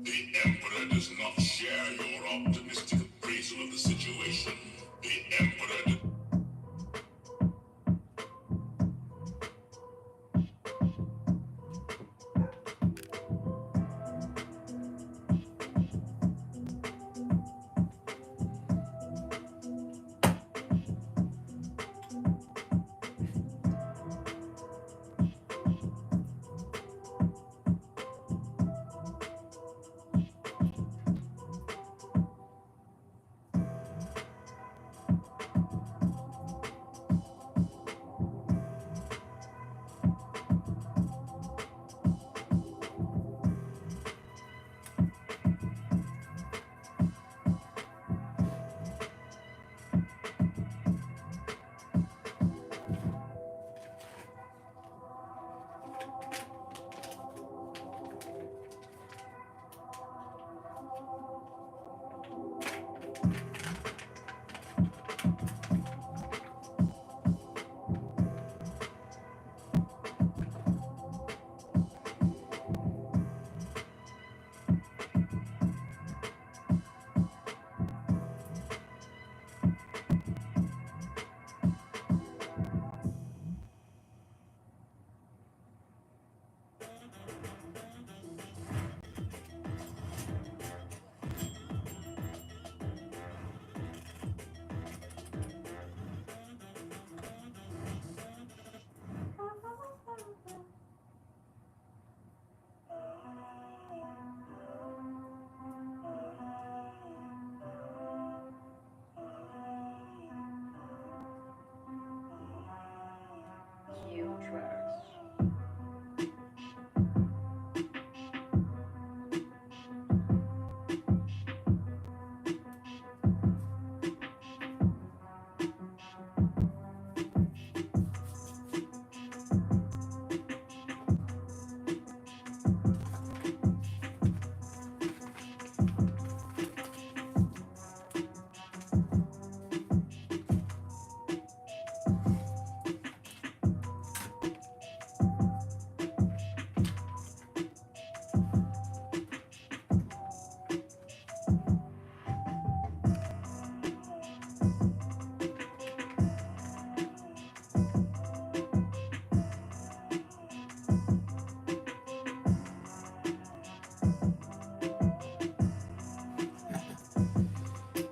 The Emperor does not share your optimistic appraisal of the situation. The Emperor...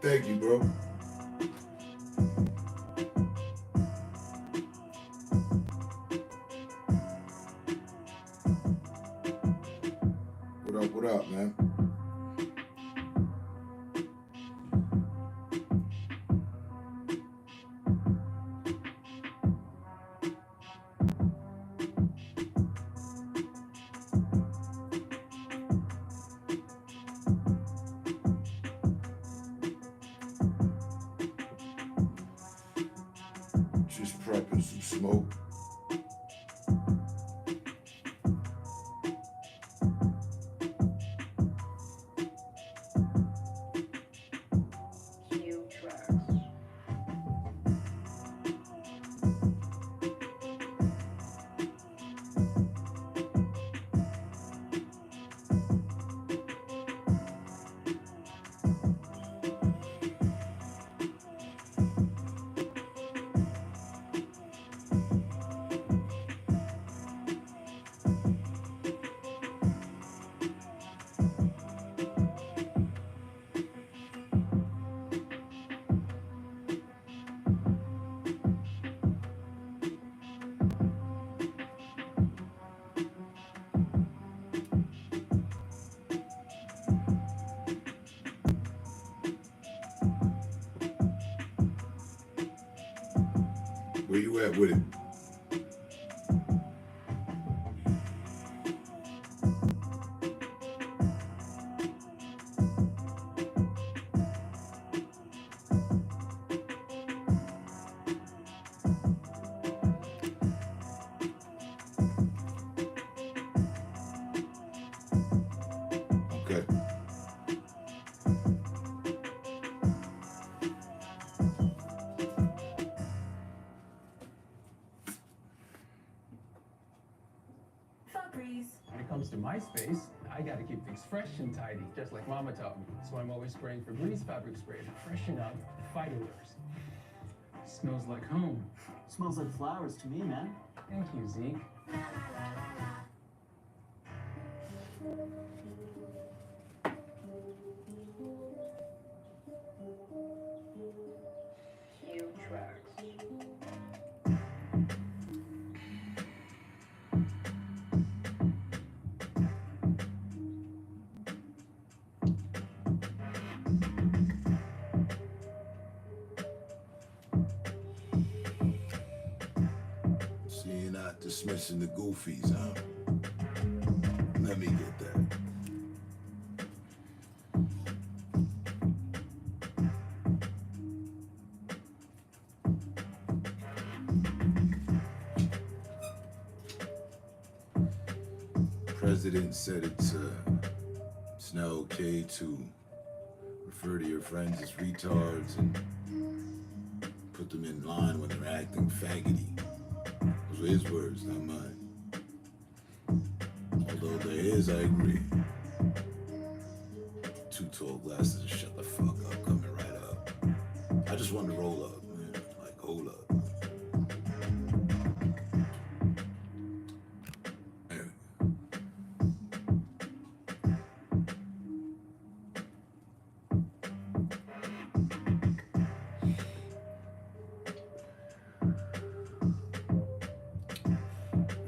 Thank you, bro. What up, man? Just prepping some smoke. Where you at with it? Okay. When it comes to my space, I gotta keep things fresh and tidy, just like Mama taught me. So I'm always spraying Febreze fabric spray to freshen up the fight odors. Smells like home. Smells like flowers to me, man. Thank you, Zeke. Cue tracks. See, you're not dismissing the goofies, huh? Let me get that. President said it's now okay to refer to your friends as retards and put them in line when they're acting faggoty. Those were his words, not mine. Although there is, I agree. Two tall glasses and shut the fuck up, coming right up. I just wanted to roll up, man. Like, hold up. Anyway.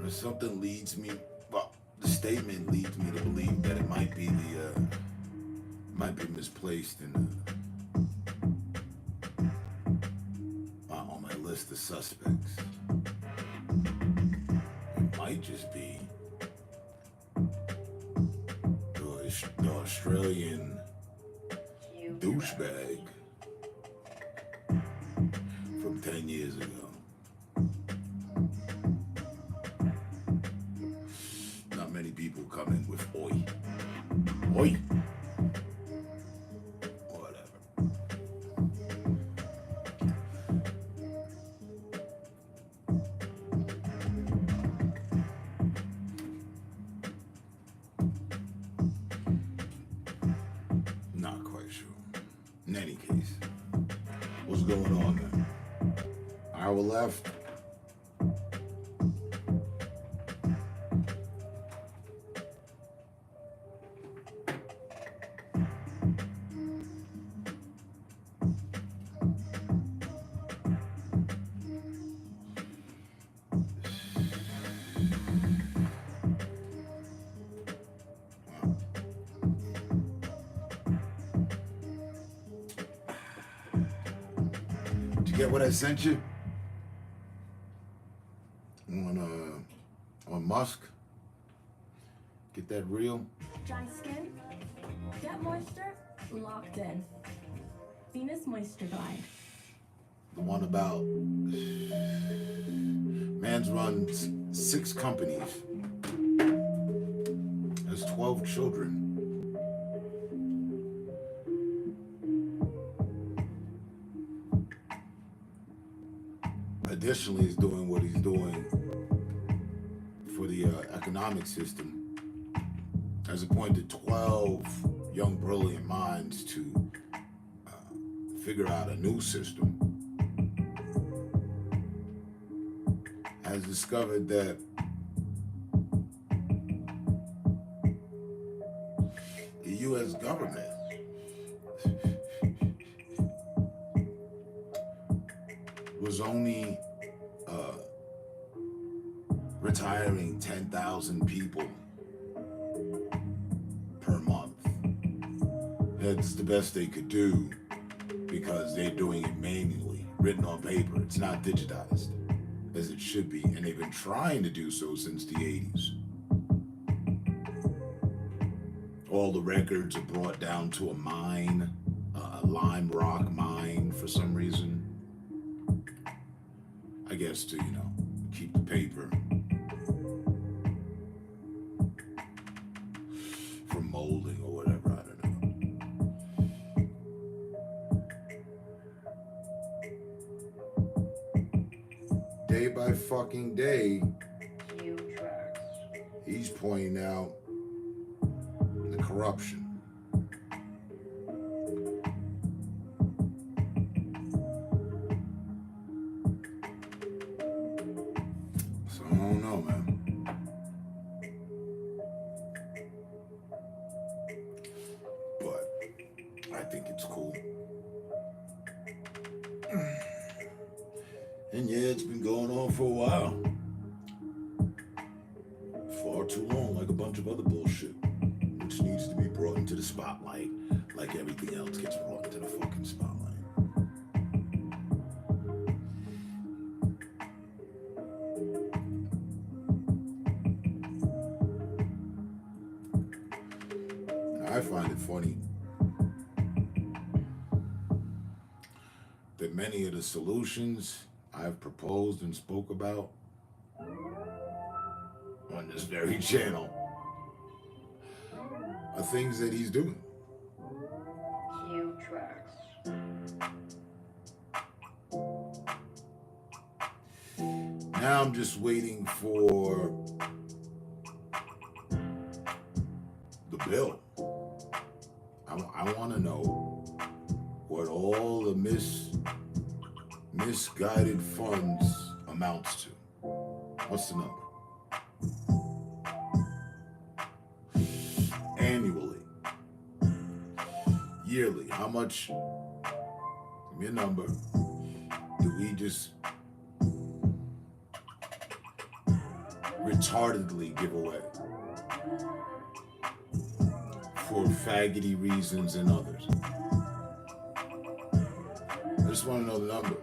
Something leads me, well, the statement leads me to believe that it might be misplaced on my list of suspects. It might just be the Australian Cue douchebag from 10 years ago. Not many people come in with oi. Oi. Whatever. Not quite sure. In any case, what's going on, man? Hour left. Did you get what I sent you? On Musk? Get that real? Dry skin? Get moisture? Locked in. Venus Moisture Glide. The one about man's runs 6 companies, has 12 children. Additionally, he's doing what he's doing for the economic system, has appointed 12 young, brilliant minds to figure out a new system. Has discovered that the U.S. government was only retiring 10,000 people per month. That's the best they could do because they're doing it manually, written on paper. It's not digitized. as it should be, and they've been trying to do so since the 80s. All the records are brought down to a mine, a lime rock mine for some reason. I guess to, keep the paper from molding or whatever, I don't know. Day by fucking day, Q tracks. he's pointing out the corruption. So I don't know, man. But I think it's cool. And yeah, it's been going on for a while. Far too long, like a bunch of other bullshit, which needs to be brought into the spotlight, like everything else gets brought into the fucking spotlight. I find it funny that many of the solutions I've proposed and spoke about on this very channel are things that he's doing. Q tracks. Now I'm just waiting for the bill. I want to know what all the misguided funds amounts to. What's the number? Annually. Yearly. How much? Give me a number. Do we just retardedly give away for faggoty reasons and others? I just want to know the number.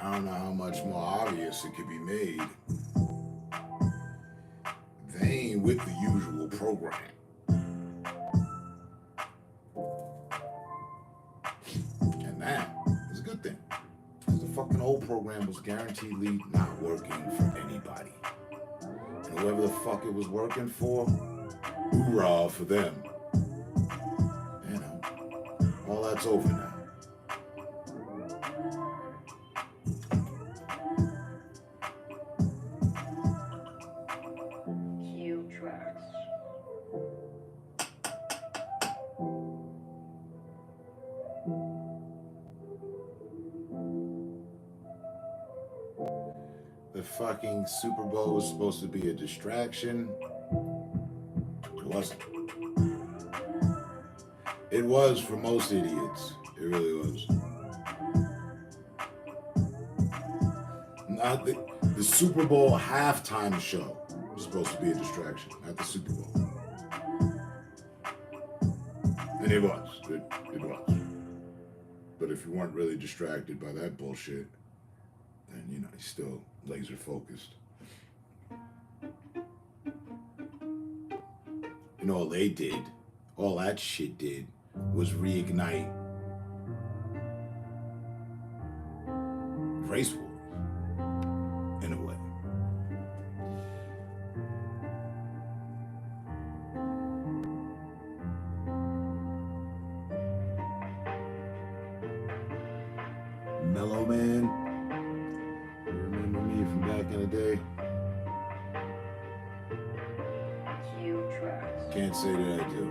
I don't know how much more obvious it could be made. They ain't with the usual program. And that is a good thing. Because the fucking old program was guaranteedly not working for anybody. And whoever the fuck it was working for, hoorah for them. All that's over now. Q tracks. The fucking Super Bowl was supposed to be a distraction. It wasn't. It was for most idiots. It really was. Not the Super Bowl halftime show was supposed to be a distraction, not the Super Bowl. And it was. It was. But if you weren't really distracted by that bullshit, then, you're still laser focused. All they did, all that shit did, was reignite race wars, in a way. Mellow Man, you remember me from back in the day? Q tracks. Can't say that I do.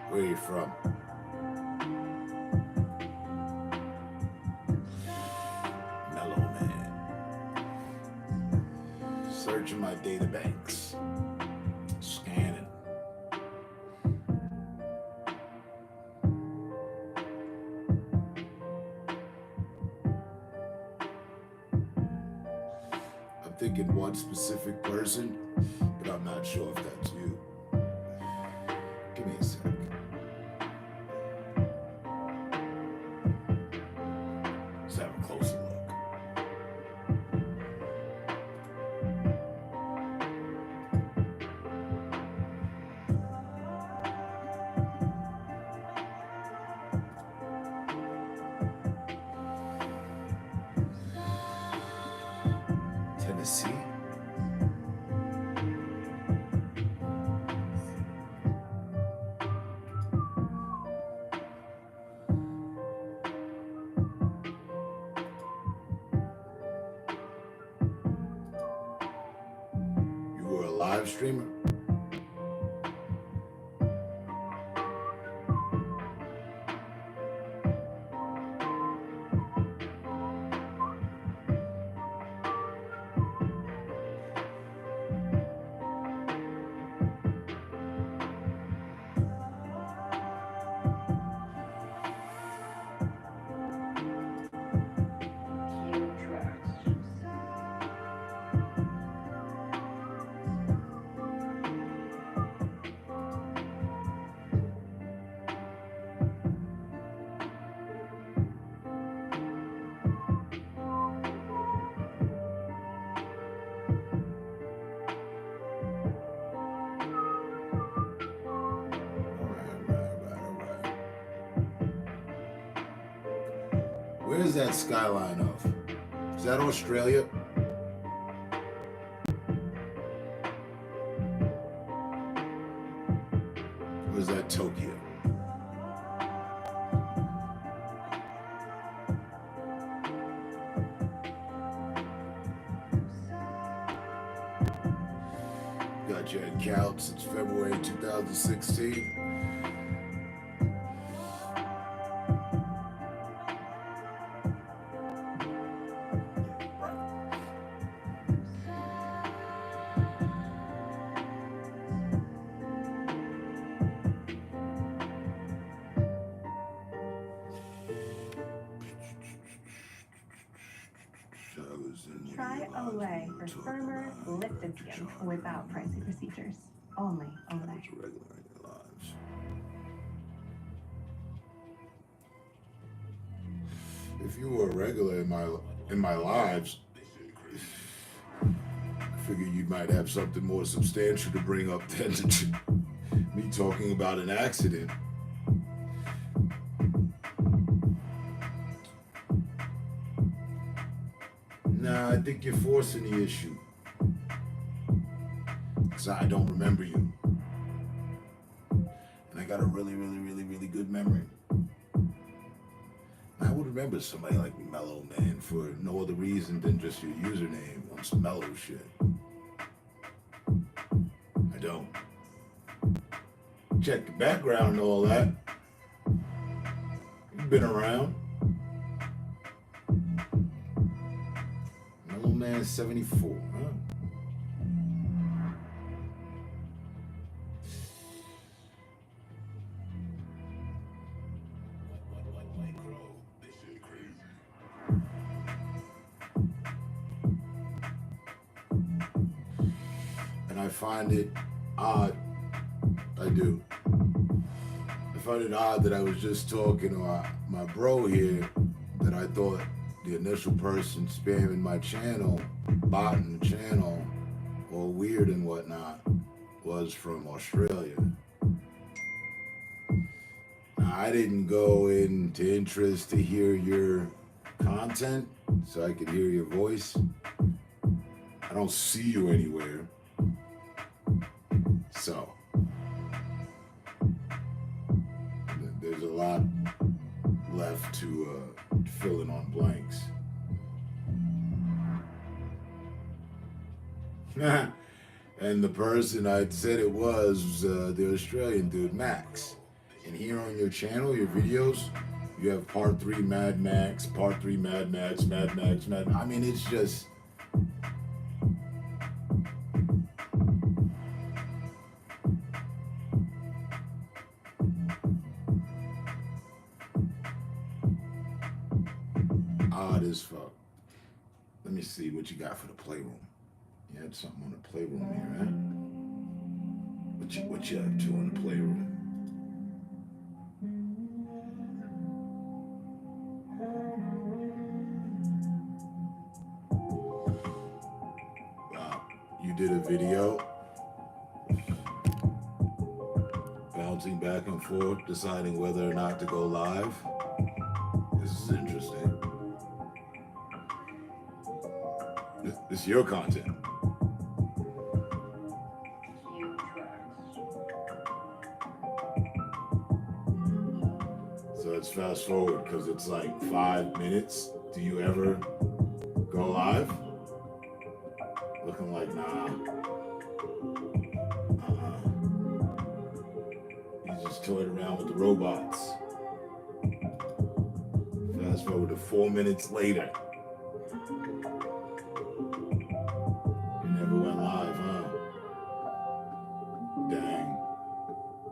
Where are you from? Mellow Man. my data banks. Scanning. I'm thinking one specific person, but I'm not sure if that's you. Give me a sec. Let's have a closer look. Tennessee? You were a live streamer? Cue tracks. Alright. Where's that skyline of? Is that Australia? Or is that Tokyo? Got your account since February 2016. Try Olay for firmer, lifted skin without pricey procedures. Only Olay. If you were a regular in my lives, I figure you might have something more substantial to bring up than me talking about an accident. Nah, I think you're forcing the issue. Because I don't remember you. And I got a really good memory. I would remember somebody like Mellow Man for no other reason than just your username on some mellow shit. I don't. Check the background and all that. You've been around. Mellow Man 74, huh? And I find it odd. I do. I find it odd that I was just talking to my bro here, that I thought the initial person spamming my channel, botting the channel, or weird and whatnot, was from Australia. Now, I didn't go into interest to hear your content, so I could hear your voice. I don't see you anywhere. So, there's a lot left to fill in on blanks. And the person I'd said it was the Australian dude, Max. And here on your channel, your videos, you have part 3 Mad Max, part 3 Mad Max, Mad Max, Mad Max. I mean, it's just... odd as fuck. Let me see what you got for the playroom. You had something on the playroom here, huh? What you up to in the playroom? Wow, you did a video bouncing back and forth, deciding whether or not to go live. This is interesting. This is your content. Cue tracks. So let's fast forward because it's like 5 minutes. Do you ever go live? Looking like nah. You just toyed around with the robots. Fast forward to 4 minutes later. You never went live, huh? Dang.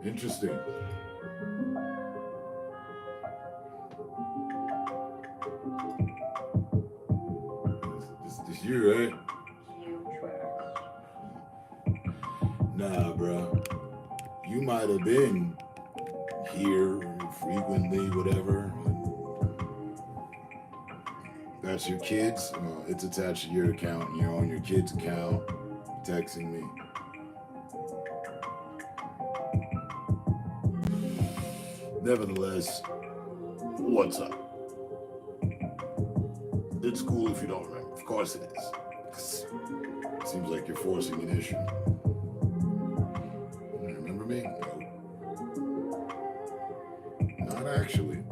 Interesting. This you, right? Cue tracks. Nah, bro. You might have been here frequently, whatever. That's your kids. It's attached to your account. And you're on your kid's account, texting me. Nevertheless, what's up? It's cool if you don't remember. Of course it is. 'Cause it seems like you're forcing an issue. Remember me? No. Not actually.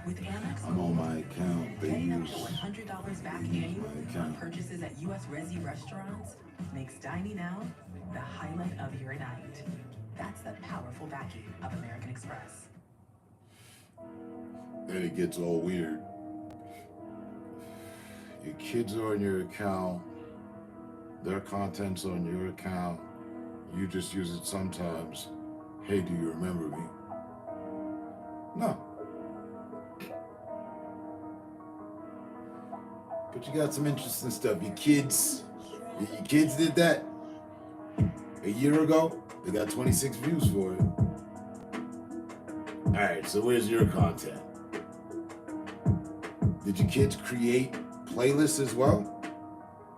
With Amex, I'm on my account. They getting up use to $100 back my annually on account. purchases at U.S. Resi restaurants makes dining out the highlight of your night. That's the powerful backing of American Express. Then it gets all weird. Your kids are on your account. Their content's on your account. You just use it sometimes. Hey, do you remember me? No. But you got some interesting stuff. Your kids did that a year ago. They got 26 views for it. All right, so where's your content? Did your kids create playlists as well?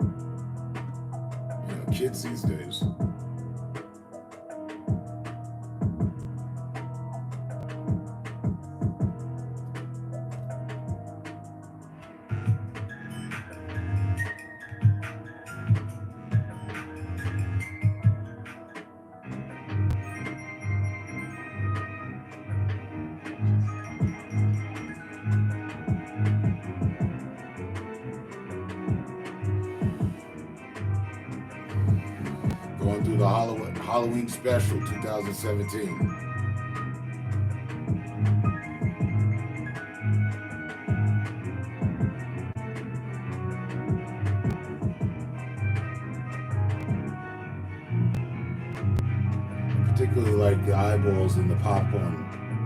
You know, kids these days. Going through the Halloween special 2017. Particularly like the eyeballs in the popcorn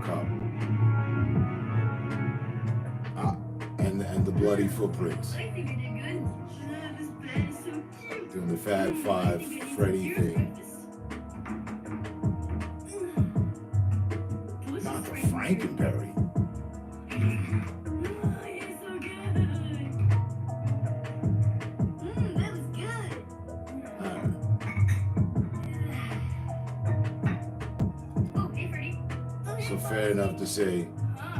cup. And the bloody footprints. I think I did good. This bed is so cute. Doing the Fab Five Freddy thing. Not the Frankenberry. Oh, you're so good. That was good. Oh, hey, Freddy. So fair enough to say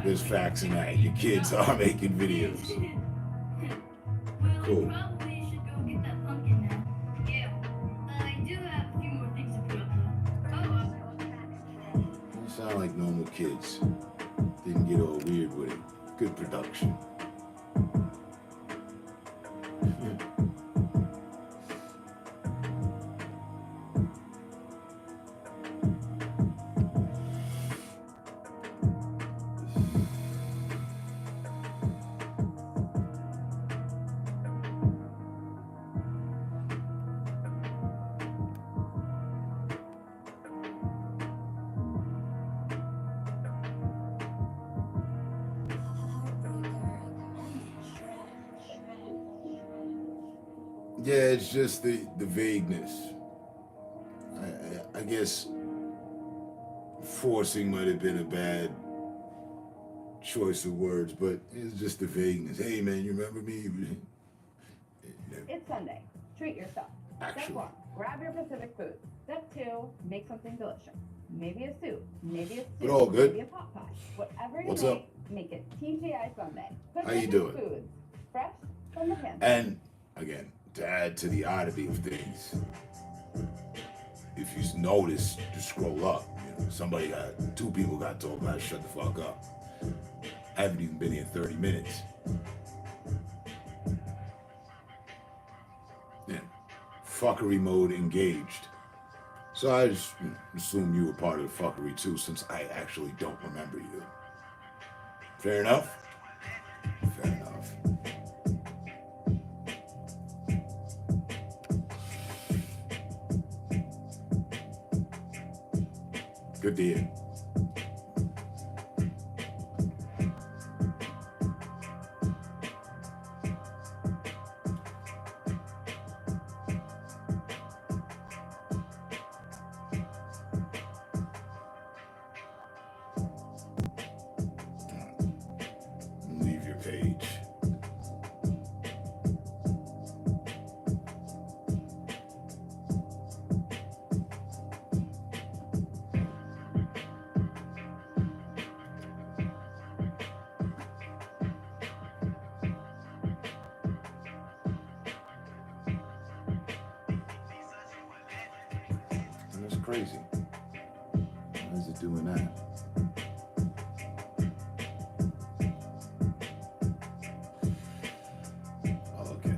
there's facts in that. Your kids are making videos. Well, Cool. probably should go get that pumpkin now. Yeah. I do have a few more things to put up though. You sound like normal kids. Didn't get all weird with it. Good production. Yeah, it's just the vagueness. I guess forcing might have been a bad choice of words, but it's just the vagueness. Hey, man, you remember me? It's Sunday. Treat yourself. Step Actually. 1, grab your Pacific food. Step 2, make something delicious. Maybe a soup, maybe a stew, But all good. maybe a pot pie. Whatever you What's make, up? make it TGI Sunday. How you doing? Foods, fresh from the pantry. And again, to add to the oddity of things, if you notice, just scroll up. You know, two people got told, guys, shut the fuck up. Haven't even been here 30 minutes. Yeah. Fuckery mode engaged. So I just assume you were part of the fuckery too, since I actually don't remember you. Fair enough? Fair enough. Good to hear. Leave your page. And that's crazy. Why is it doing that? Oh, okay.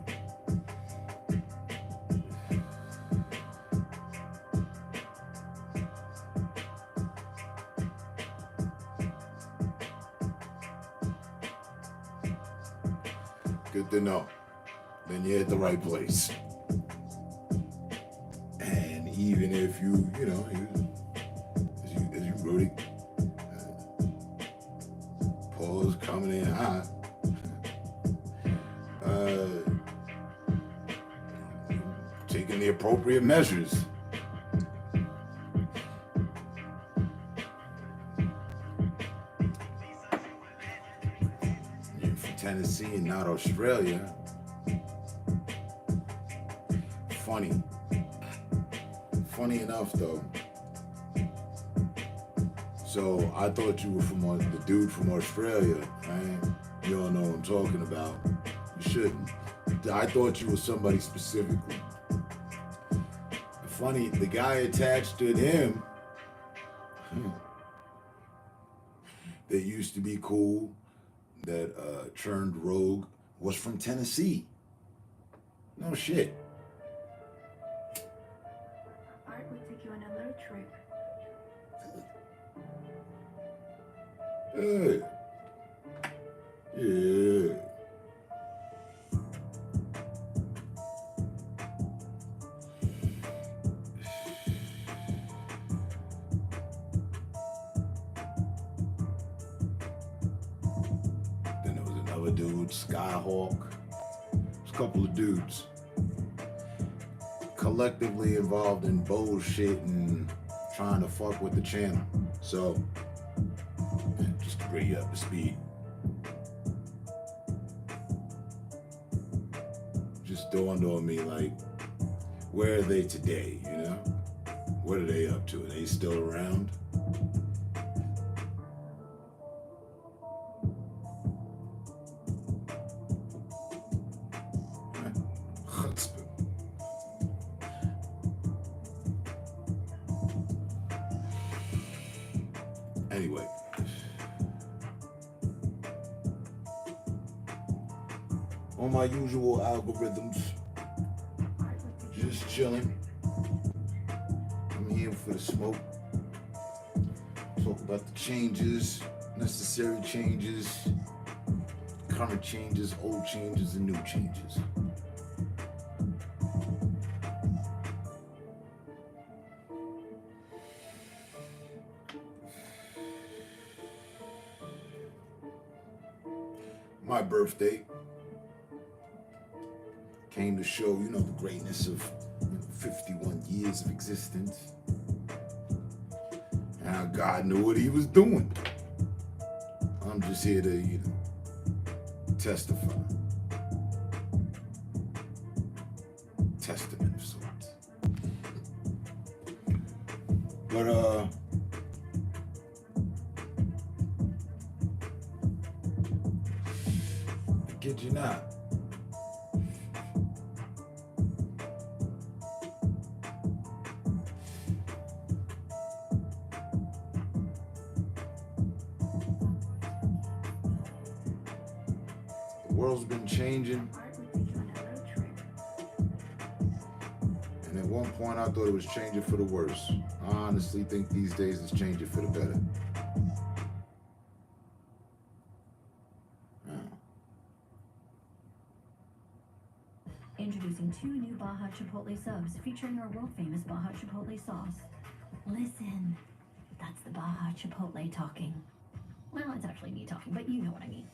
Good to know. Then you're at the right place. And even if you as you wrote it, pause coming in hot. Taking the appropriate measures. You're from Tennessee and not Australia. Funny enough, though. So I thought you were from the dude from Australia, right? You don't know what I'm talking about. You shouldn't. I thought you were somebody specifically. Funny, the guy attached to him that used to be cool, that turned rogue, was from Tennessee. No shit. Art would take you on a little trip. Yeah. Then there was another dude, Skyhawk. There's a couple of dudes collectively involved in bullshit and trying to fuck with the channel. So, just to bring you up to speed. Just dawned on me, like, where are they today, you know? What are they up to? Are they still around? Chutzpah. Anyway. On my usual algorithms, just chilling. I'm here for the smoke. Talk about the changes, necessary changes, current changes, old changes, and new changes. My birthday came to show, the greatness of 51 years of existence. And how God knew what he was doing. I'm just here to, testify. Testament of sorts. But, I kid you not. The world's been changing. Art would take you on a little trip. And at one point, I thought it was changing for the worse. I honestly think these days it's changing for the better. Introducing 2 new Baja Chipotle subs featuring our world-famous Baja Chipotle sauce. Listen, that's the Baja Chipotle talking. Well, it's actually me talking, but you know what I mean.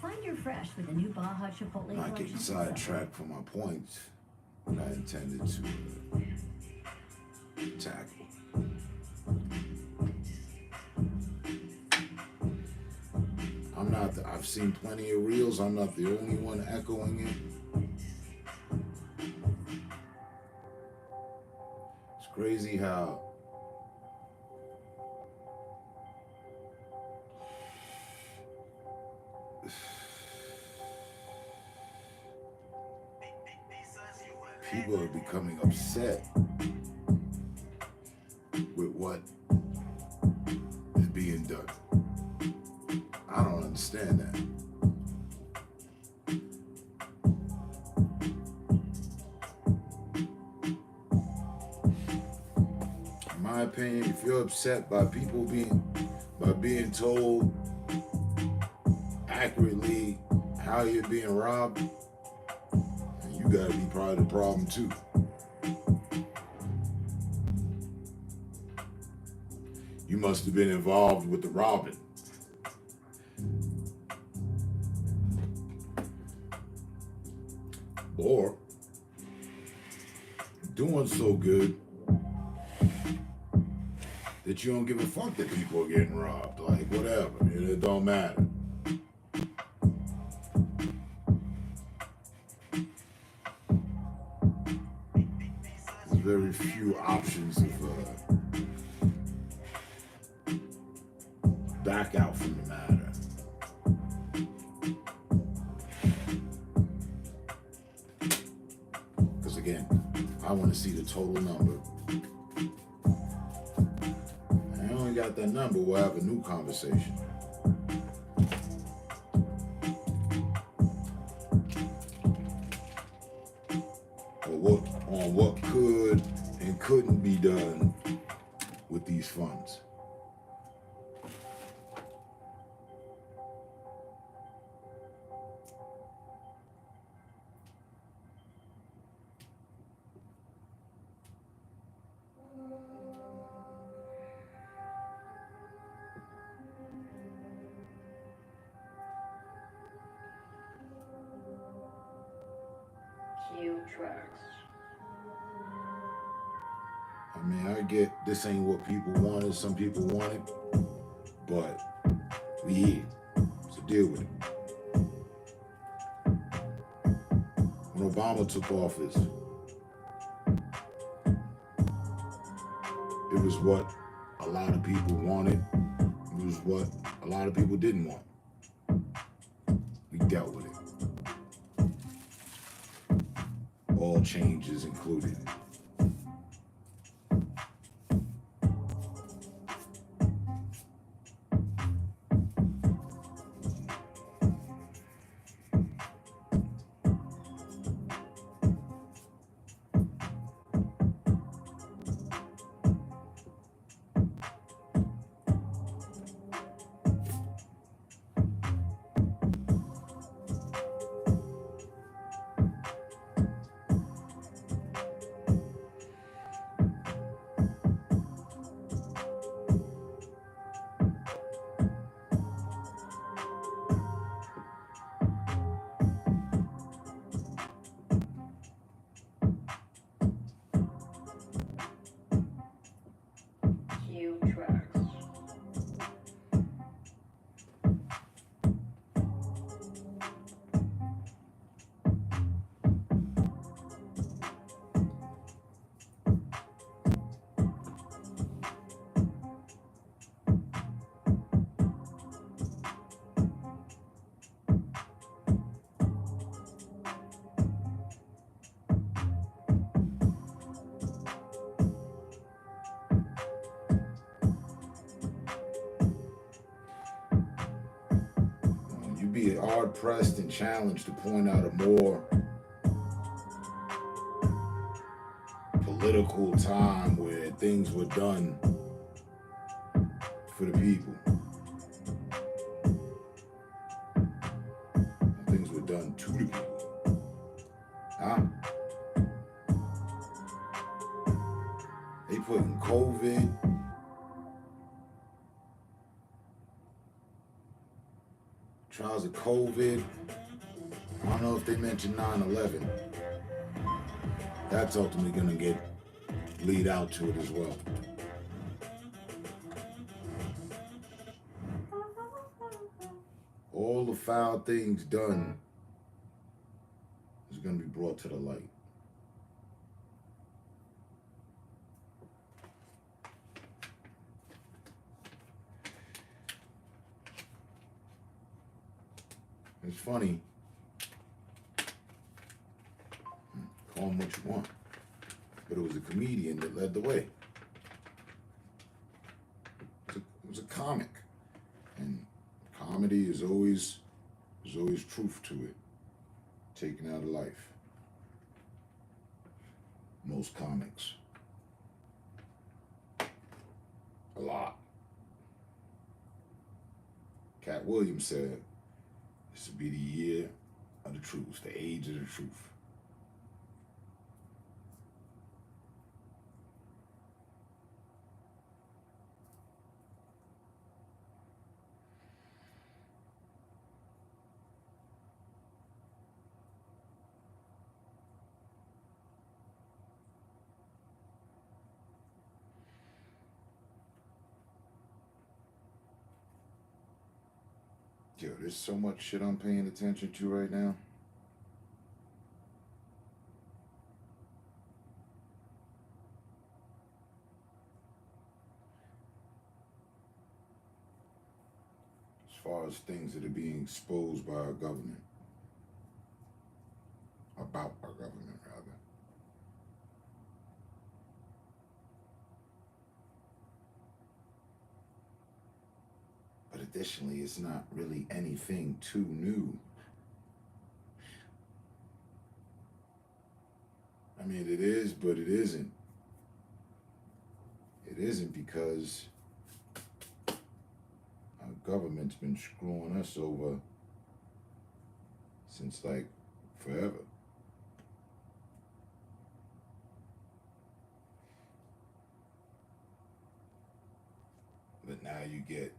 Find your fresh with the new Baja Chipotle Not collection getting sub. sidetracked from my points that I intended to tackle. I've seen plenty of reels. I'm not the only one echoing it. It's crazy how people are becoming upset with what is being done. I don't understand that. In my opinion, if you're upset by people being told accurately how you're being robbed, then you gotta be part of the problem too. You must have been involved with the robbing. Or doing so good that you don't give a fuck that people are getting robbed. Like, whatever. It don't matter. There's very few options of back out from the matter. Because again, I want to see the total number. And I only got that number, we'll have a new conversation. On what could and couldn't be done with these funds. Cue tracks. I mean, I get this ain't what people wanted, some people want it, but we here, so deal with it. When Obama took office, it was what a lot of people wanted, it was what a lot of people didn't want. We dealt with it. All changes included. tracks. You'd be hard pressed and challenged to point out a more political time where things were done for the people. Things were done to the people. Huh? They put in COVID. Trials of COVID. I don't know if they mentioned 9/11. That's ultimately going to lead out to it as well. All the foul things done is going to be brought to the light. It's funny. Call him what you want. But it was a comedian that led the way. It was a comic. And comedy is always truth to it. Taken out of life. Most comics. A lot. Cat Williams said, this would be the year of the truth, the age of the truth. Yo, there's so much shit I'm paying attention to right now. As far as things that are being exposed by our government. About our government, rather. But additionally, it's not really anything too new. I mean, it is, but it isn't. It isn't because our government's been screwing us over since, like, forever. But now you get,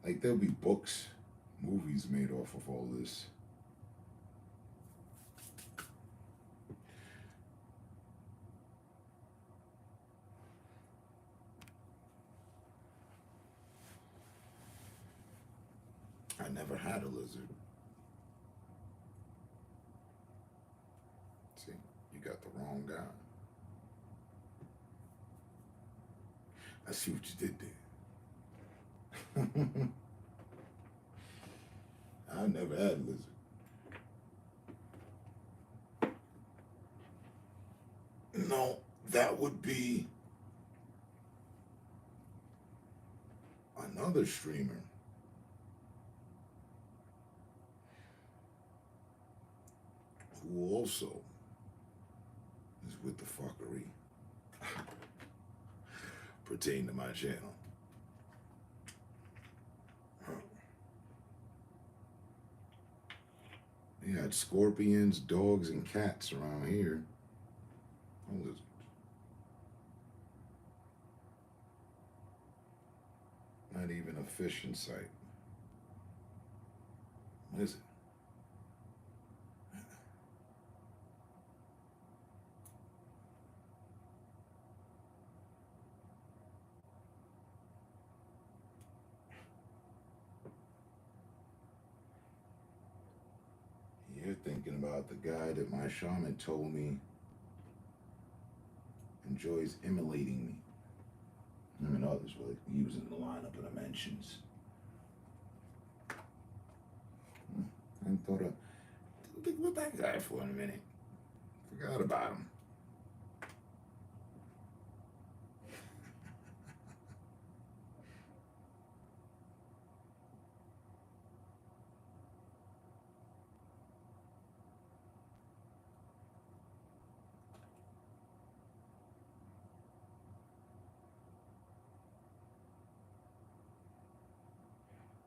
like, there'll be books, movies made off of all this. I never had a lizard. See, you got the wrong guy. I see what you did there. I never had a lizard. No, that would be another streamer. Who also is with the fuckery pertain to my channel. They had scorpions, dogs, and cats around here. No lizards. Not even a fish in sight. What is it? thinking about the guy that my shaman told me enjoys immolating me. Him and others were using the lineup of dimensions. I thought of, think about that guy for a minute. Forgot about him.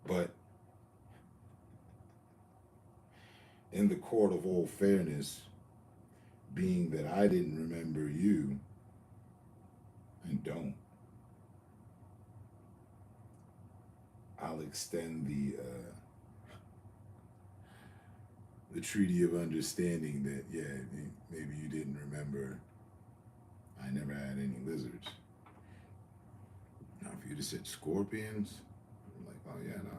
But in the court of all fairness, being that I didn't remember you and don't, I'll extend the treaty of understanding that, yeah, maybe you didn't remember I never had any lizards. Now, if you'd have said scorpions, I'm like, oh yeah, no.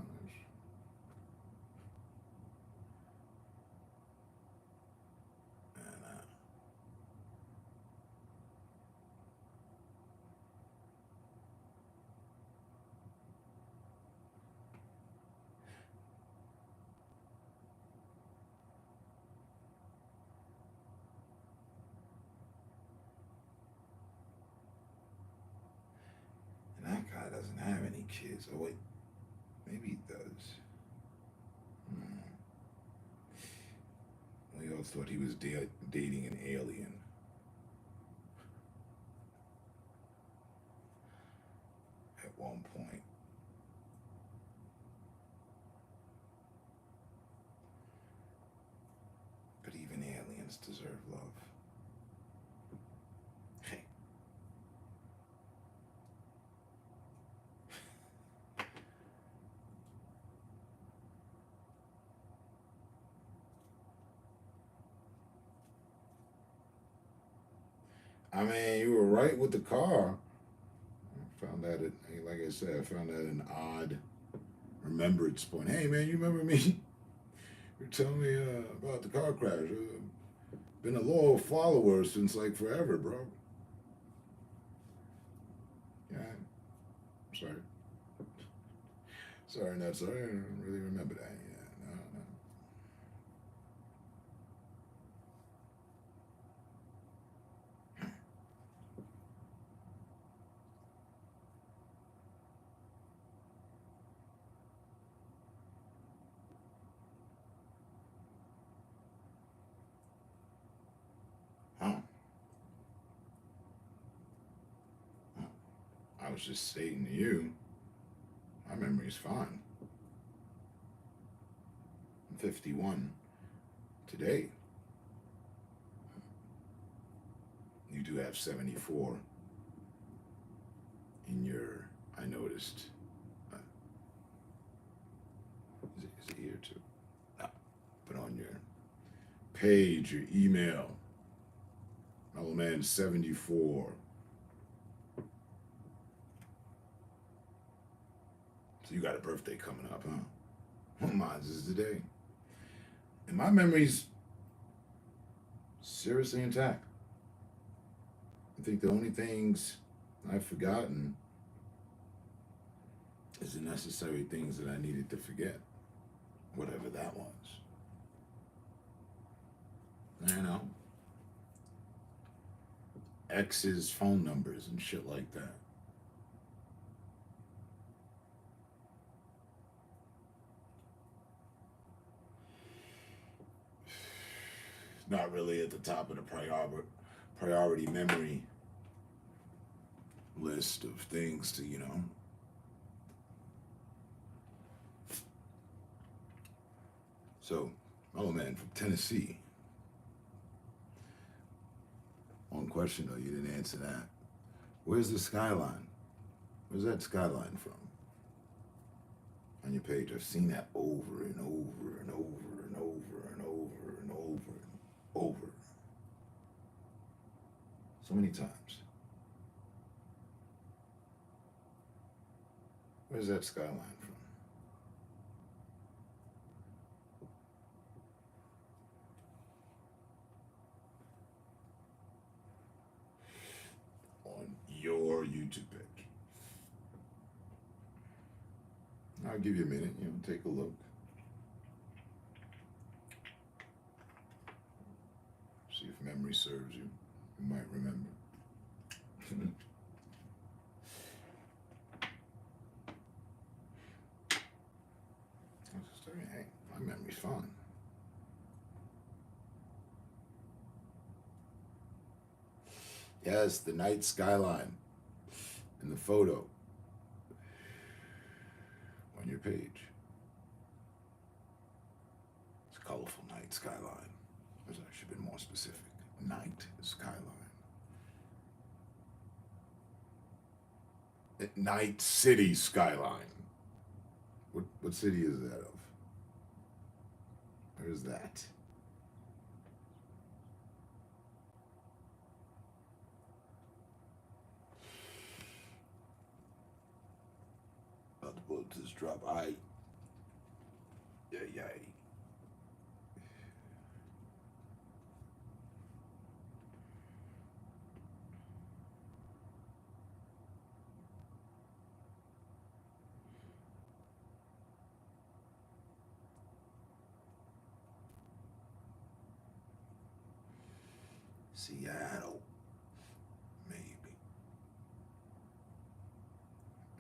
That guy doesn't have any kids. Oh wait, maybe he does. We all thought he was dating an alien. At one point. But even aliens deserve love. Hey. I mean, you were right with the car. I found that, like I said, I found that an odd remembrance point. Hey, man, you remember me? You're telling me about the car crash. Been a loyal follower since like forever, bro. Yeah, sorry. Sorry, not sorry. I don't really remember that. Yeah, no. I was just stating to you, my memory's fine. I'm 51 today. You do have 74 in your, I noticed. Is it here too? No, but on your page, your email, Mellowman 74. So you got a birthday coming up, huh? Well, mine's is today. And my memory's seriously intact. I think the only things I've forgotten is the necessary things that I needed to forget, whatever that was. You know? Ex's phone numbers and shit like that. Not really at the top of the priority memory list of things to, you know. So, Mellowman from Tennessee. One question though, you didn't answer that. Where's the skyline? Where's that skyline from? On your page, I've seen that over and over and over and over and over and over and over. So many times. Where's that skyline from? YouTube page. I'll give you a minute, take a look. See if memory serves you. You might remember. Hey, my memory's fine. Yes, the night skyline in the photo on your page. It's a colorful night skyline. I should have been more specific. Night skyline. Night city skyline. What city is that of? Where is that? About to blow this drop. Yeah. Seattle, maybe.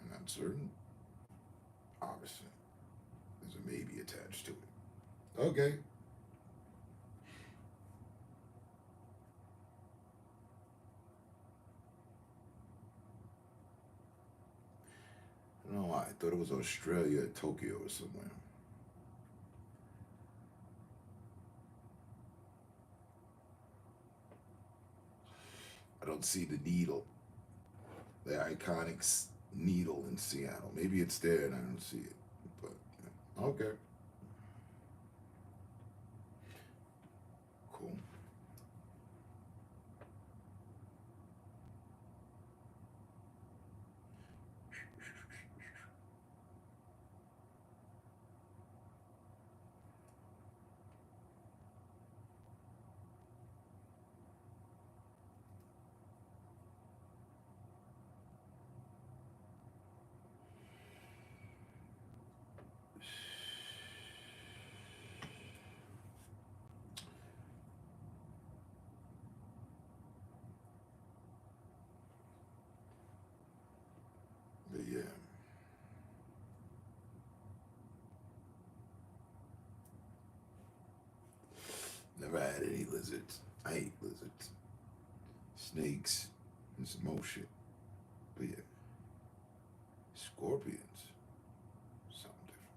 I'm not certain. Obviously, there's a maybe attached to it. Okay. I don't know why. I thought it was Australia, Tokyo, or somewhere. I don't see the needle, the iconic needle in Seattle. Maybe it's there and I don't see it, but okay. Cool. But yeah. Never had any lizards. I hate lizards. Snakes and some more shit. But yeah. Scorpions. Something different.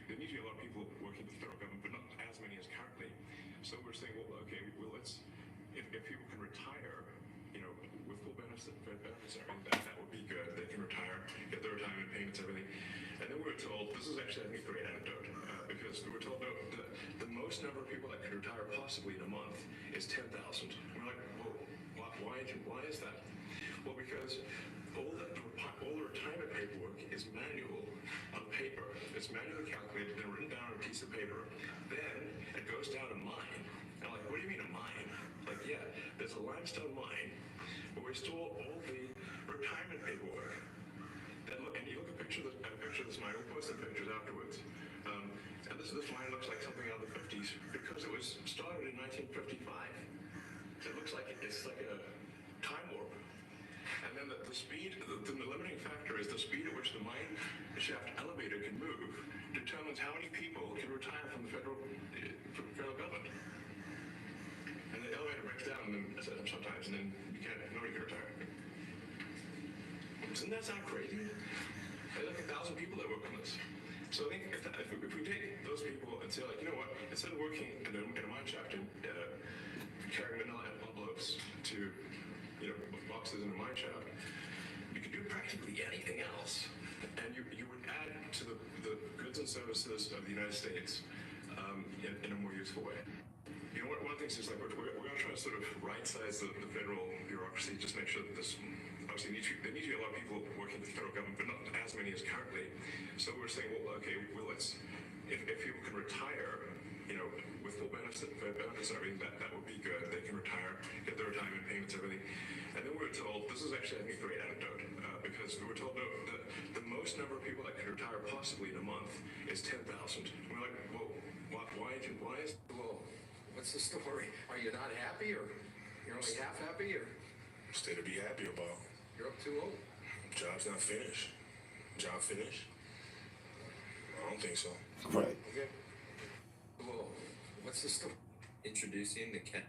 there needs to be a lot of people working for the federal government, but not as many as currently. So we're saying, well, okay, well, let's, if people can retire, you know, with full benefits, that would be good. They can retire, get their retirement payments, everything. And then we were told, this is actually, I think, a great anecdote, because we were told, no, the most number of people that can retire possibly in a month is 10,000. We're like, whoa, why is that? Well, because all the retirement paperwork is manual on paper. It's manually calculated and written down on a piece of paper. Then it goes down a mine. And like, what do you mean a mine? Like, yeah, there's a limestone mine where we store all the retirement paperwork. And you look at a picture of this mine. We'll post some pictures afterwards. And this mine looks like something out of the 50s because it was started in 1955. It looks like it's like a time warp. And then the speed, the limiting factor is the speed at which the mine shaft elevator can move determines how many people can retire from the federal government. And the elevator breaks down sometimes, and then nobody can retire. Doesn't that sound crazy? There's like 1,000 people that work on this. So I think if we take those people and say, like, you know what, instead of working in a mine shaft and carrying manila envelopes to, you know, boxes in a mine shaft, you could do practically anything else. And you would add to the goods and services of the United States in a more useful way. You know, one of the things is, like, we're going to try to sort of right-size the federal bureaucracy, just make sure that this, obviously, there needs to be a lot of people working for the federal government, but not as many as currently. So we're saying, well, okay, well, let's, if people can retire, you know, with full benefits and everything, that would be good. They can retire, get their retirement payments, everything. And then we were told, this is actually, I think, a great anecdote, because we were told, no, the most number of people that can retire possibly in a month is 10,000. We're like, whoa, why is, well, what's the story? Are you not happy, or you're only half happy, or? Instead to be happy about. You're up too old. Job's not finished. Job finished? I don't think so. Right. Okay. Well, what's the story? Introducing the Ken.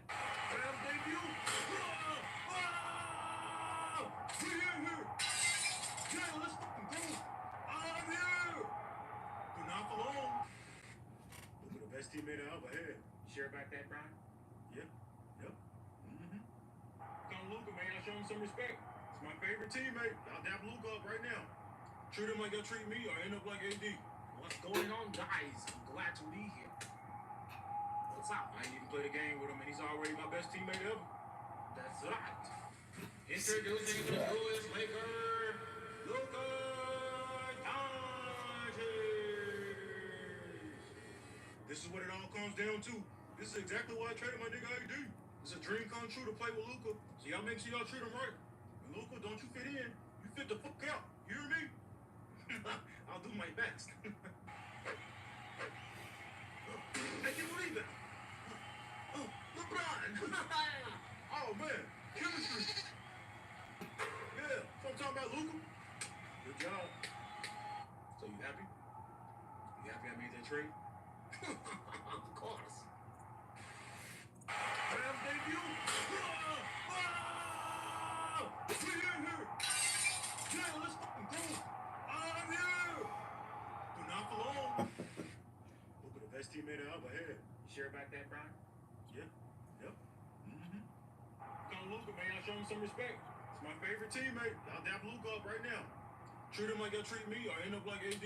Best teammate I ever had. Sure about that, Brian? Yep. Call Luka, man. I show him some respect. It's my favorite teammate. Y'all dap Luka up right now. Treat him like y'all treat me, or end up like AD. What's going on, guys? I'm glad to be here. What's up? I ain't even played a game with him, and he's already my best teammate ever. That's right. Introducing the newest Laker, Luka Doncic. This is what it all comes down to. This is exactly why I traded my nigga AD. It's a dream come true to play with Luka. So y'all make sure y'all treat him right. And Luka, don't you fit in? You fit the fuck out. You hear me? I'll do my best. I can believe it. Oh, LeBron. Oh man, chemistry. Yeah, so I'm talking about Luka. Good job. So you happy? You happy I made that trade? Of course. Rams debut. We in here. Yeah, let's fucking go. I'm here. But not for long. Luka, the best teammate I ever had. You sure about that, Brian? Yep. Call Luka, man. I show him some respect. It's my favorite teammate. Y'all dap Luka up right now. Treat him like y'all treat me, or end up like AD.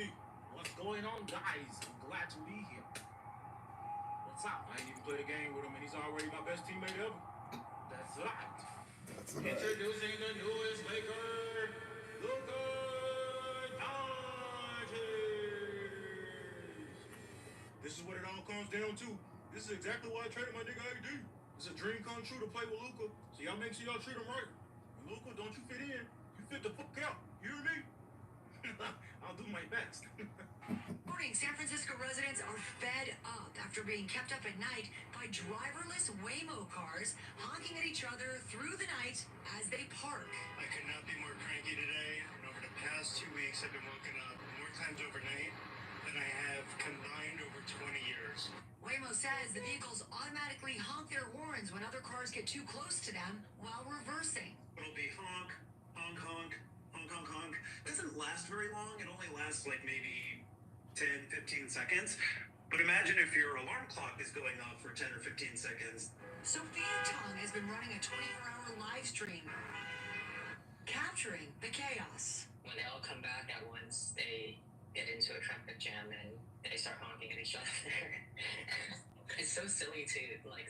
What's going on, guys? I'm glad to be here. What's up? I ain't even played a game with him, and he's already my best teammate ever. That's right. That's right. Introducing the newest Laker, Luka Doncic. This is what it all comes down to. This is exactly why I traded my nigga AD. It's a dream come true to play with Luka. So y'all make sure y'all treat him right. And Luka, don't you fit in? You fit the fuck out. You hear me? I'll do my best. Morning, San Francisco residents are fed up after being kept up at night by driverless Waymo cars honking at each other through the night as they park. I could not be more cranky today. And over the past 2 weeks, I've been woken up more times overnight than I have combined over 20 years. Waymo says the vehicles automatically honk their horns when other cars get too close to them while reversing. It'll be honk, honk, honk, honk, honk, honk. Doesn't last very long. It only lasts like maybe 10, 15 seconds. But imagine if your alarm clock is going off for 10 or 15 seconds. Sophia Tong has been running a 24-hour live stream, capturing the chaos. When they all come back at once, they get into a traffic jam and they start honking at each other. It's so silly to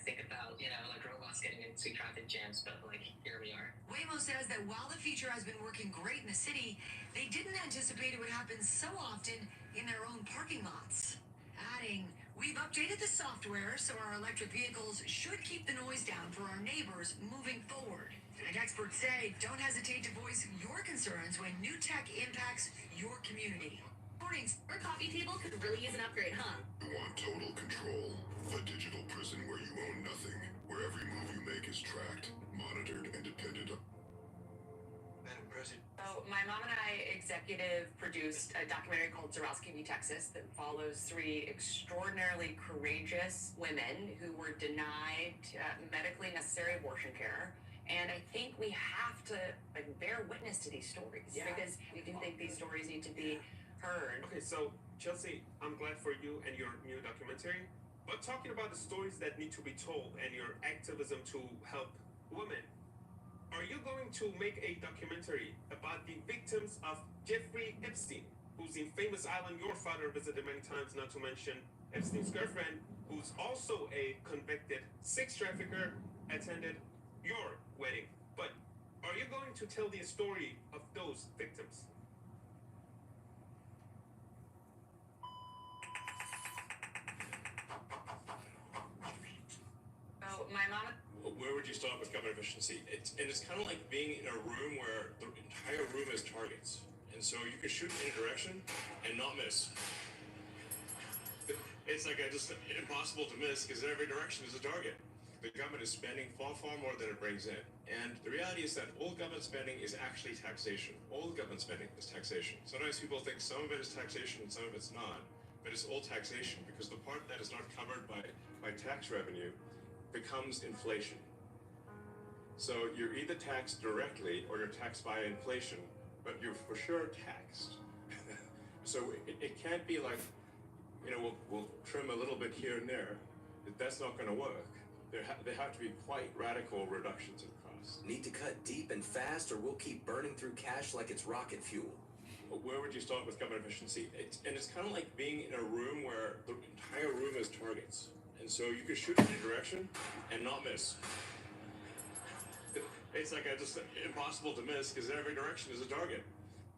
think about, like robots getting into traffic jams, but here we are. Waymo says that while the feature has been working great in the city, they didn't anticipate it would happen so often in their own parking lots. Adding, we've updated the software so our electric vehicles should keep the noise down for our neighbors moving forward. And experts say don't hesitate to voice your concerns when new tech impacts your community. Mornings. Our coffee table could really use an upgrade, huh? You want total control. A digital prison where you own nothing, where every move you make is tracked, monitored, and dependent on. Madam President. So my mom and I executive produced a documentary called Zurowski v. Texas that follows 3 extraordinarily courageous women who were denied medically necessary abortion care. And I think we have to bear witness to these stories because we do think these stories need to be heard. Okay, so Chelsea, I'm glad for you and your new documentary. But talking about the stories that need to be told and your activism to help women, are you going to make a documentary about the victims of Jeffrey Epstein, who's in famous island your father visited many times, not to mention Epstein's girlfriend, who's also a convicted sex trafficker, attended your wedding? But are you going to tell the story of those victims? My mom. Where would you start with government efficiency? It's kind of like being in a room where the entire room is targets. And so you can shoot in a direction and not miss. It's just impossible to miss because every direction is a target. The government is spending far, far more than it brings in. And the reality is that all government spending is actually taxation. All government spending is taxation. Sometimes people think some of it is taxation and some of it's not. But it's all taxation because the part that is not covered by tax revenue becomes inflation. So you're either taxed directly or you're taxed by inflation, but you're for sure taxed. So it can't be like, we'll trim a little bit here and there. That's not going to work. There have to be quite radical reductions in costs. Need to cut deep and fast, or we'll keep burning through cash like it's rocket fuel. Where would you start with government efficiency? It's kind of like being in a room where the entire room is targets. And so you can shoot in a direction and not miss. It's just impossible to miss because every direction is a target.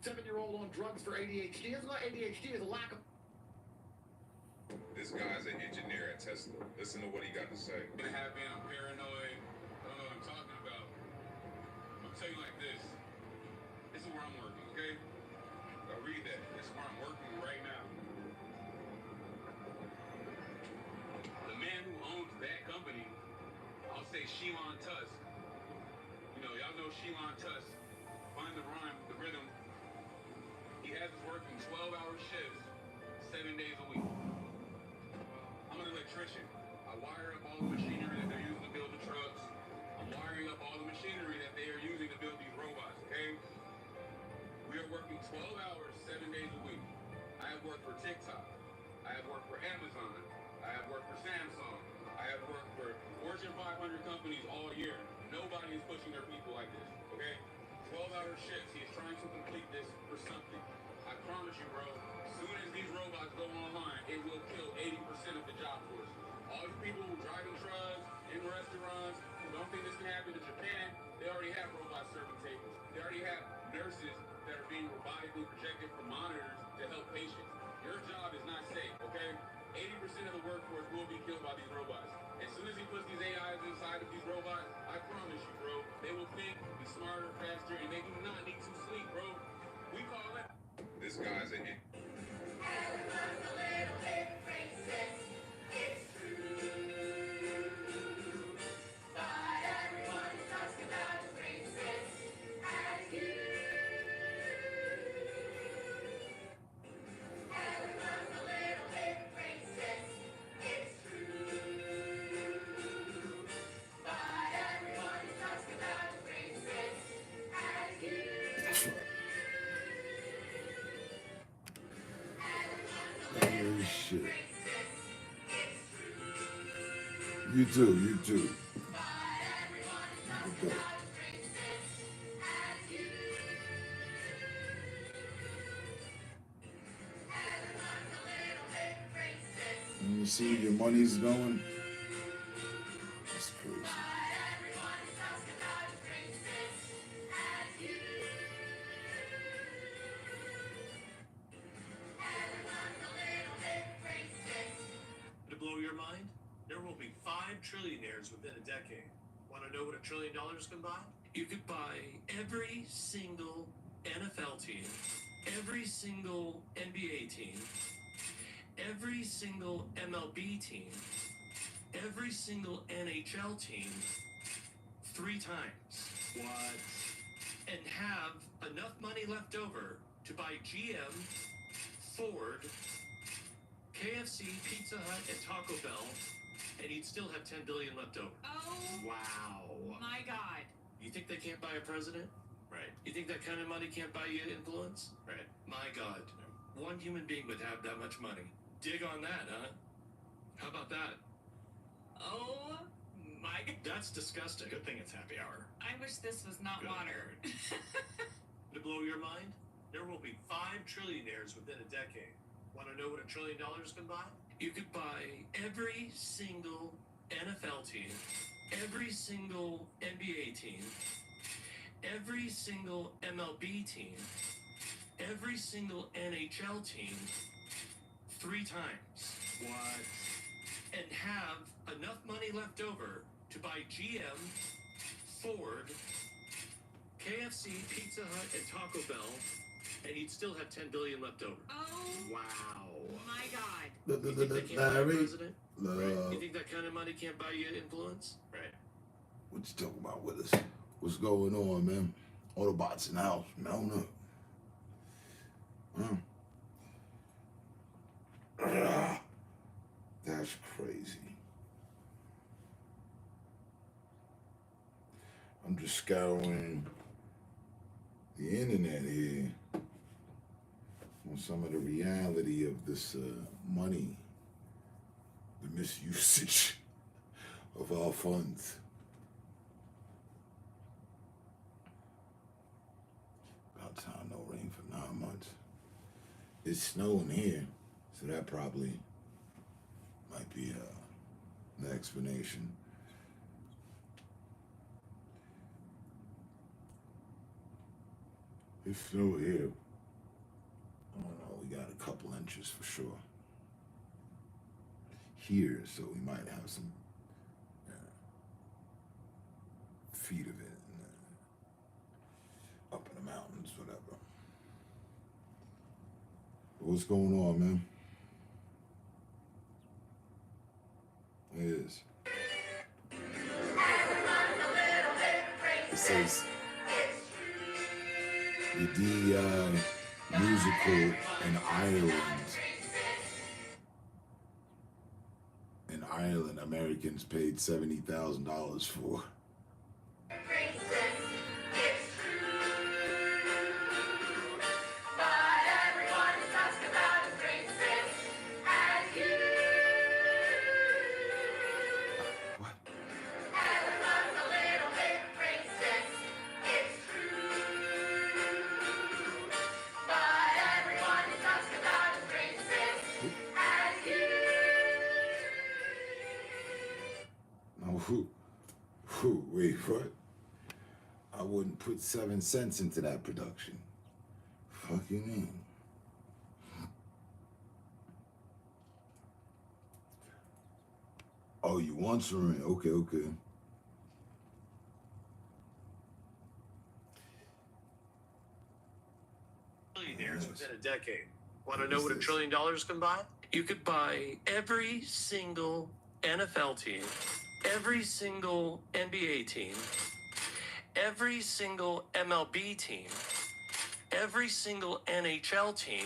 7-year-old on drugs for ADHD. It's not ADHD, it's a lack of. This guy's an engineer at Tesla. Listen to what he got to say. I'm happy, I'm paranoid. I don't know what I'm talking about. I'm gonna tell you like this. This is where I'm working, okay? Now read that. This is where I'm working right now. The man who owns that company, I'll say Shelon Tusk. Y'all know Shelon Tusk. Find the rhyme, the rhythm. He has us working 12-hour shifts, 7 days a week. I'm an electrician. I wire up all the machinery that they're using to build the trucks. I'm wiring up all the machinery that they are using to build these robots, okay? We are working 12 hours, 7 days a week. I have worked for TikTok. I have worked for Amazon. I have worked for Samsung. I have worked for Fortune 500 companies all year. Nobody is pushing their people like this, okay? 12-hour shifts. He is trying to complete this for something. I promise you, bro, as soon as these robots go online, it will kill 80% of the job force. All these people who driving trucks, in restaurants, who don't think this can happen in Japan, they already have robots serving tables. They already have nurses that are being robotically projected from monitors to help patients. Your job is not safe, okay? 80% of the workforce will be killed by these robots. As soon as he puts these AIs inside of these robots, I promise you, bro, they will think, be smarter, faster, and they do not need to sleep, bro. We call it. This guy's an shit. You too, you too. Okay. You see where your money's going? That's crazy. To blow your mind, there will be 5 trillionaires within a decade. Want to know what $1 trillion can buy? You could buy every single NFL team, every single NBA team, every single MLB team, every single NHL team 3 times. What? And have enough money left over to buy GM, Ford, KFC, Pizza Hut, and Taco Bell, and you'd still have $10 billion left over. Oh, Wow. my God. You think they can't buy a president? Right. You think that kind of money can't buy you influence? Right. My God. One human being would have that much money. Dig on that, huh? How about that? Oh, my God. That's disgusting. Good thing it's happy hour. I wish this was not Good water. To blow your mind, there will be 5 trillionaires within a decade. Want to know what $1 trillion can buy? You could buy every single NFL team, every single NBA team, every single MLB team, every single NHL team 3 times. What? And have enough money left over to buy GM, Ford, KFC, Pizza Hut, and Taco Bell, and you'd still have $10 billion left over. Oh, Wow. my God. The You think they can't buy a Larry, president? Right. You what think that kind of money can't buy you influence? Right. you talking about with us? What's going on, man? Autobots in the house, man. That's crazy. I'm just scouring the internet here on some of the reality of this money, the misusage of our funds. About time no rain for 9 months. It's snowing here, so that probably might be the explanation. It's snow here. I don't know, we got a couple inches for sure. Here, so we might have some feet of it up in the mountains, whatever. What's going on, man? It is. It says the DEI musical in Ireland. In Ireland, Americans paid $70,000 for. Wait, what? I wouldn't put 7 cents into that production. Fucking in. Oh, you want some? Okay. Billionaires within a decade. Want to know what $1 trillion can buy? You could buy every single NFL team, every single NBA team, every single MLB team, every single NHL team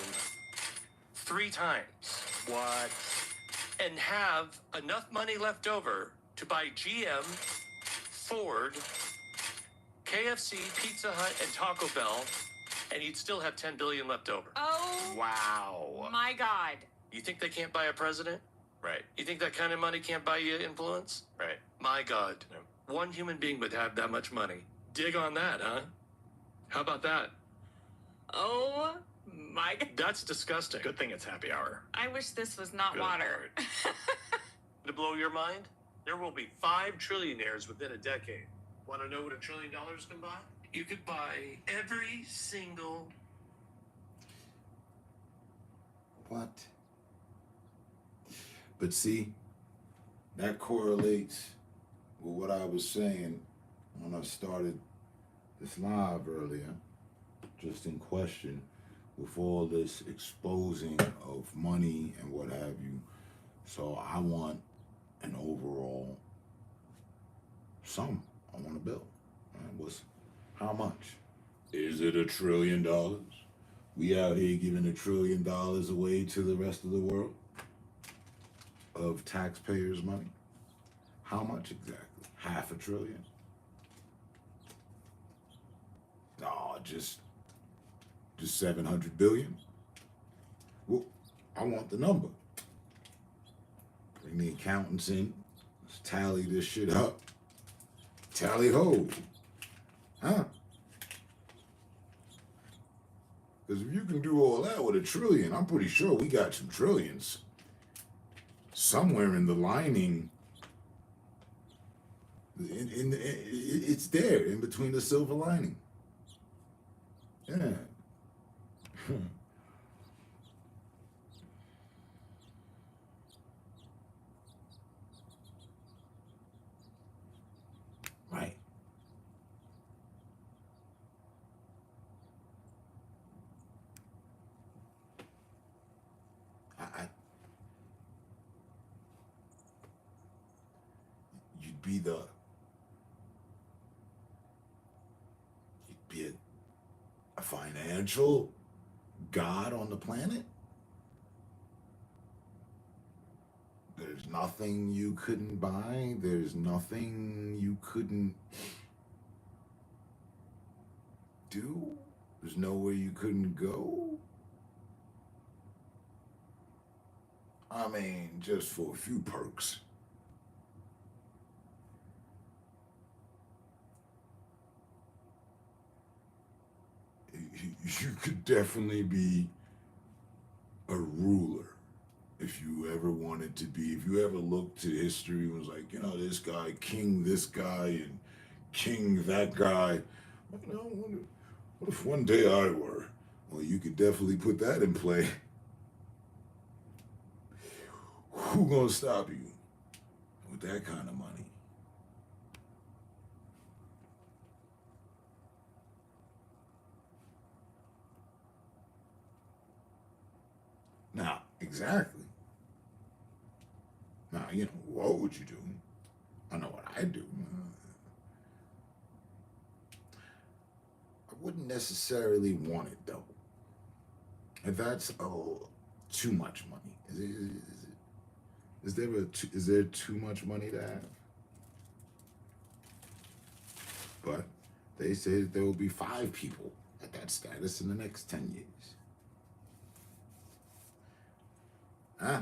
3 times. What? And have enough money left over to buy GM, Ford, KFC, Pizza Hut, and Taco Bell, and you'd still have $10 billion left over. Oh, Wow. my God. You think they can't buy a president? Right. You think that kind of money can't buy you influence? Right. My God. One human being would have that much money. Dig on that, huh? How about that? Oh my God. That's disgusting. Good thing it's happy hour. I wish this was not Good water. To blow your mind, there will be 5 trillionaires within a decade. Want to know what $1 trillion can buy? You could buy every single... What? But see, that correlates with what I was saying when I started this live earlier, just in question, with all this exposing of money and what have you. So I want an overall sum. I want a bill. How much? Is it $1 trillion? We out here giving $1 trillion away to the rest of the world of taxpayers' money? How much exactly? $500 billion? No, just 700 billion. Well, I want the number. Bring the accountants in. Let's tally this shit up. Tally ho. Huh? Because if you can do all that with $1 trillion, I'm pretty sure we got some trillions. Somewhere in the lining, it's there, in between the silver lining. Yeah. Right. You'd be a financial god on the planet. There's nothing you couldn't buy. There's nothing you couldn't do. There's nowhere you couldn't go. I mean, just for a few perks. You could definitely be a ruler if you ever wanted to be. If you ever looked to history and was like, you know, this guy, king this guy, and king that guy. You know, what if one day I were? Well, you could definitely put that in play. Who gonna stop you with that kind of money? Now, exactly. Now, you know, what would you do? I know what I'd do. I wouldn't necessarily want it, though. If that's too much money. Is there too much money to have? But they say that there will be 5 people at that status in the next 10 years. Huh?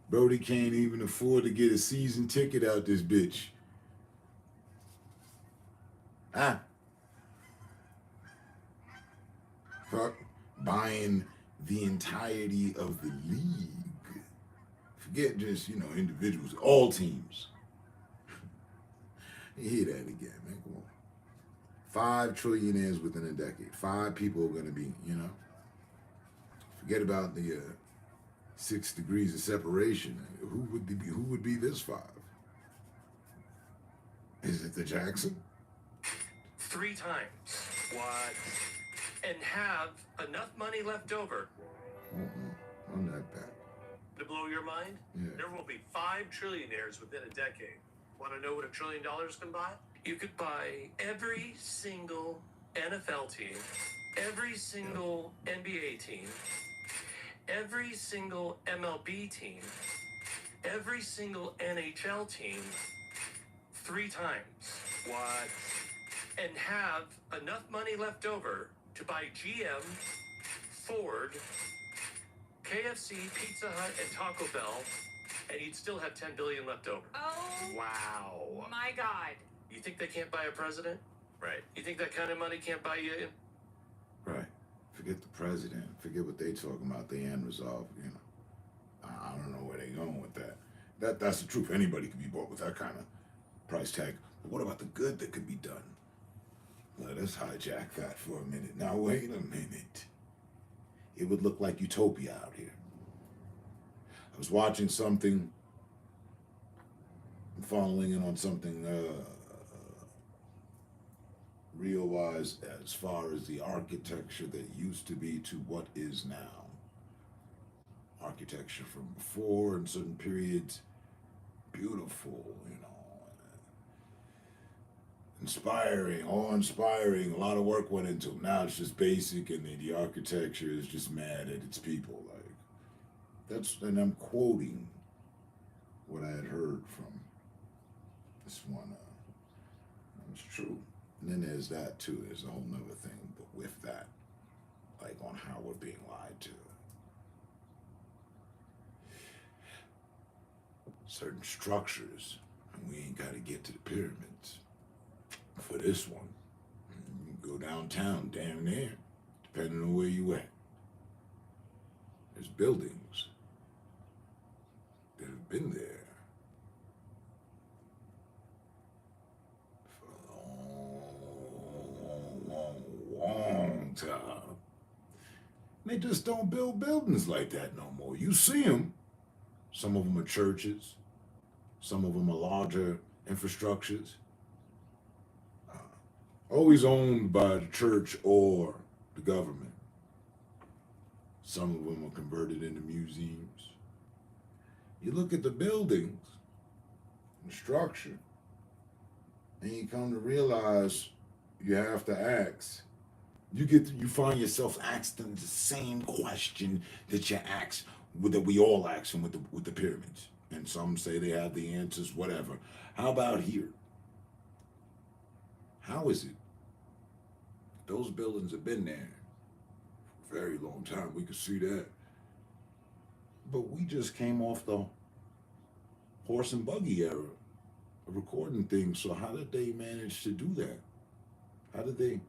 Brody can't even afford to get a season ticket out this bitch. Huh? Fuck buying the entirety of the league. Forget just, you know, individuals, all teams. You hear that again, man. Come on. 5 trillionaires within a decade. 5 people are going to be, you know. Forget about the 6 degrees of separation. Who would be this 5? Is it the Jackson? 3 times. What? And have enough money left over. I'm not that. To blow your mind, there will be 5 trillionaires within a decade. Want to know what $1 trillion can buy? You could buy every single NFL team, every single NBA team, every single MLB team, every single NHL team 3 times. What? And have enough money left over to buy GM, Ford, KFC, Pizza Hut, and Taco Bell, and you'd still have 10 billion left over. Oh Wow. my God. You think they can't buy a president? Right. You think that kind of money can't buy you in? Right. Forget the president. Forget what they talking about. The end result. You know, I don't know where they going with that. That's the truth. Anybody could be bought with that kind of price tag. But what about the good that could be done? Let us hijack that for a minute. Now wait a minute. It would look like utopia out here. I was watching something, following in on something real-wise as far as the architecture that used to be to what is now. Architecture from before in certain periods, beautiful, you know, inspiring, awe-inspiring. A lot of work went into it. Now it's just basic, and the architecture is just mad at its people. Like that's, and I'm quoting what I had heard from this one. It's true. And then there's that too. There's a whole nother thing, but with that, like on how we're being lied to. Certain structures, and we ain't got to get to the pyramids for this one. You can go downtown, damn near, depending on where you at. There's buildings that have been there for a long time. They just don't build buildings like that no more. You see them. Some of them are churches. Some of them are larger infrastructures. Always owned by the church or the government. Some of them are converted into museums. You look at the buildings, the structure, and you come to realize you have to ask. You find yourself asking the same question that you ask, that we all ask them with the pyramids. And some say they have the answers, whatever. How about here? How is it? Those buildings have been there for a very long time. We could see that. But we just came off the horse and buggy era of recording things. So how did they manage to do that? How did they?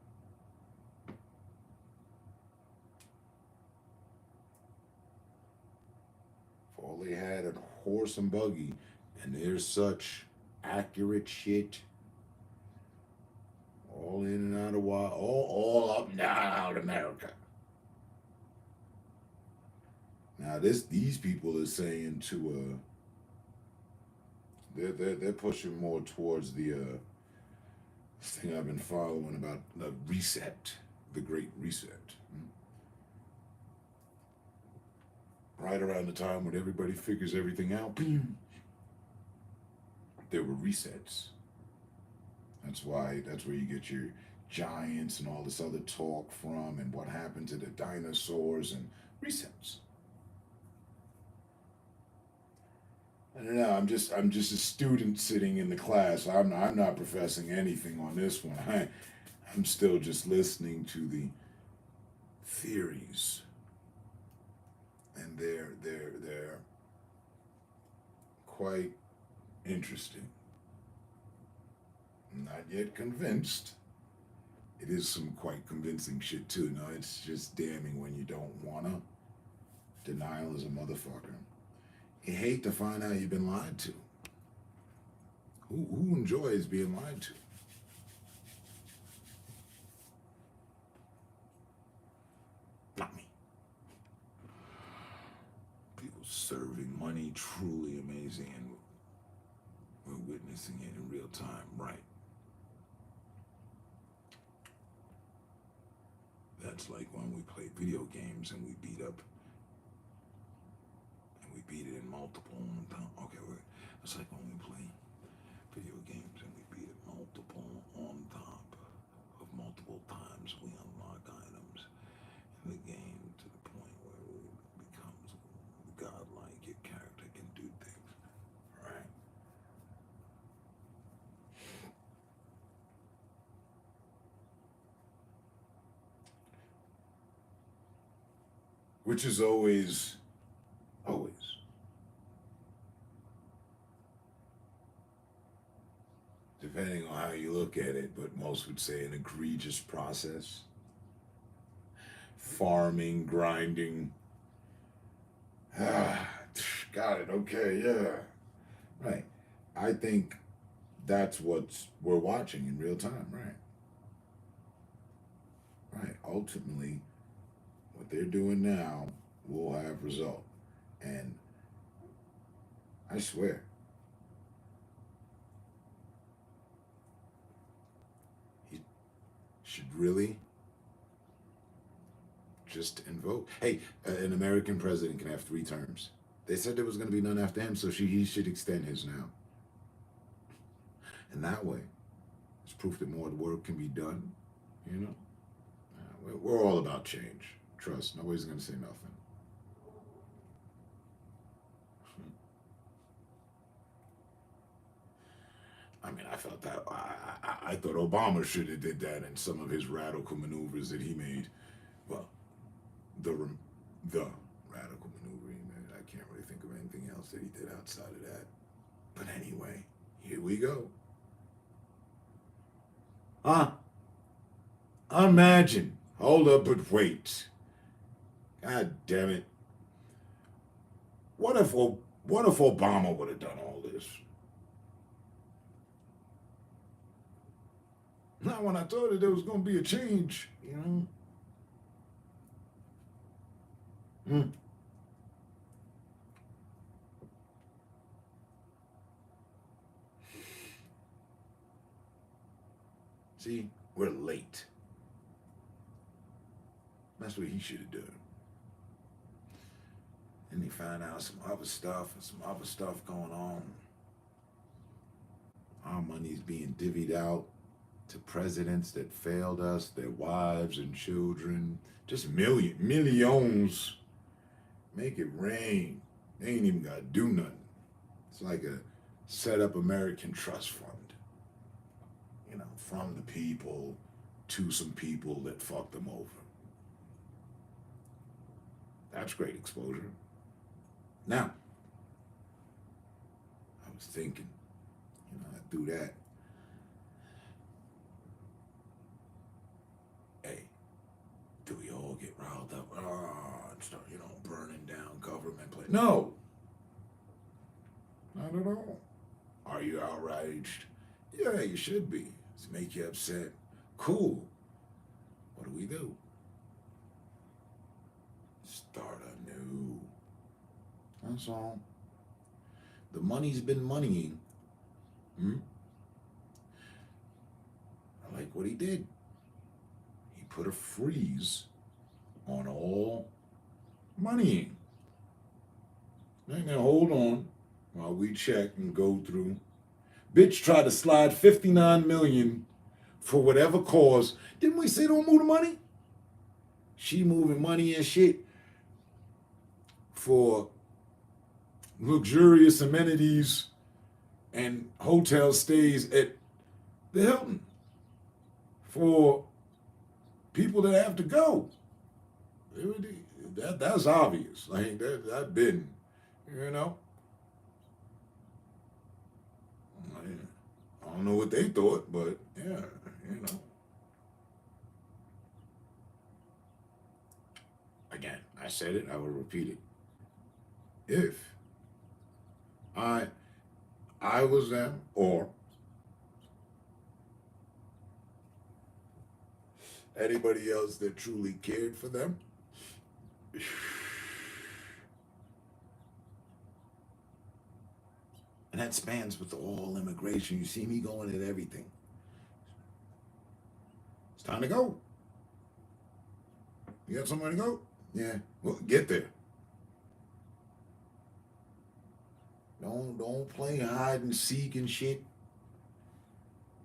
All they had a horse and buggy, and there's such accurate shit. All in and out of wild, all up and down out America. Now these people are saying to they're pushing more towards the thing I've been following about the reset, the Great Reset. Right around the time when everybody figures everything out, there were resets. That's where you get your giants and all this other talk from, and what happened to the dinosaurs and resets. I don't know. I'm just a student sitting in the class. I'm not professing anything on this one. I'm still just listening to the theories. And they're quite interesting. I'm not yet convinced. It is some quite convincing shit too. No, it's just damning when you don't wanna. Denial is a motherfucker. You hate to find out you've been lied to. Who enjoys being lied to? Not me. People serving money, truly amazing, and we're witnessing it in real time, right? That's like when we play video games and we beat it in multiple. Okay, it's like when we play video games and we beat it multiple on top of multiple times. We unlock items in the game to the point where it becomes godlike. Your character can do things, right? Which is always depending on how you look at it, but most would say an egregious process. Farming, grinding. Got it. Okay, yeah. Right. I think that's what we're watching in real time, right? Right. Ultimately, what they're doing now will have result. And I swear, he should really just invoke. Hey, an American president can have 3 terms. They said there was going to be none after him, so he should extend his now. And that way, it's proof that more work can be done, you know? We're all about change. Trust, nobody's going to say nothing. I mean, I felt that. I thought Obama should have did that in some of his radical maneuvers that he made. Well, the radical maneuver he made. I can't really think of anything else that he did outside of that. But anyway, here we go. Imagine. Hold up, but wait. God damn it. What if Obama would have done all this? Not when I thought that there was going to be a change, you know? See, we're late. That's what he should have done. And he found out some other stuff and some other stuff going on. Our money's being divvied out to presidents that failed us, their wives and children, just millions. Make it rain. They ain't even got to do nothing. It's like a set up American trust fund. You know, from the people to some people that fucked them over. That's great exposure. Now, I was thinking, you know, I do that. Hey, do we all get riled up? And start, you know, burning down government place? No. Not at all. Are you outraged? Yeah, you should be. Does it make you upset? Cool. What do? Start anew. That's all. The money's been moneying. I like what he did. He put a freeze on all moneying. Now hold on while we check and go through. Bitch tried to slide $59 million for whatever cause. Didn't we say don't move the money? She moving money and shit for luxurious amenities and hotel stays at the Hilton for people that have to go. That's obvious. Like that been, you know. I don't know what they thought, but yeah, you know. Again, I said it, I will repeat it. If I was them, or anybody else that truly cared for them, and that spans with all immigration. You see me going at everything. It's time to go. You got somewhere to go? Yeah, well, get there. Don't play hide and seek and shit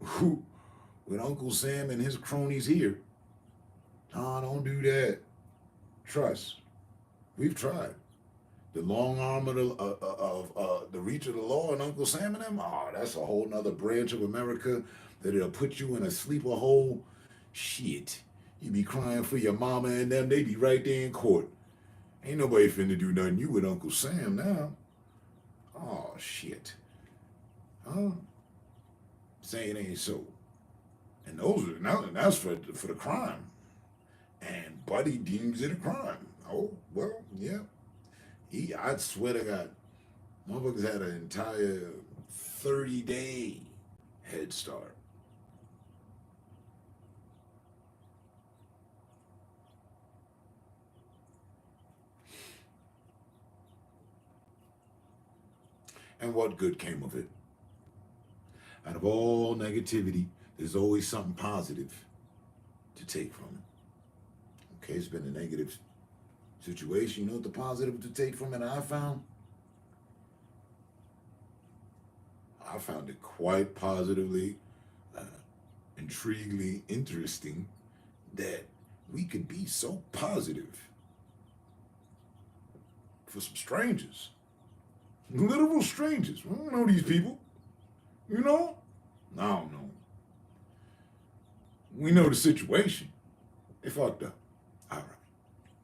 with Uncle Sam and his cronies here. Nah, don't do that. Trust. We've tried. The long arm of the reach of the law and Uncle Sam and them, that's a whole nother branch of America that it'll put you in a sleeper hole. Shit. You be crying for your mama and them, they be right there in court. Ain't nobody finna do nothing. You with Uncle Sam now. Oh, shit. Huh? saying it ain't so. And those are now that's for the crime. And Buddy deems it a crime. Oh, well, yeah. I swear to God, motherfuckers had an entire 30-day head start. And what good came of it? Out of all negativity, there's always something positive to take from it. Okay, it's been a negative situation. You know what the positive to take from it I found? I found it quite positively, intriguingly interesting that we could be so positive for some strangers. Literal strangers. I don't know these people. You know? I don't know. We know the situation. They fucked up. All right.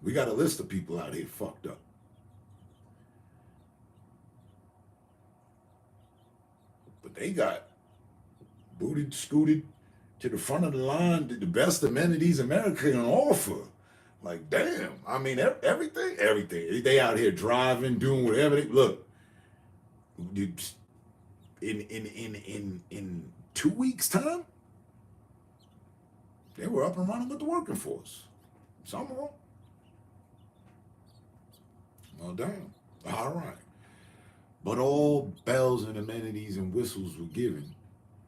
We got a list of people out here fucked up. But they got booted, scooted to the front of the line, the best amenities America can offer. Like, damn. I mean, everything. They out here driving, doing whatever they look. In 2 weeks' time, they were up and running with the working force. Some of them. Well, damn. All right. But all bells and amenities and whistles were given,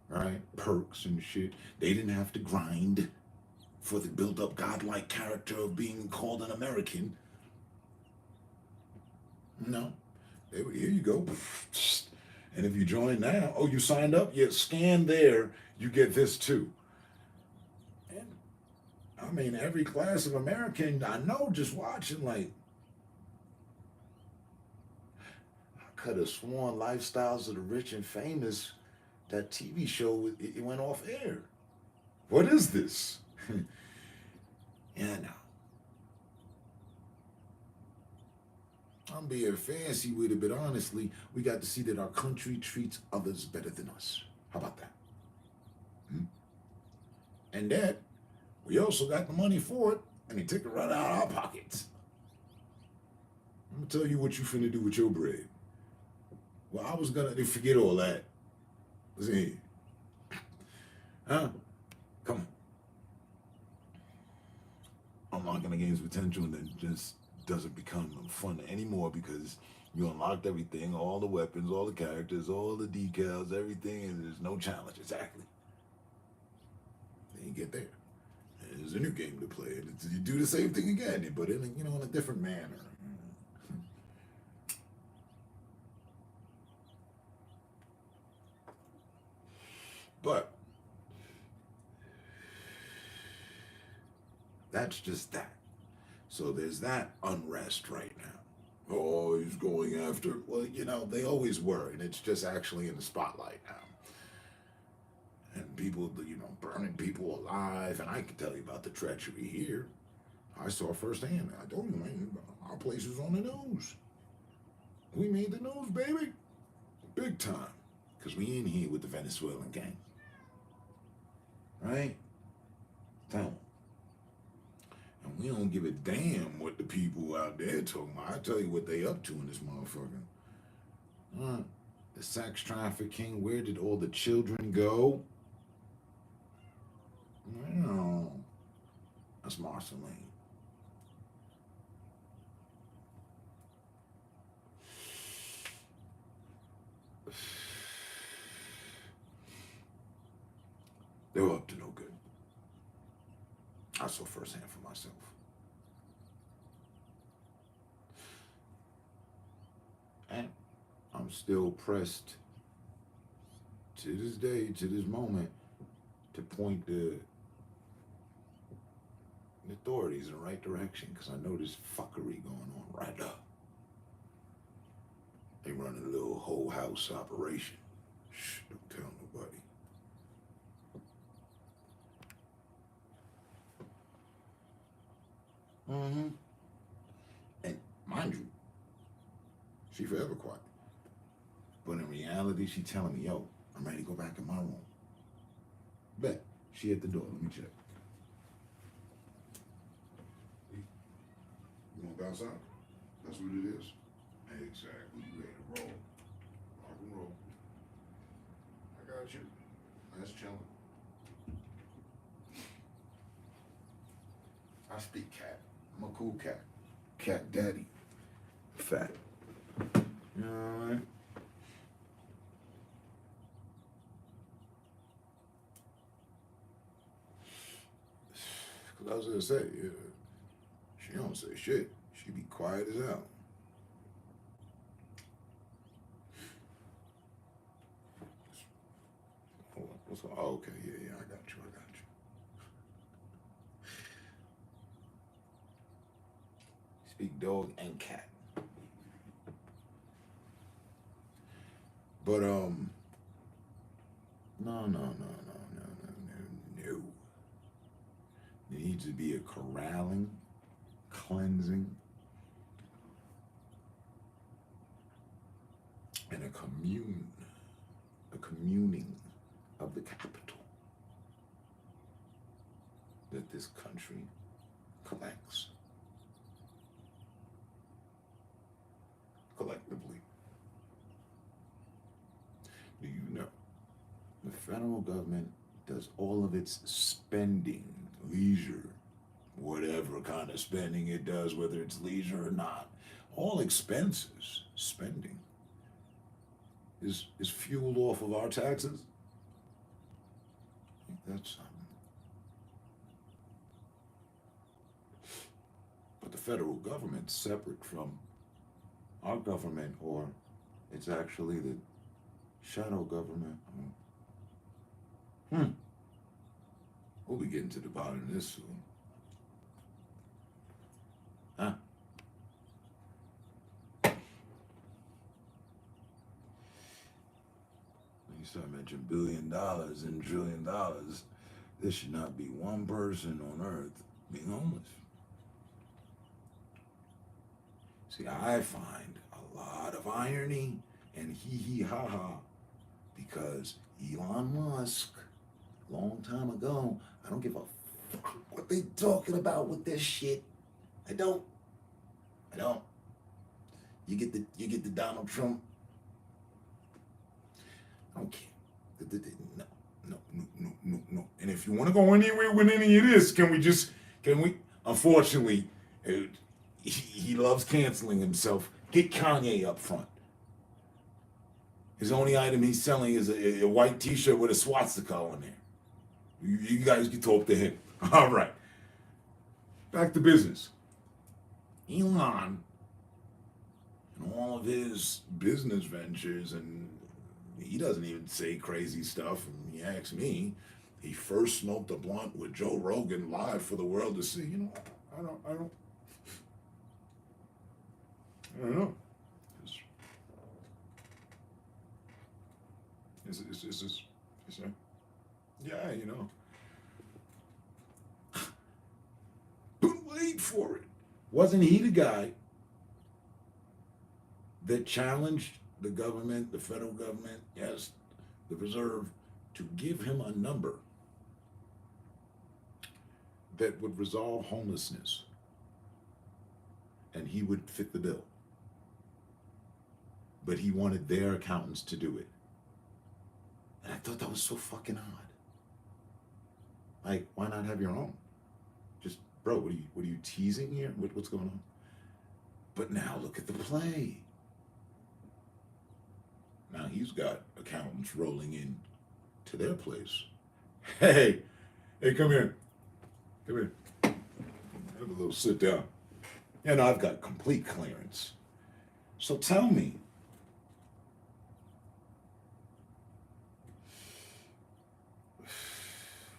right? Perks and shit. They didn't have to grind for the built-up godlike character of being called an American. No. They were, here you go. And if you join now, oh, you signed up? Yeah, scan there, you get this too. And I mean, every class of American I know just watching, like, I could have sworn Lifestyles of the Rich and Famous, that TV show, it went off air. What is this? Yeah, I know. I'm being fancy with it, but honestly, we got to see that our country treats others better than us. How about that? And that, we also got the money for it, and they took it right out of our pockets. I'm going to tell you what you finna do with your bread. Well, I was going to forget all that. Listen here. Huh? Come on. Unlocking the game's potential and then just doesn't become fun anymore because you unlocked everything, all the weapons, all the characters, all the decals, everything, and there's no challenge. Exactly. Then you get there. There's a new game to play, and you do the same thing again, but in a different manner. But that's just that. So there's that unrest right now. Oh, he's going after, well, they always were, and it's just actually in the spotlight now. And people, burning people alive, and I can tell you about the treachery here. I saw firsthand. I told you, man, our place was on the news. We made the news, baby. Big time. Because we in here with the Venezuelan gang. Right? Tell them. And we don't give a damn what the people out there talking about. I tell you what they up to in this motherfucker. The sex trafficking, where did all the children go? No. That's Marceline. They were up to no good. I saw firsthand for myself. And I'm still pressed to this day, to this moment, to point the authorities in the right direction, because I know there's fuckery going on right now. They running a little whole house operation. Shh, don't tell nobody. And mind you, she forever quiet. But in reality, she telling me, yo, I'm ready to go back in my room. Bet. She at the door. Let me check. You want to bounce out? That's what it is. Exactly. You ready to roll. Rock and roll. I got you. That's chilling. I speak cat. I'm a cool cat. Cat daddy. Fat. You know what I mean? Cause I was gonna say, she don't say shit. She be quiet as hell. Hold on, what's on? Oh, okay, yeah, I got you. Speak dog and cat. But no. There needs to be a corralling, cleansing, and a communing of the capital that this country collects collectively. Do you know the federal government does all of its spending, leisure, whatever kind of spending it does, whether it's leisure or not, all expenses, spending, is fueled off of our taxes? I think that's something. But the federal government's separate from our government, or it's actually the shadow government. We'll be getting to the bottom of this soon. Huh? When you start mentioning $1 billion and $1 trillion, there should not be one person on earth being homeless. See, I find a lot of irony and hee-hee-ha-ha because Elon Musk, long time ago, I don't give a fuck what they talking about with this shit. I don't. You get the Donald Trump. I don't care. No. And if you want to go anywhere with any of this, can we? Unfortunately, he loves canceling himself. Get Kanye up front. His only item he's selling is a white T-shirt with a swastika on there. You guys can talk to him. All right. Back to business. Elon and all of his business ventures, and he doesn't even say crazy stuff. And he asks me, he first smoked a blunt with Joe Rogan live for the world to see. I don't know. Yeah, But wait for it. Wasn't he the guy that challenged the government, the federal government, yes, the reserve, to give him a number that would resolve homelessness? And he would fit the bill. But he wanted their accountants to do it. And I thought that was so fucking odd. Like, why not have your own? Just, bro, what are you teasing here? What's going on? But now look at the play. Now he's got accountants rolling in to their place. Hey, come here. Have a little sit down. And I've got complete clearance. So tell me,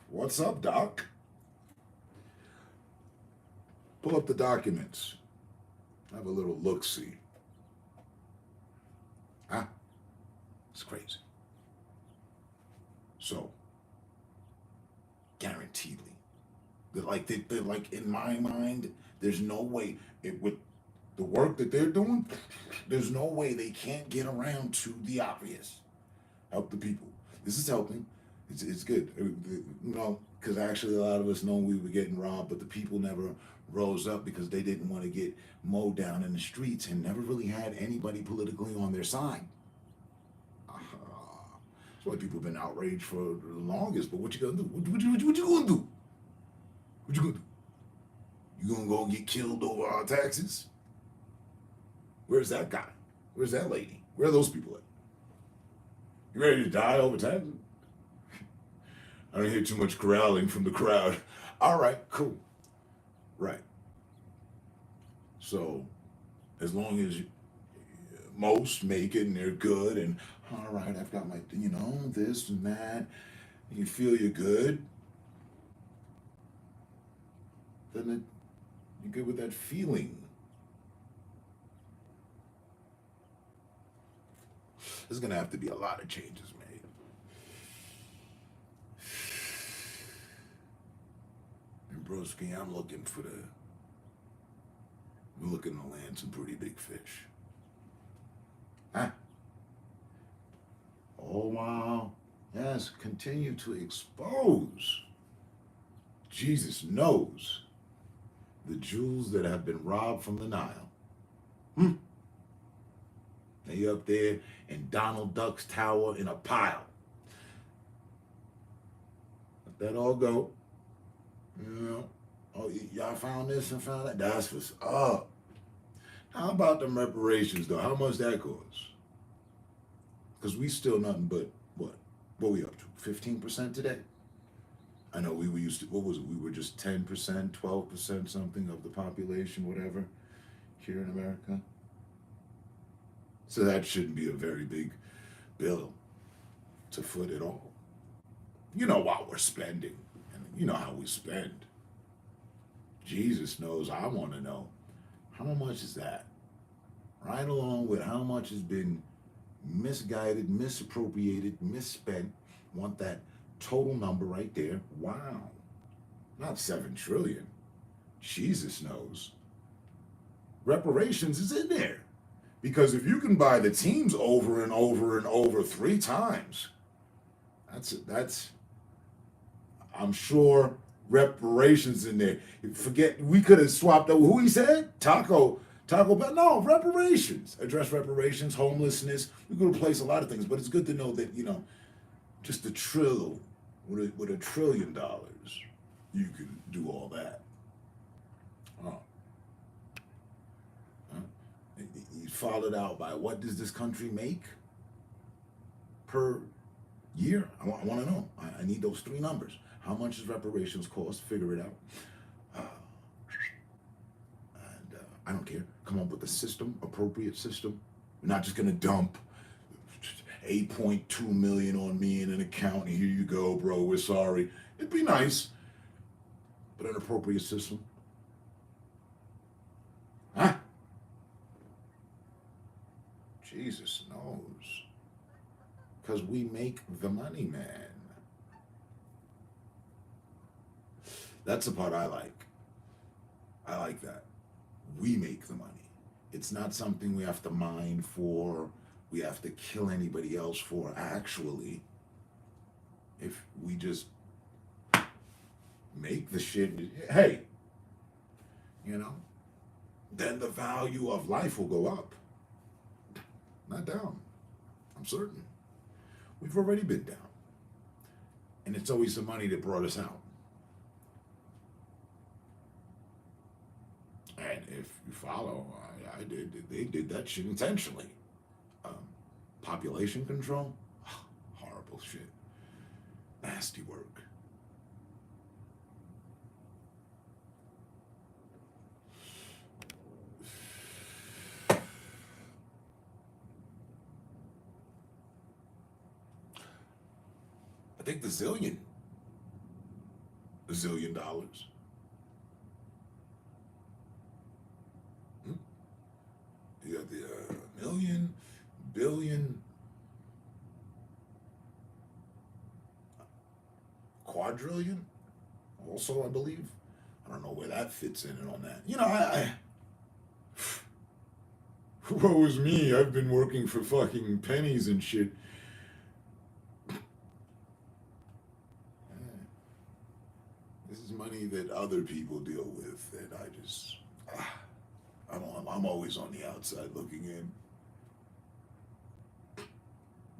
what's up, Doc? Pull up the documents. Have a little look-see. Huh? It's crazy. So, guaranteedly, they're like in my mind, there's no way, with the work that they're doing, there's no way they can't get around to the obvious. Help the people. This is helping. It's good. Because actually a lot of us know we were getting robbed, but the people never rose up because they didn't want to get mowed down in the streets and never really had anybody politically on their side. That's why people have been outraged for the longest. But what you gonna do? What you gonna do? What you gonna do? You gonna go get killed over our taxes? Where's that guy? Where's that lady? Where are those people at? You ready to die over taxes? I don't hear too much growling from the crowd. All right, cool. Right. So, as long as most make it and they're good and all right, I've got my, this and that, and you feel you're good, then you're good with that feeling. There's going to have to be a lot of changes made. And broski, I'm looking to land some pretty big fish. Huh? Oh, wow. Yes, continue to expose. Jesus knows the jewels that have been robbed from the Nile. They up there in Donald Duck's tower in a pile. Let that all go. Oh, y'all found this and found that? That's what's up. How about them reparations, though? How much that costs? Because we still nothing but, what we up to? 15% today? I know we were used to, what was it? We were just 10%, 12% something of the population, whatever, here in America. So that shouldn't be a very big bill to foot at all. You know while we're spending, and you know how we spend. Jesus knows, I want to know, how much is that? Right along with how much has been misguided, misappropriated, misspent. Want that total number right there. Wow. Not 7 trillion. Jesus knows. Reparations is in there. Because if you can buy the teams over and over and over 3 times, that's I'm sure reparations in there. Forget, we could have swapped over who he said? Taco Bell. No, reparations. Address reparations, homelessness. We could replace a lot of things, but it's good to know that, just a trillion, with $1 trillion, you can do all that. You followed out by what does this country make per year? I want to know. I need those 3 numbers. How much does reparations cost? Figure it out. I don't care. Come up with a system, appropriate system. We're not just gonna dump 8.2 million on me in an account. Here you go, bro. We're sorry. It'd be nice, but an appropriate system. Huh? Jesus knows, because we make the money, man. That's the part I like. I like that. We make the money. It's not something we have to mine for, we have to kill anybody else for. Actually, if we just make the shit, hey, then the value of life will go up, not down. I'm certain. We've already been down. And it's always the money that brought us out. And if you follow, they did that shit intentionally. Population control, horrible shit. Nasty work. I think the zillion dollars. You got the million, billion, quadrillion, also, I believe. I don't know where that fits in and on that. Woe is me. I've been working for fucking pennies and shit. money that other people deal with that I just, I'm always on the outside looking in.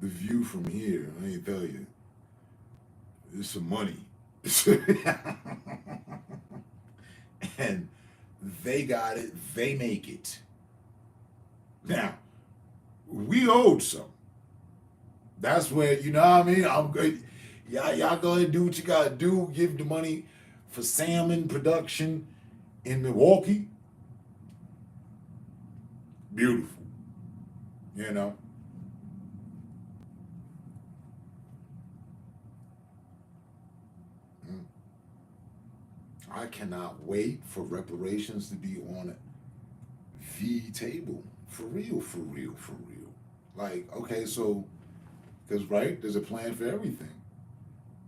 The view from here, I ain't tell you, there's some money. And they got it, they make it. Now, we owed some. That's where, you know what I mean? I'm good. Y'all go ahead and do what you gotta do. Give the money for salmon production in Milwaukee. Beautiful. You know? I cannot wait for reparations to be on the table. For real, for real, for real. Like, okay, so, because, right, there's a plan for everything.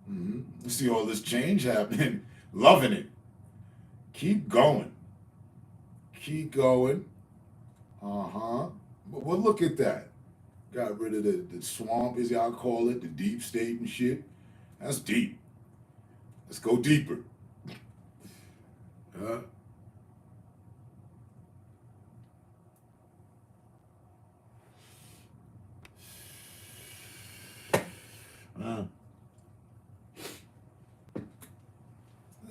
You see all this change happening. Loving it. Keep going. Keep going. But well, look at that. Got rid of the swamp, as y'all call it, the deep state and shit. That's deep. Let's go deeper. $1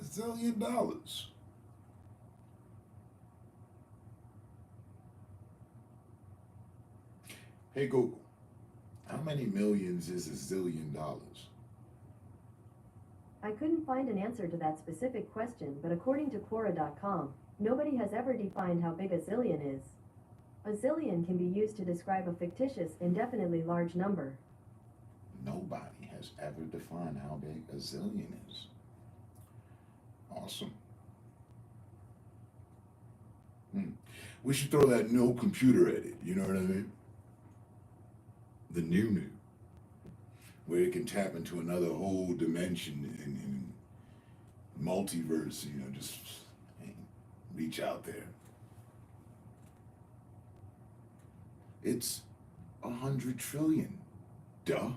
zillion. Hey Google, how many millions is $1 zillion? I couldn't find an answer to that specific question, but according to Quora.com, nobody has ever defined how big a zillion is. A zillion can be used to describe a fictitious, indefinitely large number. Nobody has ever defined how big a zillion is. Awesome. We should throw that no computer at it, you know what I mean? The new, where it can tap into another whole dimension in multiverse, you know, just reach out there. It's 100 trillion. Duh.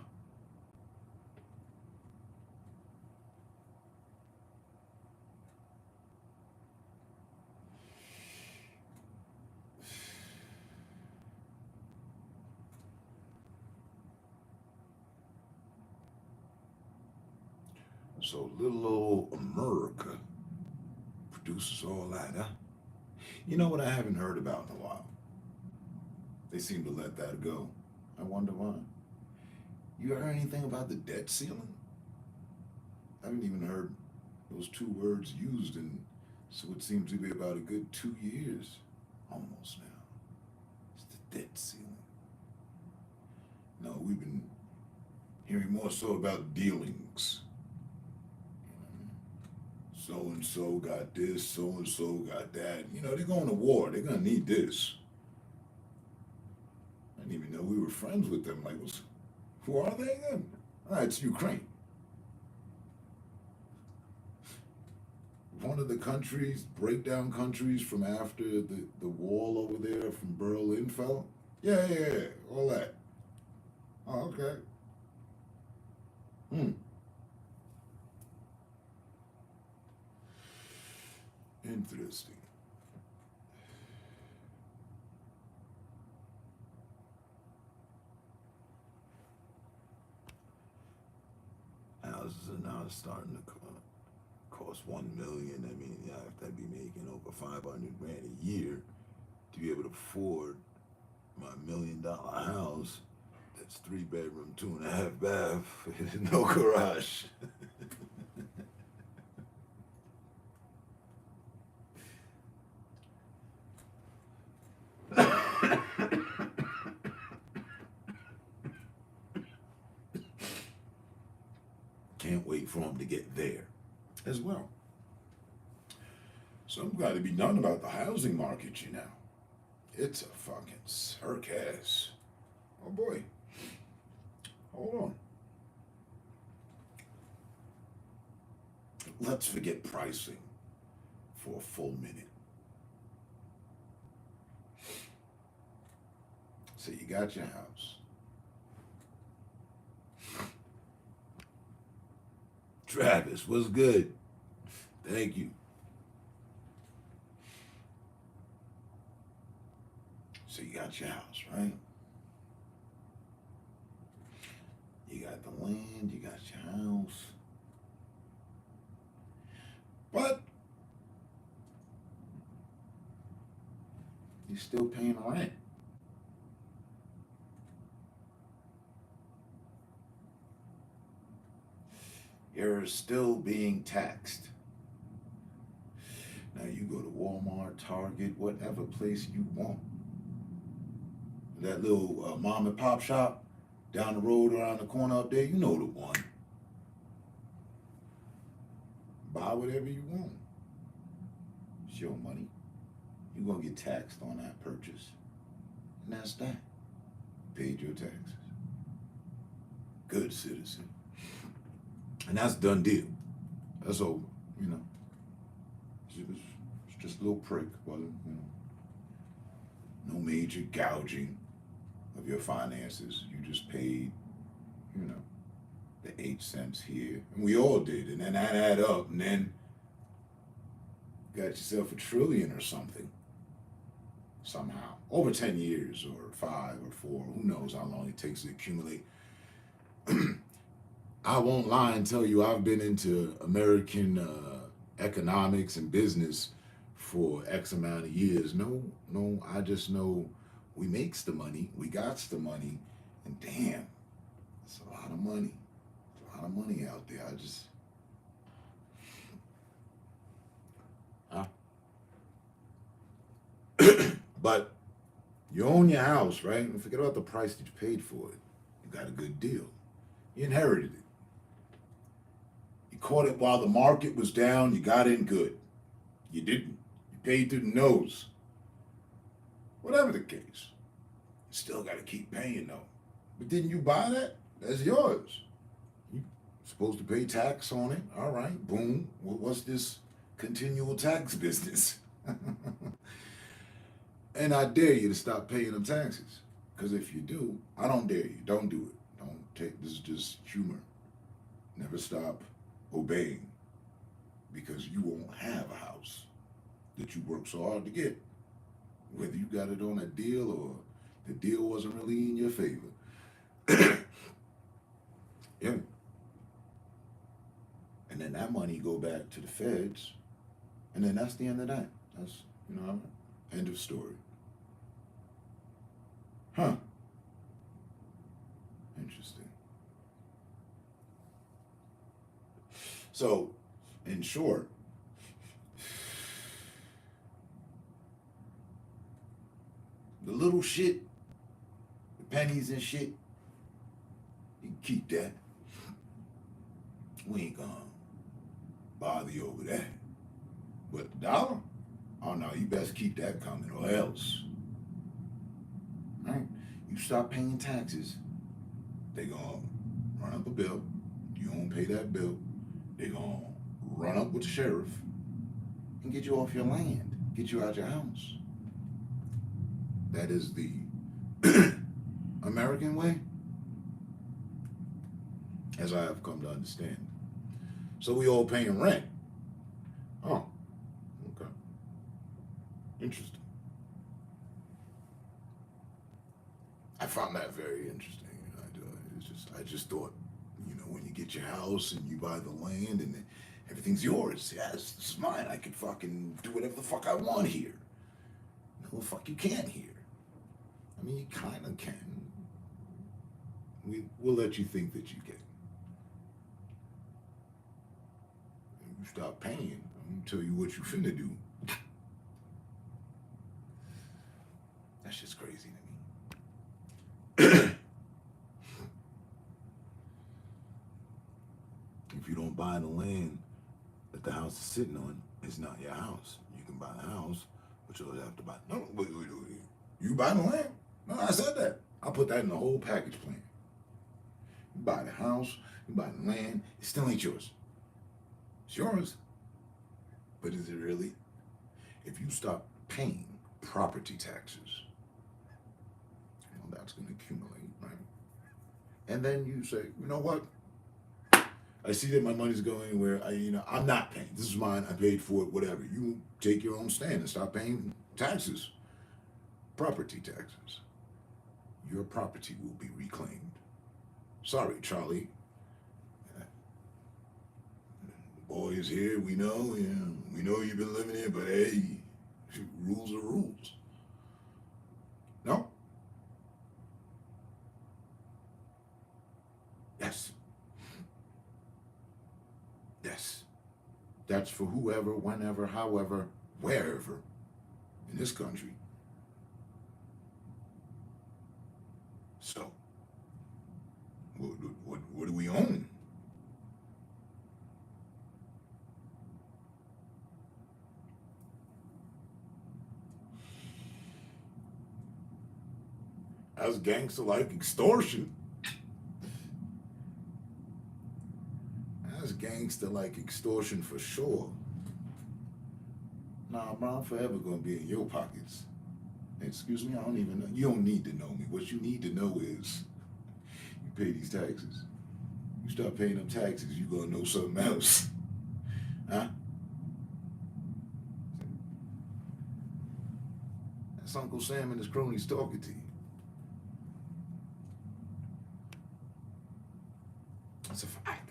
So little old America produces all that, huh? You know what I haven't heard about in a while? They seem to let that go. I wonder why. You heard anything about the debt ceiling? I haven't even heard those two words used in, so it seems to be about a good 2 years almost now. It's the debt ceiling. No, we've been hearing more so about dealings. So-and-so got this, so-and-so got that. You know, they're going to war. They're going to need this. I didn't even know we were friends with them. Like, who are they then? It's Ukraine. One of the countries, breakdown countries from after the wall over there from Berlin fell. Yeah, all that. Oh, okay. Interesting. Houses are now starting to cost $1 million. I mean, you have to be making over $500,000 a year to be able to afford my $1 million house. That's 3 bedroom, 2.5 bath, no garage. Can't wait for them to get there as well. Something's got to be done about the housing market, you know. It's a fucking circus. Oh boy. Hold on. Let's forget pricing for a full minute. So you got your house. Travis, what's good? Thank you. So you got your house, right? You got the land, you got your house. But you're still paying rent. You're still being taxed. Now you go to Walmart, Target, whatever place you want. That little mom and pop shop down the road around the corner up there, you know the one. Buy whatever you want. It's your money. You're going to get taxed on that purchase. And that's that. Paid your taxes. Good citizen. And that's done deal. That's over, you know. It's just a little prick, but, you know. No major gouging of your finances. You just paid, you know, the 8 cents here. And we all did. And then that add up. And then you got yourself $1 trillion or something. Somehow. Over 10 years or 5 or 4. Who knows how long it takes to accumulate. I won't lie and tell you I've been into American economics and business for X amount of years. No, I just know we makes the money, we got the money, and damn, it's a lot of money. There's a lot of money out there. But you own your house, right? And forget about the price that you paid for it. You got a good deal. You inherited it. You caught it while the market was down. You got in good. You didn't. You paid through the nose. Whatever the case. You still got to keep paying, though. But didn't you buy that? That's yours. You're supposed to pay tax on it. All right, boom. What's this continual tax business? And I dare you to stop paying them taxes. Because if you do, I don't dare you. Don't do it. Don't take, this is just humor. Never stop obeying. Because you won't have a house that you worked so hard to get. Whether you got it on a deal or the deal wasn't really in your favor. Yeah. And then that money go back to the feds. And then that's the end of that. That's, you know, end of story. Huh. Interesting. So, in short, the little shit, the pennies and shit, you can keep that. We ain't gonna bother you over that. But the dollar? Oh no, you best keep that coming or else. Right? You stop paying taxes, they gonna run up a bill. You don't pay that bill, they gonna run up with the sheriff and get you off your land, get you out your house. That is the American way, as I have come to understand. So we all paying rent. Oh, okay. Interesting. I found that very interesting. I just thought, you know, when you get your house and you buy the land and everything's yours. Yes, this is mine. I can fucking do whatever the fuck I want here. No, the fuck you can't here. I mean, you kind of can. We'll let you think that you can. You stop paying, I'm gonna tell you what you finna do. That's just crazy to me. If you don't buy the land that the house is sitting on, it's not your house. You can buy the house, but you'll have to buy. No, wait. You buy the land? No, I said that. I put that in the whole package plan. You buy the house, you buy the land, it still ain't yours. It's yours. But is it really? If you stop paying property taxes, well, that's going to accumulate, right? And then you say, you know what? I see that my money's going anywhere. I'm not paying. This is mine. I paid for it. Whatever. You take your own stand and stop paying taxes, property taxes. Your property will be reclaimed. Sorry, Charlie. Boys here, we know. Yeah, we know you've been living here, but hey, rules are rules. No? Yes. Yes. That's for whoever, whenever, however, wherever in this country. So, what do we own? That's gangster-like extortion. That's gangster-like extortion for sure. Nah, bro, I'm forever gonna be in your pockets. Excuse me, I don't even know. You don't need to know me. What you need to know is you pay these taxes. You start paying them taxes, you gonna know something else. Huh? That's Uncle Sam and his cronies talking to you. That's a fact.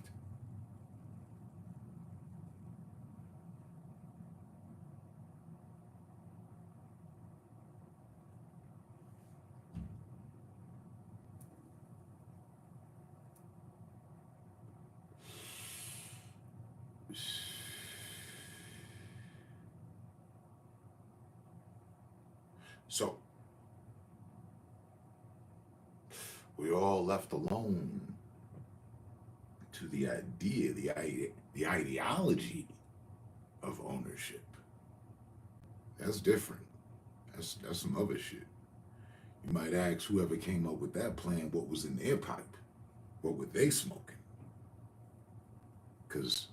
So, we're all left alone to the idea, the ideology of ownership. That's different. That's some other shit. You might ask whoever came up with that plan what was in their pipe. What were they smoking? Because,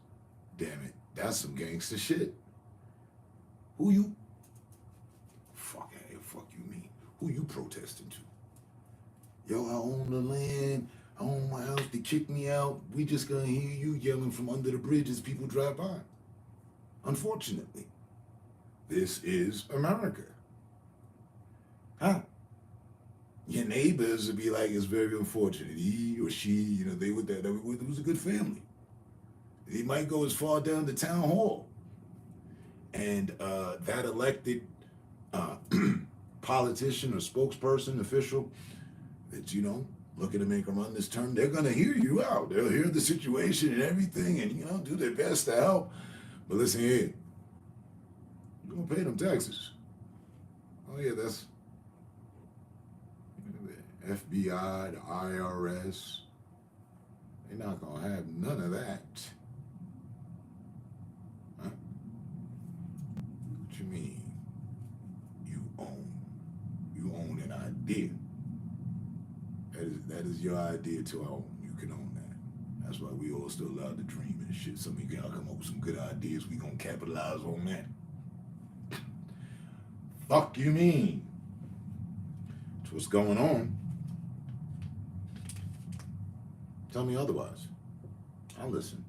damn it, that's some gangster shit. Who you? Fuck you mean? Who you protesting to? Yo, I own the land. I own my house. They kick me out. We just gonna hear you yelling from under the bridge as people drive by. Unfortunately, this is America. Huh? Your neighbors would be like, it's very unfortunate. He or she, they were that. It was a good family. They might go as far down to town hall. And that elected politician or spokesperson, official, that's, looking to make them run this term, they're going to hear you out. They'll hear the situation and everything and, do their best to help. But listen here, you're going to pay them taxes. Oh, yeah, that's the FBI, the IRS. They're not going to have none of that. Huh? What you mean? You own an idea. That is your idea to own. You can own that. That's why we all still allowed to dream and shit. Some of y'all come up with some good ideas. We gonna capitalize on that. Fuck you mean? That's what's going on. Tell me otherwise. I'll listen.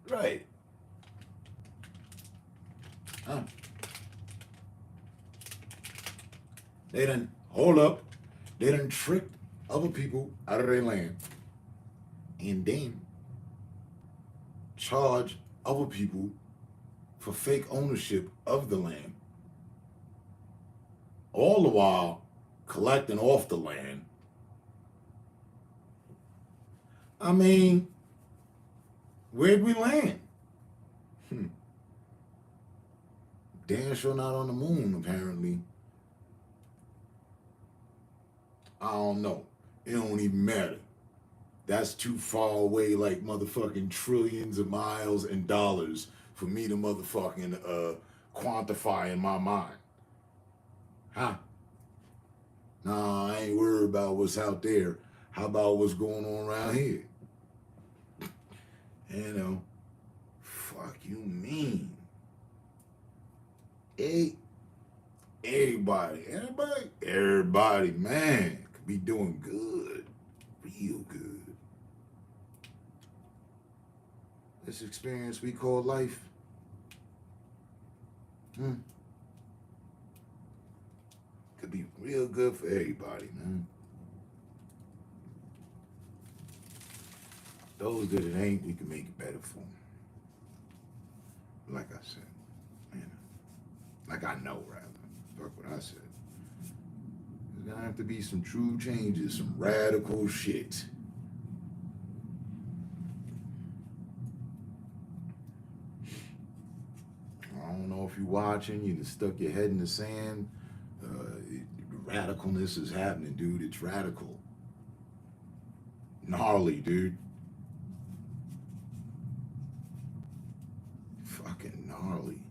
Right. Huh? They done, hold up, they done tricked other people out of their land and then charge other people for fake ownership of the land, all the while collecting off the land. I mean, where'd we land? Damn sure not on the moon, apparently. I don't know. It don't even matter. That's too far away, like motherfucking trillions of miles and dollars for me to motherfucking quantify in my mind. Huh? Nah, I ain't worried about what's out there. How about what's going on around here? Fuck you mean? Everybody everybody, man, could be doing good, real good. This experience we call life, could be real good for everybody, man. Those that it ain't, we can make it better for them. Like I said, like I know, rather. Fuck what I said. There's gonna have to be some true changes, some radical shit. I don't know if you're watching, you just stuck your head in the sand. Radicalness is happening, dude. It's radical. Gnarly, dude. Fucking gnarly.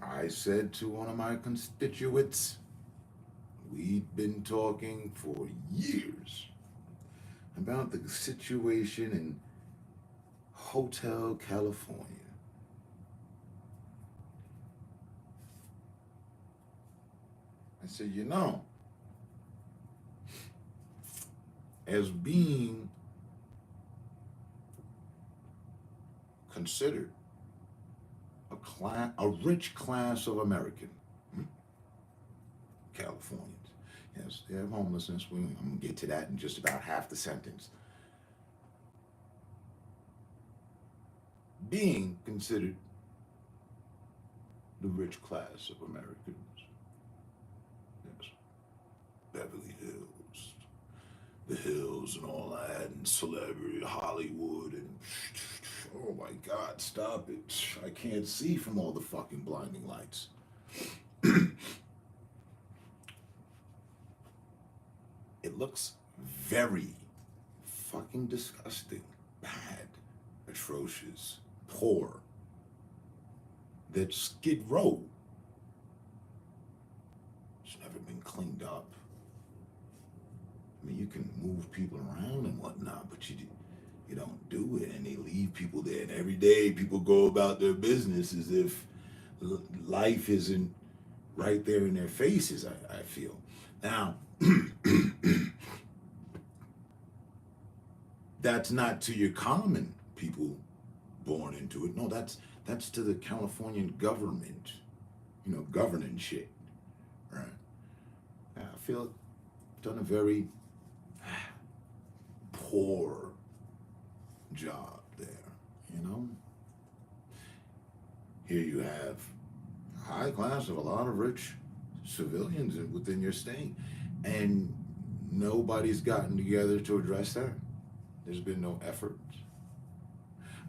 I said to one of my constituents, we'd been talking for years about the situation in Hotel California. I said, you know, as being considered a rich class of American, Californians. Yes, they have homelessness. I'm going to get to that in just about half the sentence. Being considered the rich class of Americans. Yes. Beverly Hills. The Hills and all that, and celebrity, Hollywood, and oh my God, stop it. I can't see from all the fucking blinding lights. It looks very fucking disgusting, bad, atrocious, poor. That Skid Row has never been cleaned up. I mean, you can move people around and whatnot, but you don't do it, and they leave people there. And every day people go about their business as if life isn't right there in their faces, I feel. Now, that's not to your common people born into it. No, that's to the Californian government, governing shit, right? I feel done a very poor job there, Here you have a high class of a lot of rich civilians within your state, and nobody's gotten together to address that. There's been no effort.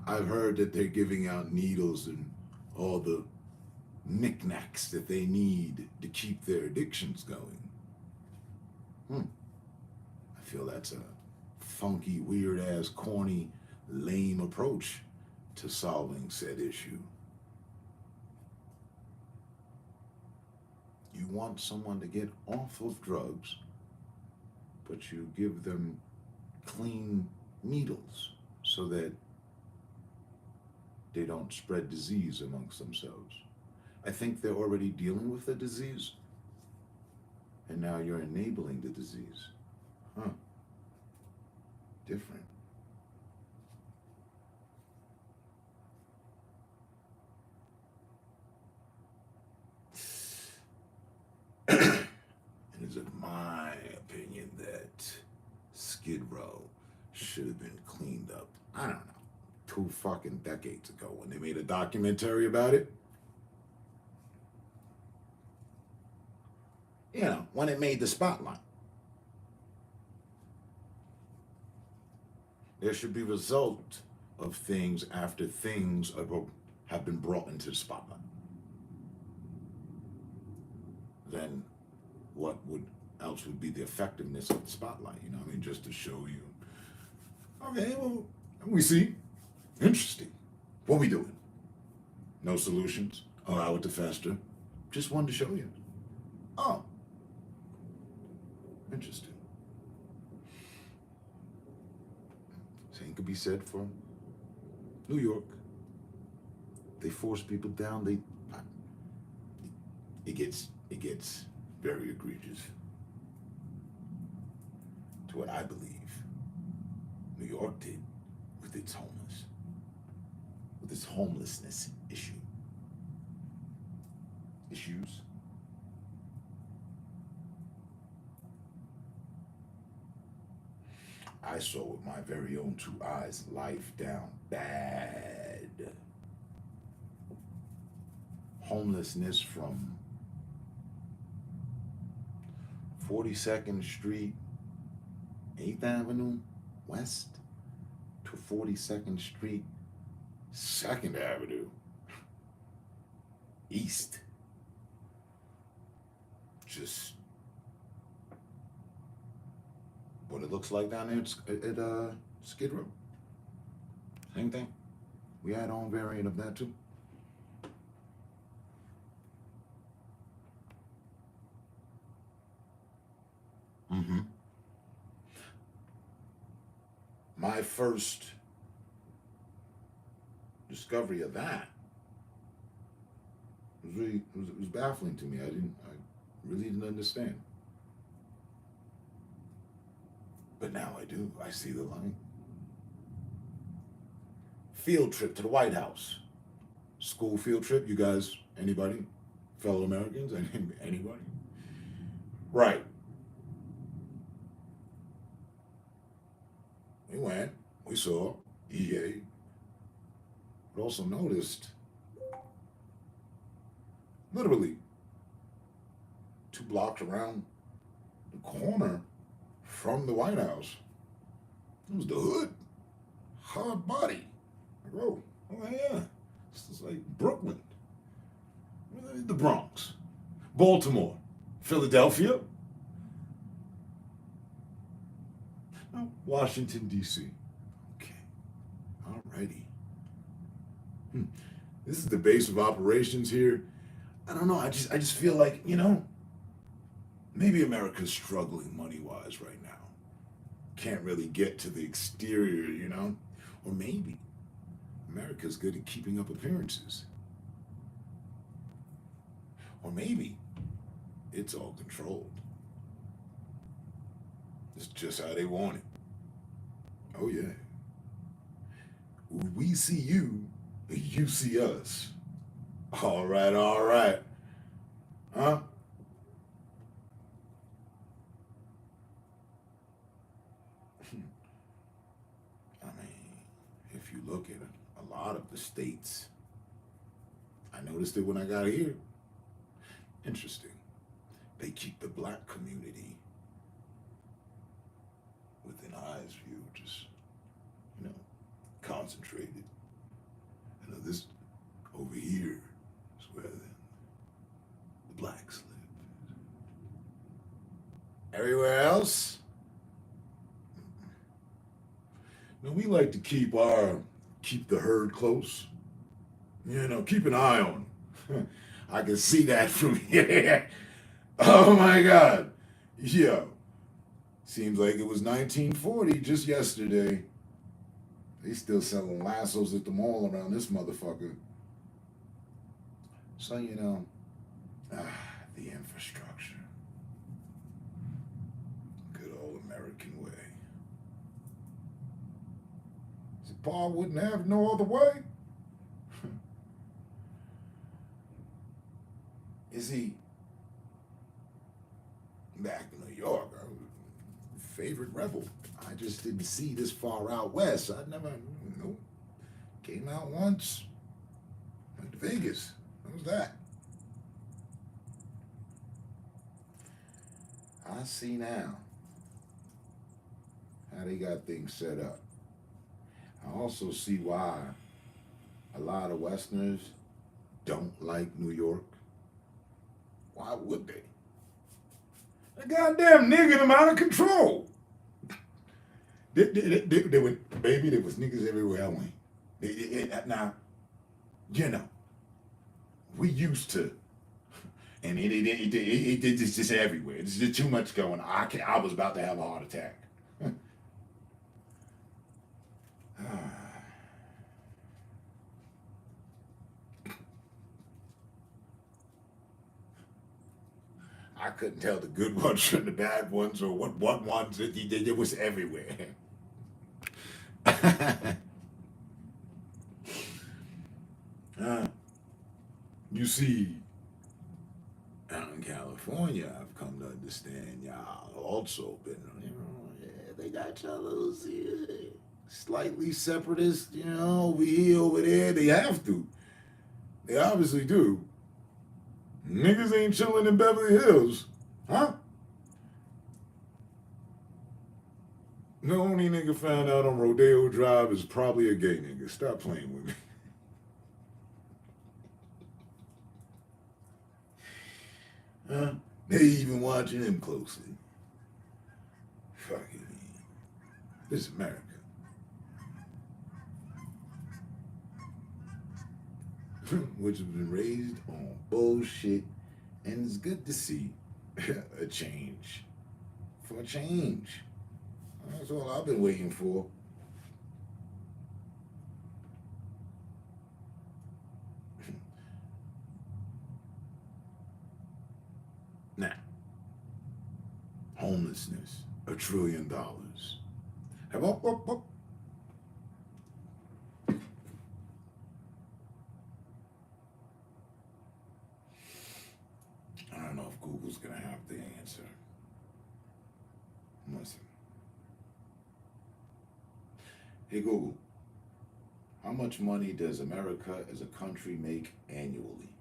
I've heard that they're giving out needles and all the knickknacks that they need to keep their addictions going. I feel that's a funky, weird-ass, corny, lame approach to solving said issue. You want someone to get off of drugs, but you give them clean needles so that they don't spread disease amongst themselves. I think they're already dealing with the disease, and now you're enabling the disease. Different. It is my opinion that Skid Row should have been cleaned up, I don't know, 2 fucking decades ago when they made a documentary about it. When it made the spotlight. There should be result of things after things have been brought into the spotlight. Then what else would be the effectiveness of the spotlight? Just to show you, Okay, well, we see. Interesting. What we doing? No solutions. Allow it to fester. Just wanted to show you. Oh. Interesting. Same could be said for New York. They force people down. It gets very egregious. To what I believe New York did with its homelessness issues. I saw with my very own two eyes life down bad. Homelessness from 42nd Street, 8th Avenue West to 42nd Street, 2nd Avenue East. Just what it looks like down there at Skid Row. Same thing. We had our own variant of that too. My first discovery of that was baffling to me. I really didn't understand. But now I do. I see the line. Field trip to the White House. School field trip. You guys, anybody? Fellow Americans? Anybody? Right. We went. We saw EA. But also noticed, literally, 2 blocks around the corner from the White House, it was the hood. Hard body. Like, oh yeah. This is like Brooklyn. The Bronx. Baltimore. Philadelphia. No, Washington, D.C. Okay. Alrighty. This is the base of operations here. I don't know. I just feel like, maybe America's struggling money-wise right now. Can't really get to the exterior, Or maybe America's good at keeping up appearances. Or maybe it's all controlled. It's just how they want it. Oh yeah. We see you, you see us. All right. Huh? I mean, if you look at a lot of the states, I noticed it when I got here. Interesting. They keep the black community within eyes view, just, concentrated. This over here is where the blacks live. Everywhere else, we like to keep the herd close. Keep an eye on them. I can see that from here. Oh my God. Yo. Seems like it was 1940 just yesterday. They still selling lassos at the mall around this motherfucker. So, the infrastructure. Good old American way. So Paul wouldn't have it no other way. Is he back in New York? Favorite rebel. I just didn't see this far out west. I never, came out once. Went to Vegas. What was that? I see now how they got things set up. I also see why a lot of Westerners don't like New York. Why would they? The goddamn nigger them out of control. There were, baby, there was niggas everywhere I went. Now, you know, we used to, and it's just everywhere. There's just too much going on. I was about to have a heart attack. I couldn't tell the good ones from the bad ones or what ones. It was everywhere. You see, out in California, I've come to understand y'all also been, they got y'all those slightly separatist, over here, over there. They have to. They obviously do. Niggas ain't chilling in Beverly Hills, huh? The only nigga found out on Rodeo Drive is probably a gay nigga. Stop playing with me. They even watching him closely. Fucking, this is America. Which has been raised on bullshit, and it's good to see a change. For a change. That's all I've been waiting for. Now, homelessness, $1 trillion. I don't know if Google's gonna have the answer. Listen. Hey Google, how much money does America as a country make annually?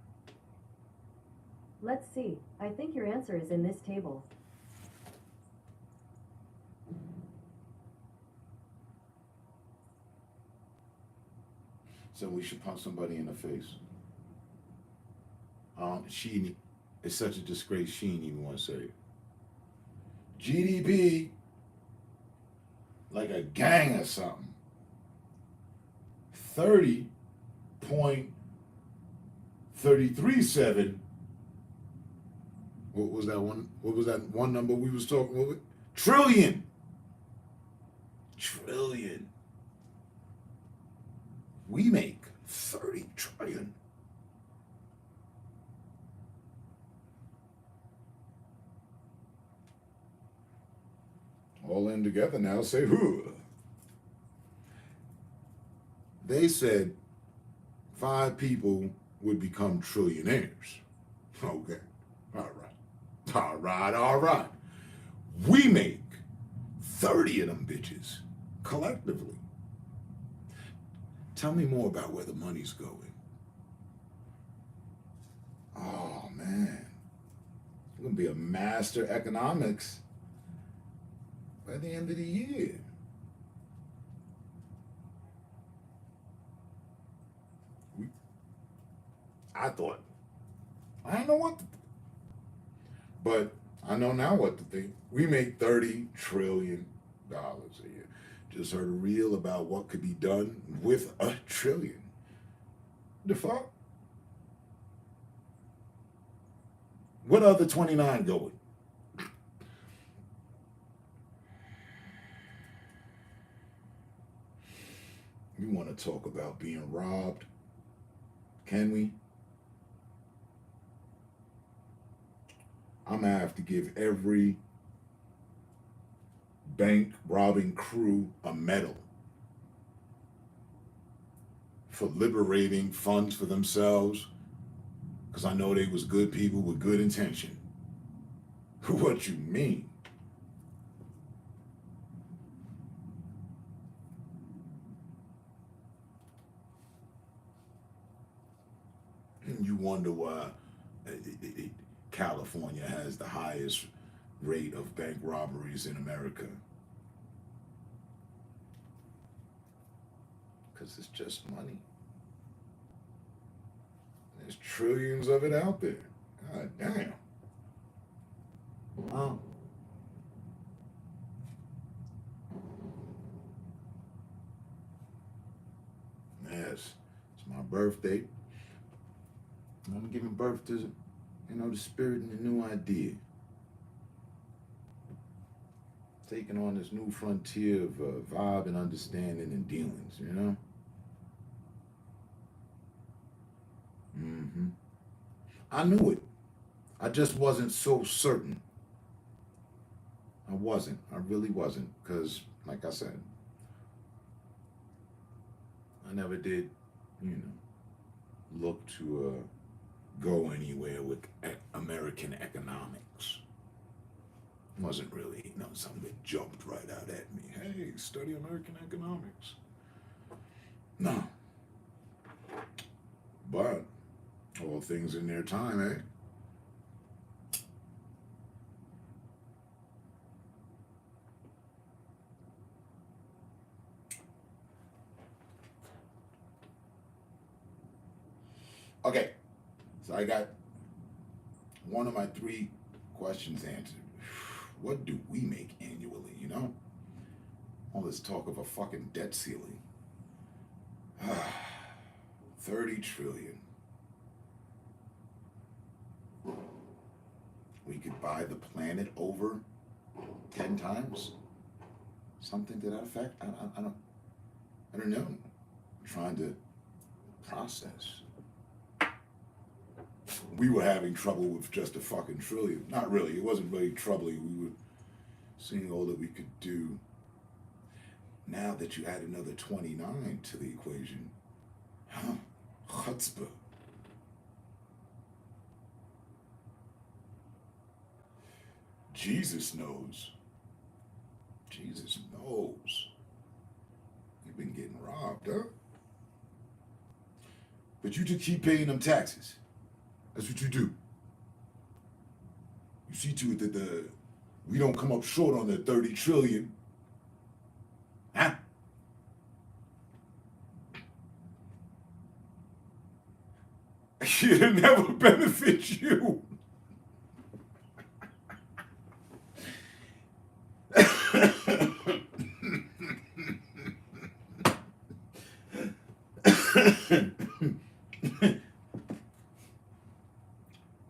Let's see. I think your answer is in this table. So we should punch somebody in the face. She is such a disgrace, she ain't even want to say it. GDP, like a gang or something. 30.337. What was that one? What was that one number we was talking about? Trillion. Trillion. We make 30 trillion. All in together now, say who? They said 5 people would become trillionaires. Okay. All right. We make 30 of them bitches collectively. Tell me more about where the money's going. Oh, man. You're going to be a master economics by the end of the year. I thought, I didn't know what to think. But I know now what to think. We make $30 trillion a year. Just heard a reel about what could be done with $1 trillion. The fuck? What other 29 going? We want to talk about being robbed? Can we? I'm going to have to give every bank robbing crew a medal for liberating funds for themselves, because I know they was good people with good intention. What you mean? You wonder why California has the highest rate of bank robberies in America. Because it's just money. There's trillions of it out there. God damn. birthday. I'm giving birth to, the spirit and the new idea. Taking on this new frontier of vibe and understanding and dealings, I knew it. I just wasn't so certain. I wasn't. I really wasn't. Because, like I said, I never did, look to go anywhere with American economics. Wasn't really, something that jumped right out at me. Hey, study American economics. No. But all things in their time, eh? Okay, so I got one of my 3 questions answered. What do we make annually, All this talk of a fucking debt ceiling. 30 trillion. We could buy the planet over 10 times? Something to that effect? I don't know. I'm trying to process. We were having trouble with just a fucking trillion. Not really. It wasn't really troubling. We were seeing all that we could do. Now that you add another 29 to the equation, chutzpah. Jesus knows. Jesus knows. You've been getting robbed, huh? But you just keep paying them taxes. That's what you do. You see to it that we don't come up short on the 30 trillion. Huh? It'll never benefit you.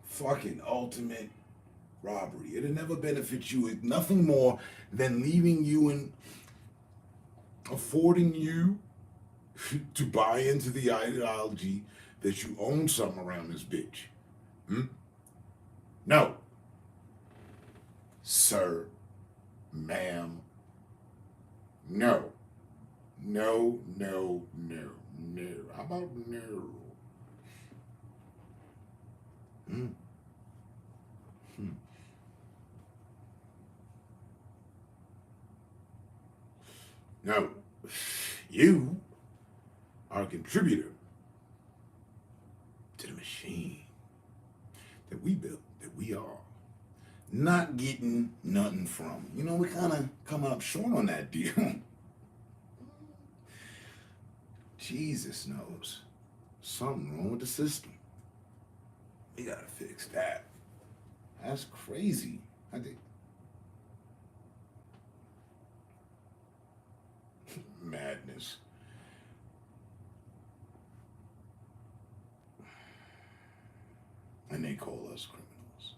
Fucking ultimate robbery. It'll never benefit you. It's nothing more than leaving you and affording you to buy into the ideology that you own something around this bitch. No. Sir, ma'am, no. No, no, no, no. How about no? No, you are a contributor to the machine that we built, that we are. Not getting nothing from. We kind of coming up short on that deal. Jesus knows. Something wrong with the system. We gotta fix that. That's crazy. I think. Madness. And they call us criminals.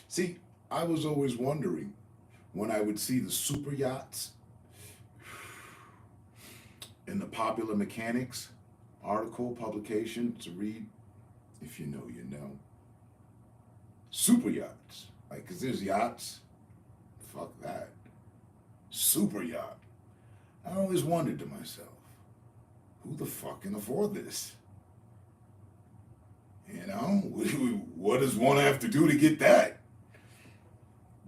See, I was always wondering when I would see the super yachts in the Popular Mechanics article publication to read, if you know, you know. Super yachts. Like, because there's yachts. Fuck that. Super yacht. I always wondered to myself, who the fuck can afford this? What does one have to do to get that?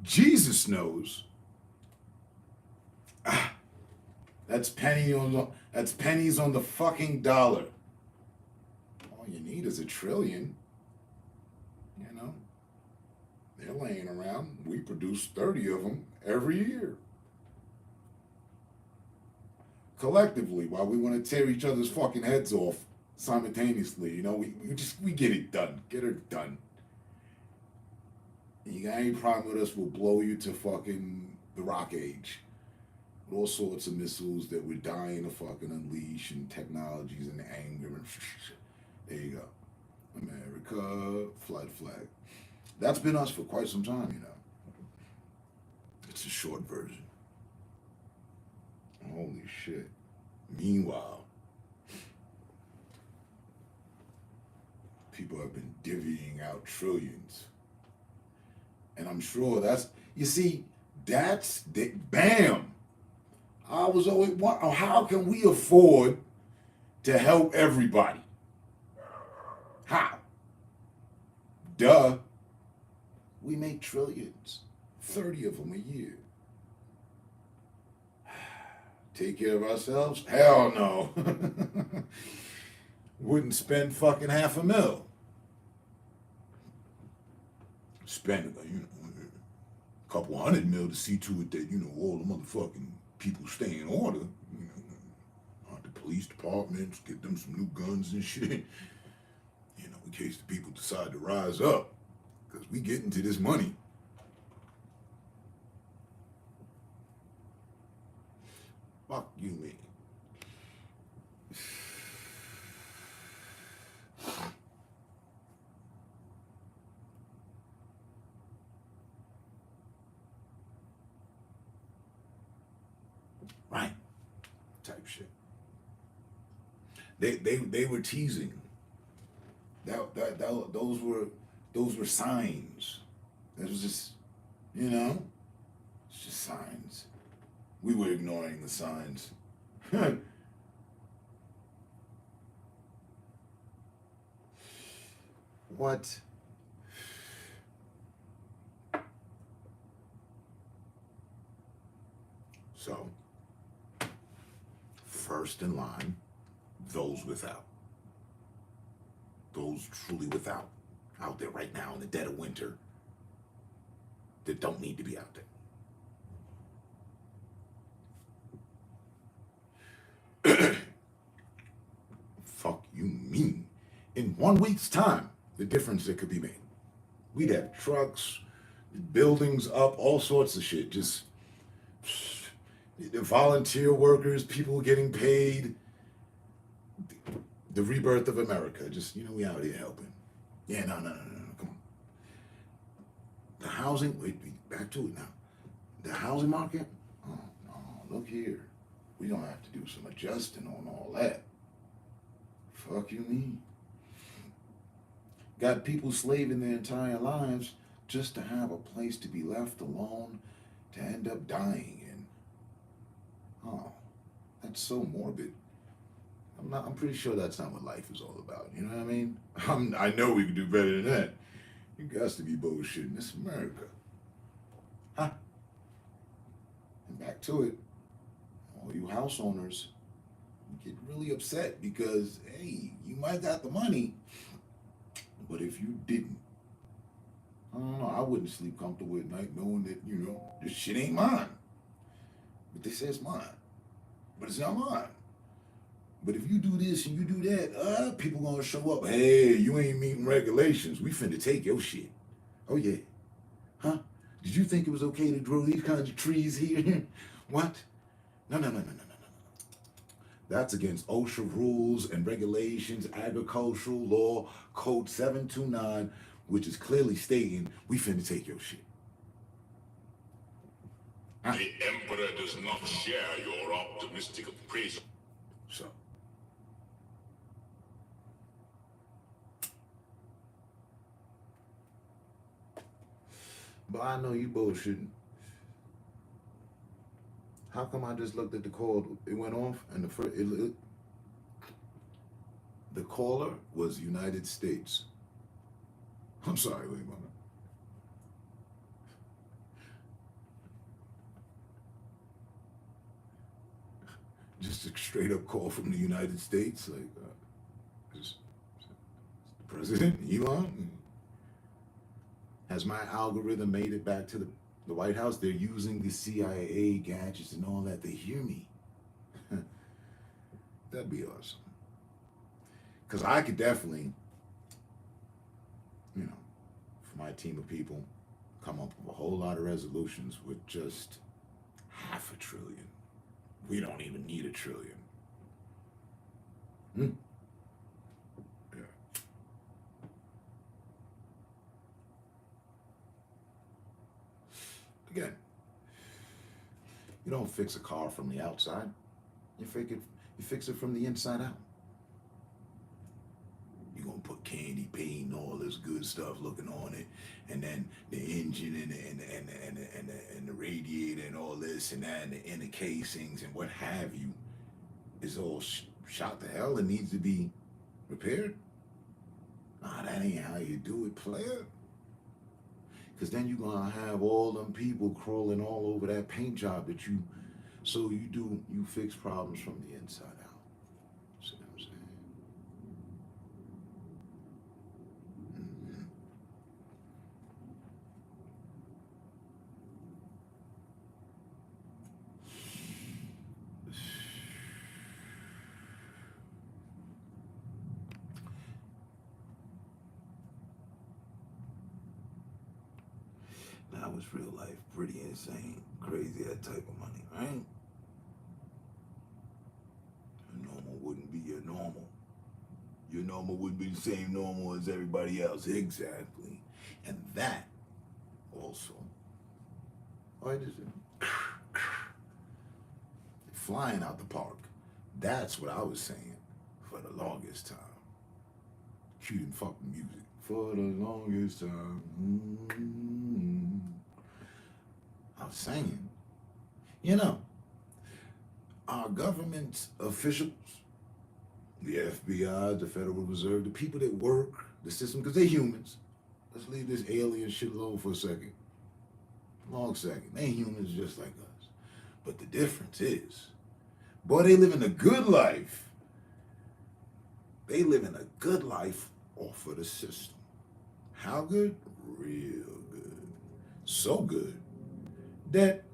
Jesus knows. That's pennies on the fucking dollar. All you need is $1 trillion. They're laying around. We produce 30 of them every year. Collectively, while we want to tear each other's fucking heads off simultaneously, we get it done. Get her done. You got any problem with us, we'll blow you to fucking the rock age. with all sorts of missiles that we're dying to fucking unleash, and technologies and anger and there you go. America, flight flag. That's been us for quite some time, you know. It's a short version. Holy shit. Meanwhile, people have been divvying out trillions. And I'm sure that's, you see, that's, bam. I was always, how can we afford to help everybody? How? Duh. We make trillions, 30 of them a year. Take care of ourselves? Hell no. Wouldn't spend fucking $500,000. Spend, a couple $100 million to see to it that, all the motherfucking people stay in order. The police departments, get them some new guns and shit. In case the people decide to rise up. Because we get into this money. Fuck you, man. Right. Type shit. They were teasing. Those were signs. That was just, it's just signs. We were ignoring the signs. What? So, first in line, those without. Those truly without, out there right now in the dead of winter, that don't need to be out there. Fuck you mean? In 1 week's time, the difference that could be made. We'd have trucks, buildings up, all sorts of shit. Just the volunteer workers, people getting paid. The rebirth of America. Just, we out here helping. Yeah, no, come on. The housing, wait, back to it now. The housing market? Oh, no, look here. We're going to have to do some adjusting on all that. Fuck you mean? Got people slaving their entire lives just to have a place to be left alone, to end up dying in. Oh, that's so morbid. I'm pretty sure that's not what life is all about. You know what I mean? I know we can do better than that. You guys to be bullshitting. This is America. Huh? And back to it. All you house owners get really upset because, hey, you might got the money, but if you didn't, I don't know, I wouldn't sleep comfortable at night knowing that, this shit ain't mine. But they say it's mine. But it's not mine. But if you do this and you do that, people gonna show up. Hey, you ain't meeting regulations. We finna take your shit. Oh yeah. Huh? Did you think it was okay to grow these kinds of trees here? What? No. That's against OSHA rules and regulations, agricultural law, code 729, which is clearly stating we finna take your shit. The Emperor does not share your optimistic appraisal. So. But I know you bullshitting. How come I just looked at the call, it went off, and the caller was United States. I'm sorry, wait a moment. Just a straight up call from the United States, like, is the president, Elon? Has my algorithm made it back to the White House? They're using the CIA gadgets and all that. They hear me. That'd be awesome. Because I could definitely, for my team of people, come up with a whole lot of resolutions with just $500 billion. We don't even need $1 trillion. Yeah. Again, you don't fix a car from the outside. You fix it from the inside out. You're gonna put candy paint and all this good stuff looking on it, and then the engine and the radiator and all this and that and the inner casings and what have you is all shot to hell and needs to be repaired. Nah, that ain't how you do it, player. Because then you're gonna have all them people crawling all over that paint job that you, so you fix problems from the inside out. See what I'm saying? Now it's real life pretty insane, crazy, that type of money, right? Your normal wouldn't be your normal. Your normal wouldn't be the same normal as everybody else. Exactly. And that also, flying out the park. That's what I was saying for the longest time. Cue and fucking music. For the longest time. I was saying, you know, our government officials, the FBI, the Federal Reserve, the people that work the system, because they're humans. Let's leave this alien shit alone for a second. Long second. They humans just like us. But the difference is, boy, they live in a good life. They live in a good life off of the system. How good? Real good. So good that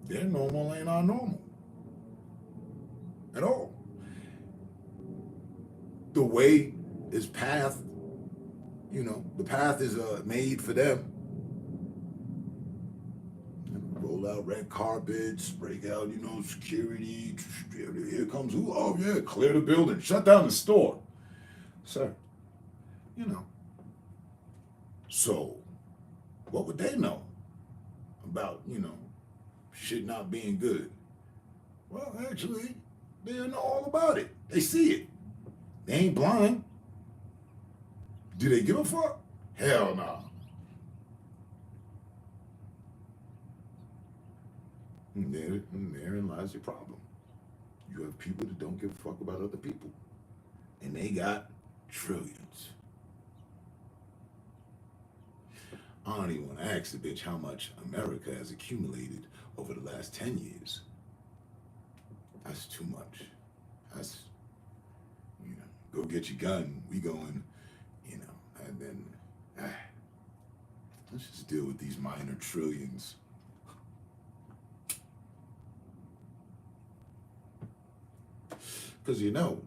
their normal ain't our normal at all. The way is path, you know, the path is made for them. Roll out red carpets, break out, you know, security. Here comes who? Oh yeah, clear the building, shut down the store. Sir, you know. So, what would they know about, you know, shit not being good? Well, actually, they know all about it. They see it. They ain't blind. Do they give a fuck? Hell no. And therein lies your problem. You have people that don't give a fuck about other people. And they got trillions. I don't even want to ask the bitch how much America has accumulated over the last 10 years. That's too much. That's, you know, go get your gun. We going, you know, and then, let's just deal with these minor trillions. Because, you know,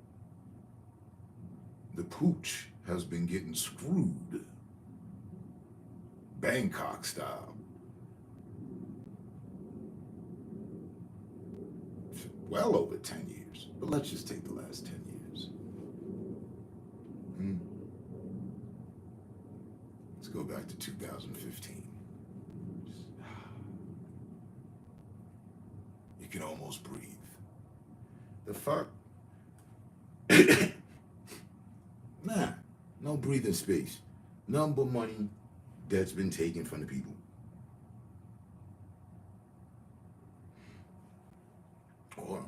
the pooch has been getting screwed. Bangkok style. Well over 10 years. But let's just take the last 10 years. Let's go back to 2015. You can almost breathe. The fuck? Nah, no breathing space. None but money that's been taken from the people. Or,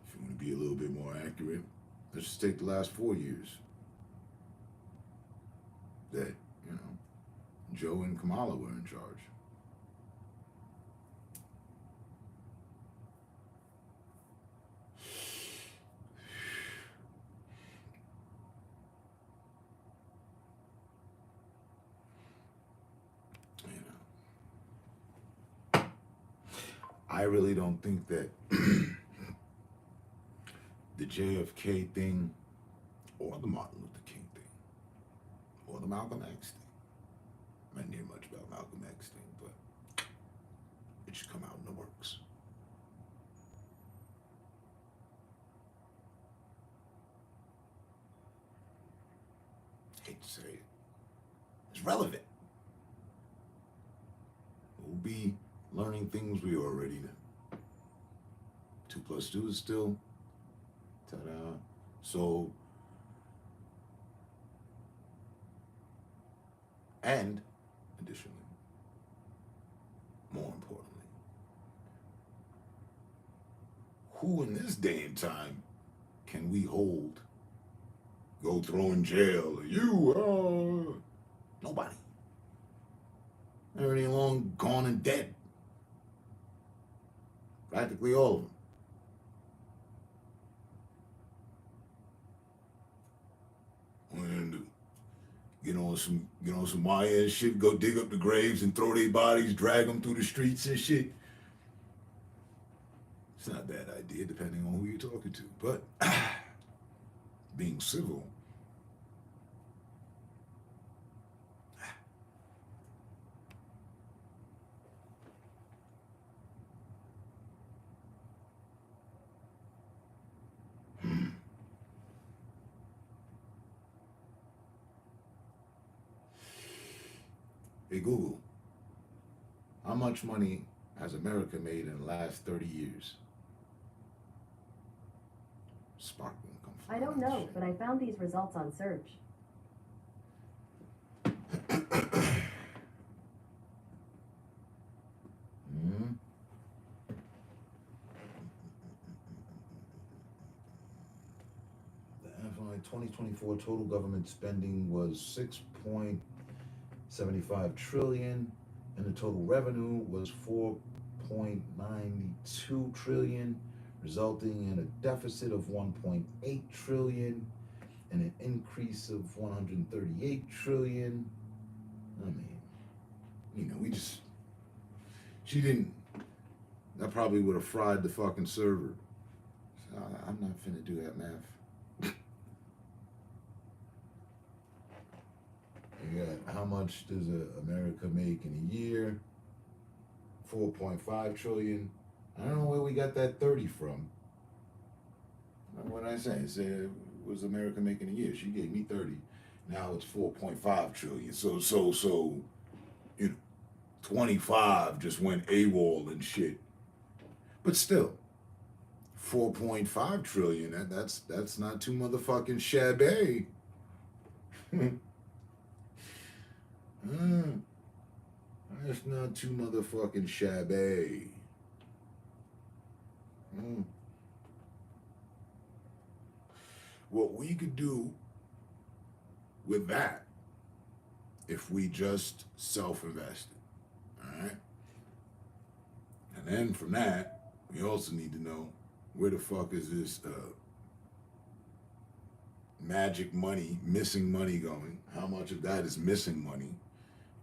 if you want to be a little bit more accurate, let's just take the last 4 years. That, you know, Joe and Kamala were in charge. I really don't think that the JFK thing or the Martin Luther King thing or the Malcolm X thing, I didn't hear much about Malcolm X thing, but it should come out in the works. hate to say it, is relevant. We'll be learning things we already know. 2 plus 2 is still, ta-da. So, and additionally, more importantly, who in this day and time can we hold, go throw in jail, you, nobody. They're already long gone and dead. Practically all of them. What are they gonna do? Get on some YN shit, go dig up the graves and throw their bodies, drag them through the streets and shit. It's not a bad idea, depending on who you're talking to. But being civil, hey Google, how much money has America made in the last 30 years? Spark won't come from I don't know, but I found these results on search. The FY 2024 total government spending was 6.75 trillion, and the total revenue was 4.92 trillion, resulting in a deficit of 1.8 trillion and an increase of 138 trillion. I mean, she didn't, that probably would have fried the fucking server. So I'm not finna do that math. You got, how much does America make in a year? 4.5 trillion. I don't know where we got that 30 from. What did I say? I said, what does America make in a year? She gave me 30. Now it's 4.5 trillion. So, 25 just went AWOL and shit. But still, 4.5 trillion, that's not too motherfucking shabby. That's not too motherfucking shabby. What we could do with that, if we just self-invested, all right? And then from that, we also need to know where the fuck is this magic money, missing money going? How much of that is missing money?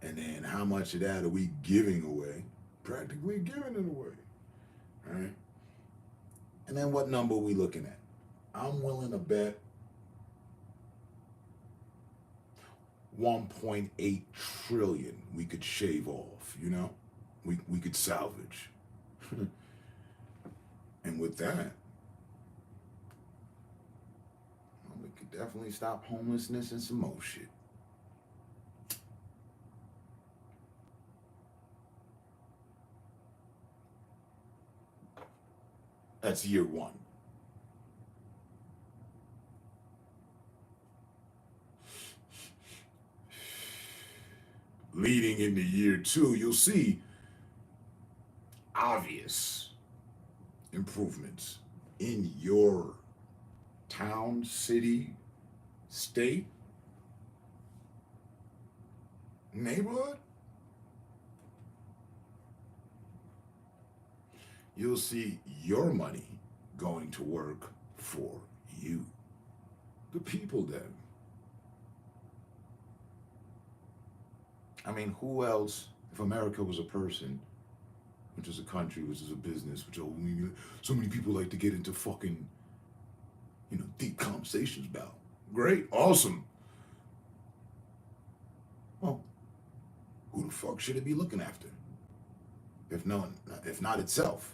And then how much of that are we giving away? Practically giving it away, all right? And then what number are we looking at? I'm willing to bet 1.8 trillion we could shave off, we could salvage. And with that, we could definitely stop homelessness and some more shit. That's year one. Leading into year two, you'll see obvious improvements in your town, city, state, neighborhood. You'll see your money going to work for you, the people then. I mean, who else, if America was a person, which is a country, which is a business, which so many people like to get into fucking, deep conversations about. Great, awesome. Well, who the fuck should it be looking after? If not itself.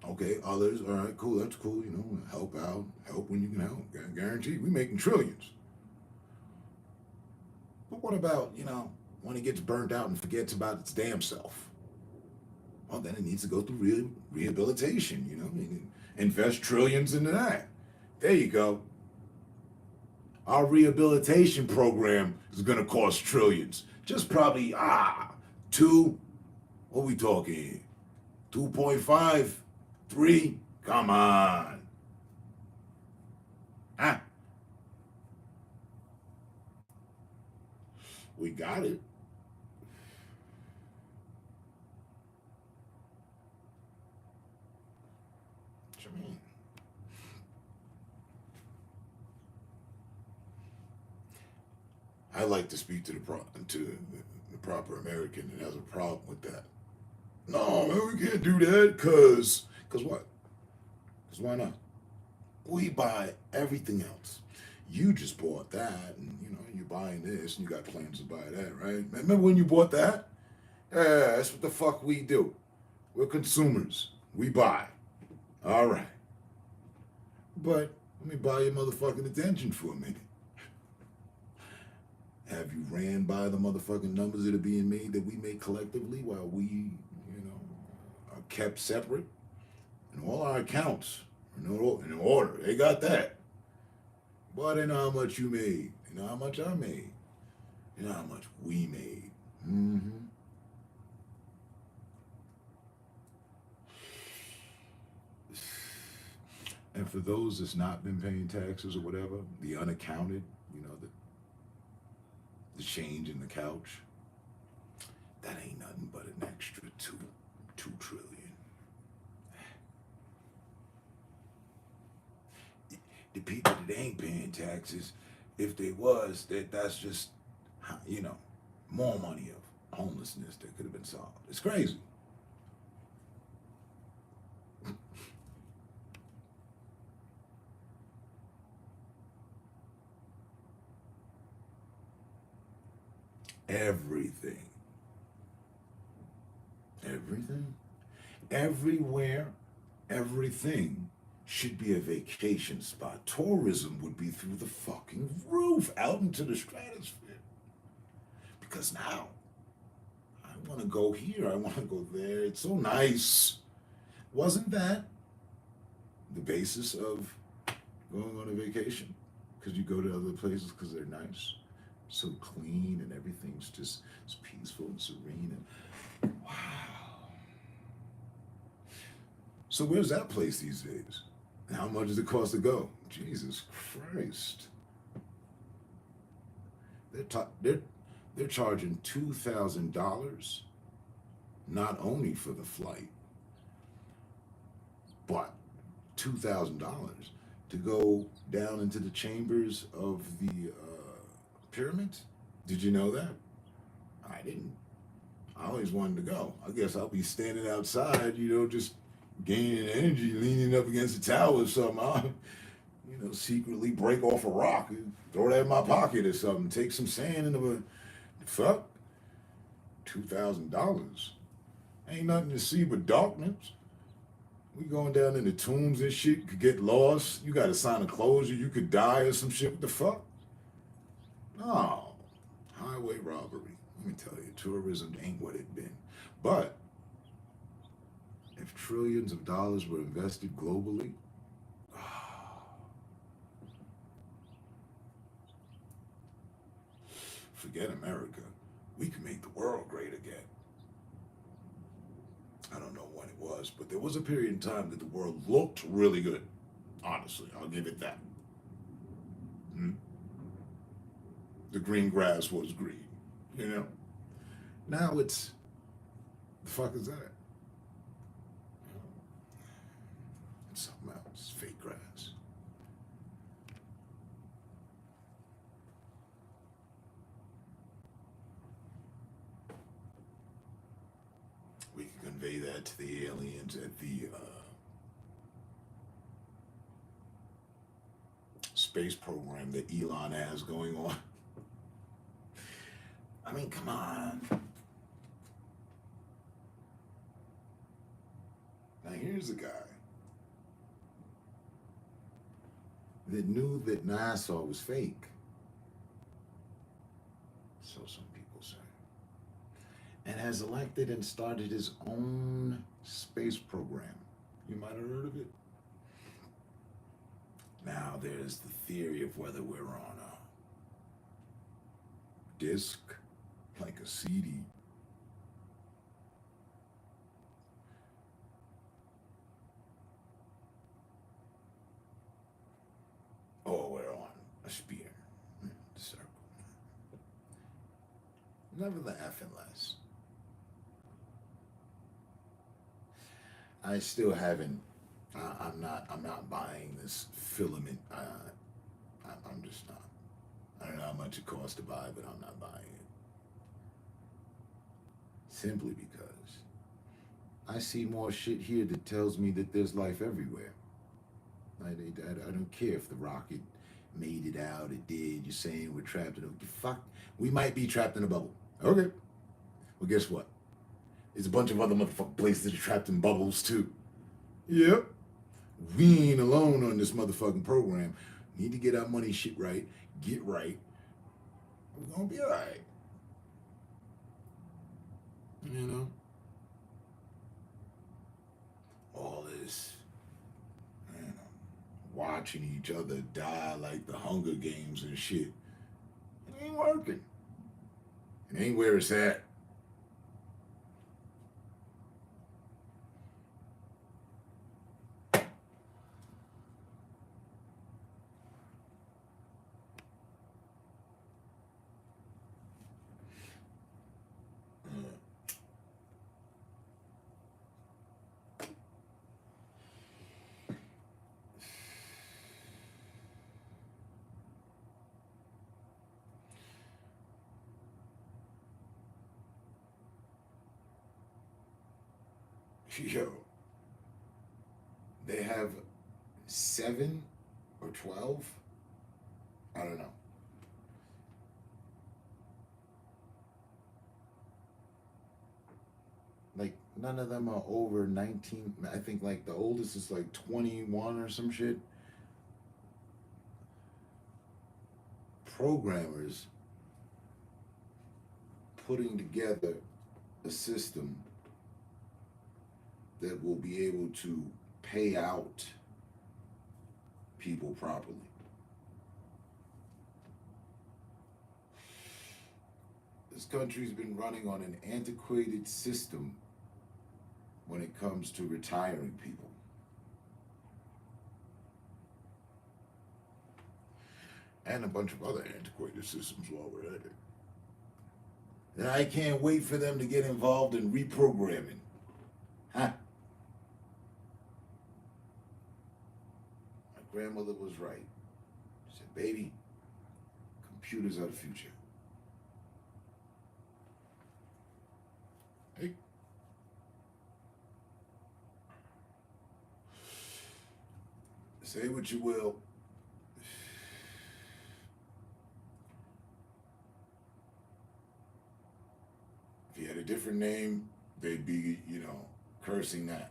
Okay, others, all right, cool, that's cool, help out, help when you can help. Guaranteed, we making trillions. what about, when it gets burnt out and forgets about its damn self? Well, then it needs to go through rehabilitation, invest trillions into that. There you go. Our rehabilitation program is going to cost trillions. Just probably, what are we talking? 2.5, 3? Come on. We got it. What you mean? I like to speak to the proper American that has a problem with that. No, man, we can't do that, cause what? Cause why not? We buy everything else. You just bought that, and you're buying this, and you got plans to buy that, right? Remember when you bought that? Yeah, that's what the fuck we do. We're consumers. We buy. All right. But let me buy your motherfucking attention for a minute. Have you ran by the motherfucking numbers that are being made that we make collectively while we, are kept separate? And all our accounts are in order. They got that. But they know how much you made. You know how much I made. You know how much we made. Mm-hmm. And for those that's not been paying taxes or whatever, the unaccounted, the change in the couch, that ain't nothing but an extra $2 trillion. The people that ain't paying taxes, if they was, that's just, more money of homelessness that could have been solved. It's crazy. Everything. Everywhere, everything should be a vacation spot. Tourism would be through the fucking roof, out into the stratosphere. Because now, I want to go here, I want to go there. It's so nice. Wasn't that the basis of going on a vacation? Because you go to other places because they're nice, so clean, and everything's just it's peaceful and serene. And wow. So where's that place these days? And how much does it cost to go? Jesus Christ. They're charging $2,000 not only for the flight, but $2,000 to go down into the chambers of the pyramids. Did you know that? I didn't. I always wanted to go. I guess I'll be standing outside, just gaining energy, leaning up against the tower or something. I'll, secretly break off a rock and throw that in my pocket or something. Take some sand in the fuck. $2,000. Ain't nothing to see but darkness. We going down in the tombs and shit. You could get lost. You got to sign a closure. You could die or some shit. What the fuck? No. Highway robbery. Let me tell you, tourism ain't what it been. But if trillions of dollars were invested globally, forget America. We can make the world great again. I don't know when it was, but there was a period in time that the world looked really good. Honestly, I'll give it that. The green grass was green, Now it's, the fuck is that? It's something else, fake grass. We can convey that to the aliens at the space program that Elon has going on. I mean, come on. Now here's a guy that knew that NASA was fake. So some people say. And has elected and started his own space program. You might have heard of it. Now there's the theory of whether we're on a disc, like a CD, or we're on a spear, circle. Never the F and less. I still haven't. I'm not buying this filament. I'm just not. I don't know how much it costs to buy, but I'm not buying it. Simply because I see more shit here that tells me that there's life everywhere. I don't care if the rocket made it out. It did. You're saying we're trapped in a fuck. We might be trapped in a bubble. Okay. Well, guess what? There's a bunch of other motherfucking places that are trapped in bubbles too. Yep. We ain't alone on this motherfucking program. Need to get our money shit right. Get right. We're gonna be alright. You know? All this, you know, watching each other die like the Hunger Games and shit. It ain't working. It ain't where it's at. Yo, they have 7 or 12. I don't know. Like, none of them are over 19. I think, like, the oldest is, like, 21 or some shit. Programmers putting together a system that will be able to pay out people properly. This country's been running on an antiquated system when it comes to retiring people. And a bunch of other antiquated systems while we're at it. And I can't wait for them to get involved in reprogramming. Huh? My grandmother was right. She said, baby, computers are the future. Hey. Say what you will. If he had a different name, they'd be, cursing that.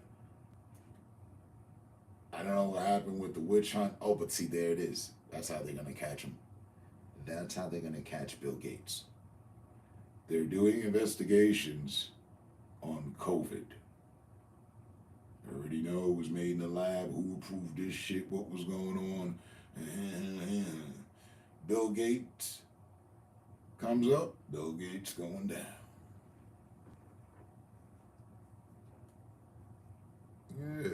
I don't know what happened with the witch hunt. Oh, but see, there it is. That's how they're going to catch him. That's how they're going to catch Bill Gates. They're doing investigations on COVID. I already know it was made in the lab. Who approved this shit? What was going on? Bill Gates comes up. Bill Gates going down. Yeah.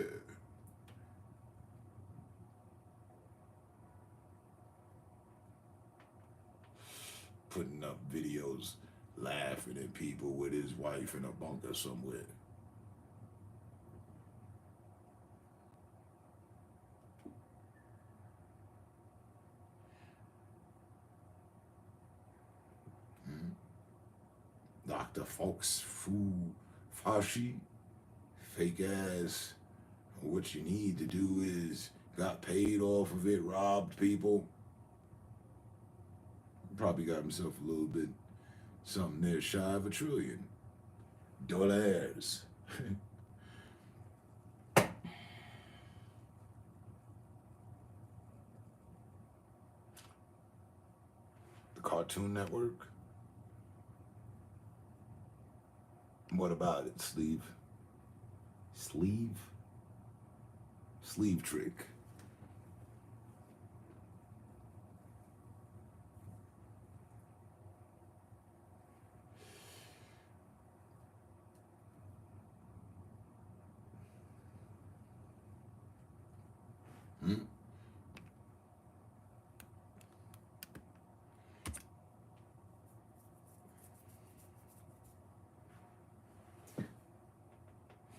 Putting up videos laughing at people with his wife in a bunker somewhere. Dr. Fauci, fake ass. What you need to do is got paid off of it, robbed people. Probably got himself a little bit something there shy of $1 trillion. Dollars. The Cartoon Network. What about it, sleeve? Sleeve? Sleeve trick. Hmm?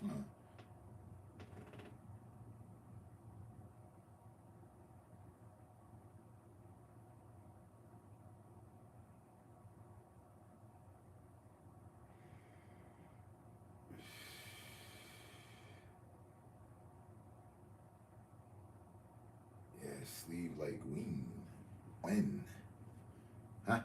Huh. Yeah, sleeve like wing. When? Huh?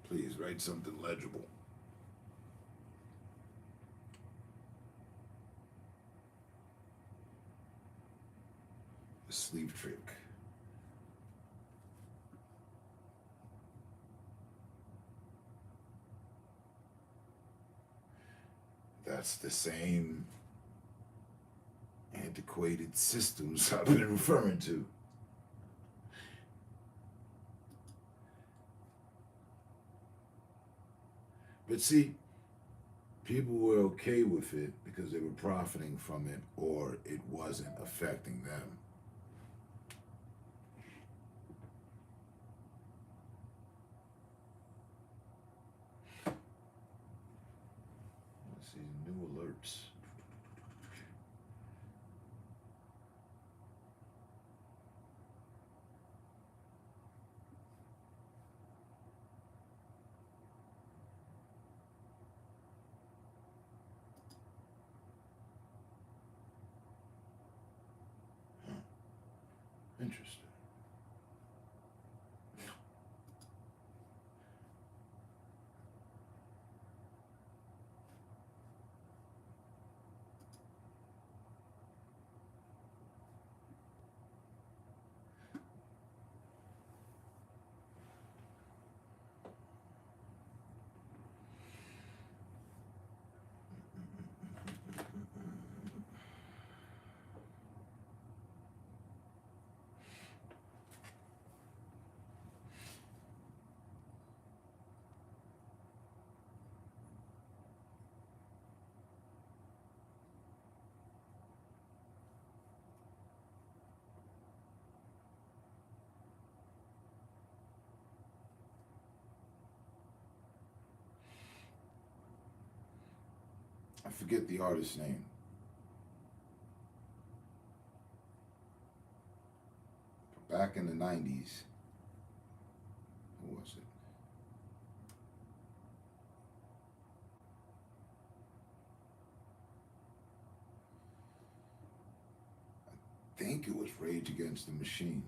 Please write something legible. A sleeve trick. That's the same antiquated systems I've been referring to. But see, people were okay with it because they were profiting from it or it wasn't affecting them. Let's see, new alerts. Interesting. I forget the artist's name. Back in the 90s, who was it? I think it was Rage Against the Machine.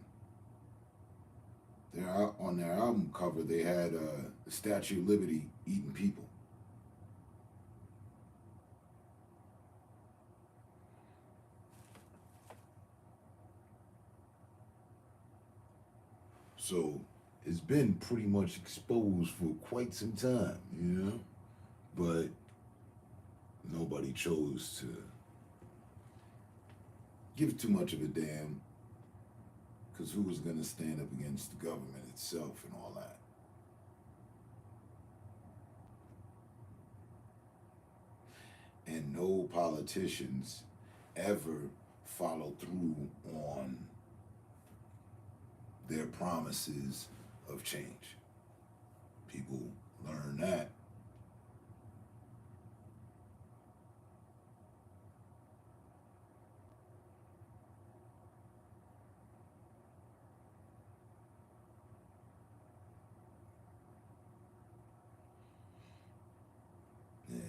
On their album cover, they had the Statue of Liberty eating people. So it's been pretty much exposed for quite some time, you know? But nobody chose to give too much of a damn, because who was going to stand up against the government itself and all that? And no politicians ever follow through on their promises of change. People learn that. Yeah.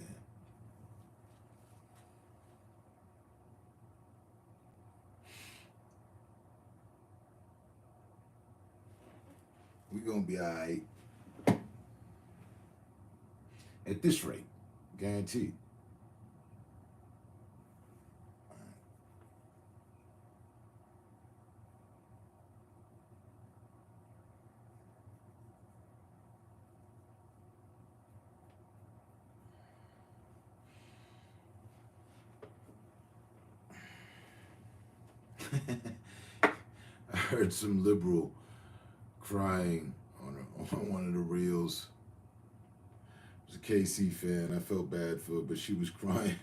We gonna be all right. At this rate, guaranteed. I heard some liberal crying on one of the reels. It was a KC fan. I felt bad for her, but she was crying.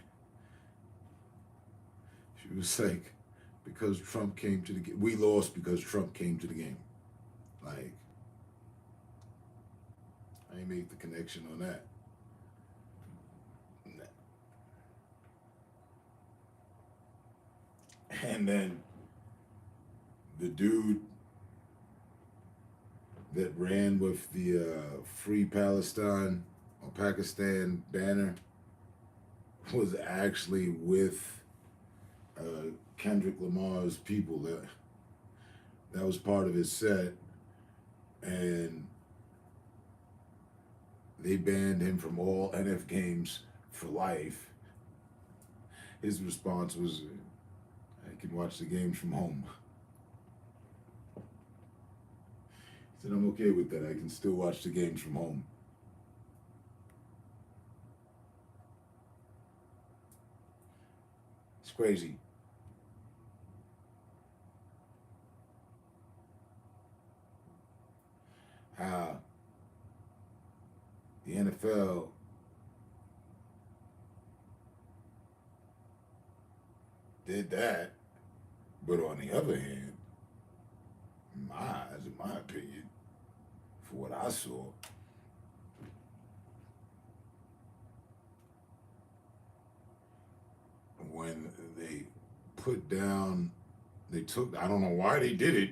She was like, because Trump came to the game. We lost because Trump came to the game. Like, I ain't make the connection on that. And then the dude that ran with the Free Palestine or Pakistan banner was actually with Kendrick Lamar's people. That was part of his set, and they banned him from all NF games for life. His response was, I can watch the games from home. He said, I'm okay with that. I can still watch the games from home. It's crazy. How the NFL did that, but on the other hand, in my opinion, for what I saw, when they put down, they took, I don't know why they did it.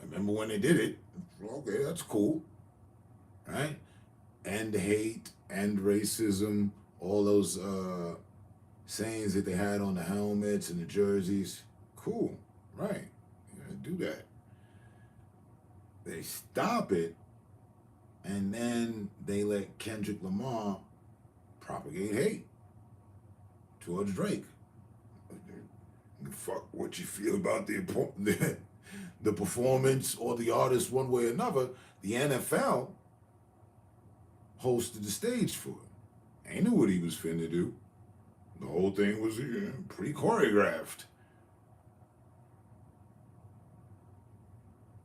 I remember when they did it. Okay, that's cool, right? End hate, end racism, all those sayings that they had on the helmets and the jerseys. Cool, right? Do that. They stop it, and then they let Kendrick Lamar propagate hate towards Drake. Fuck what you feel about the performance or the artist one way or another. The NFL hosted the stage for it. They knew what he was finna do. The whole thing was pretty choreographed.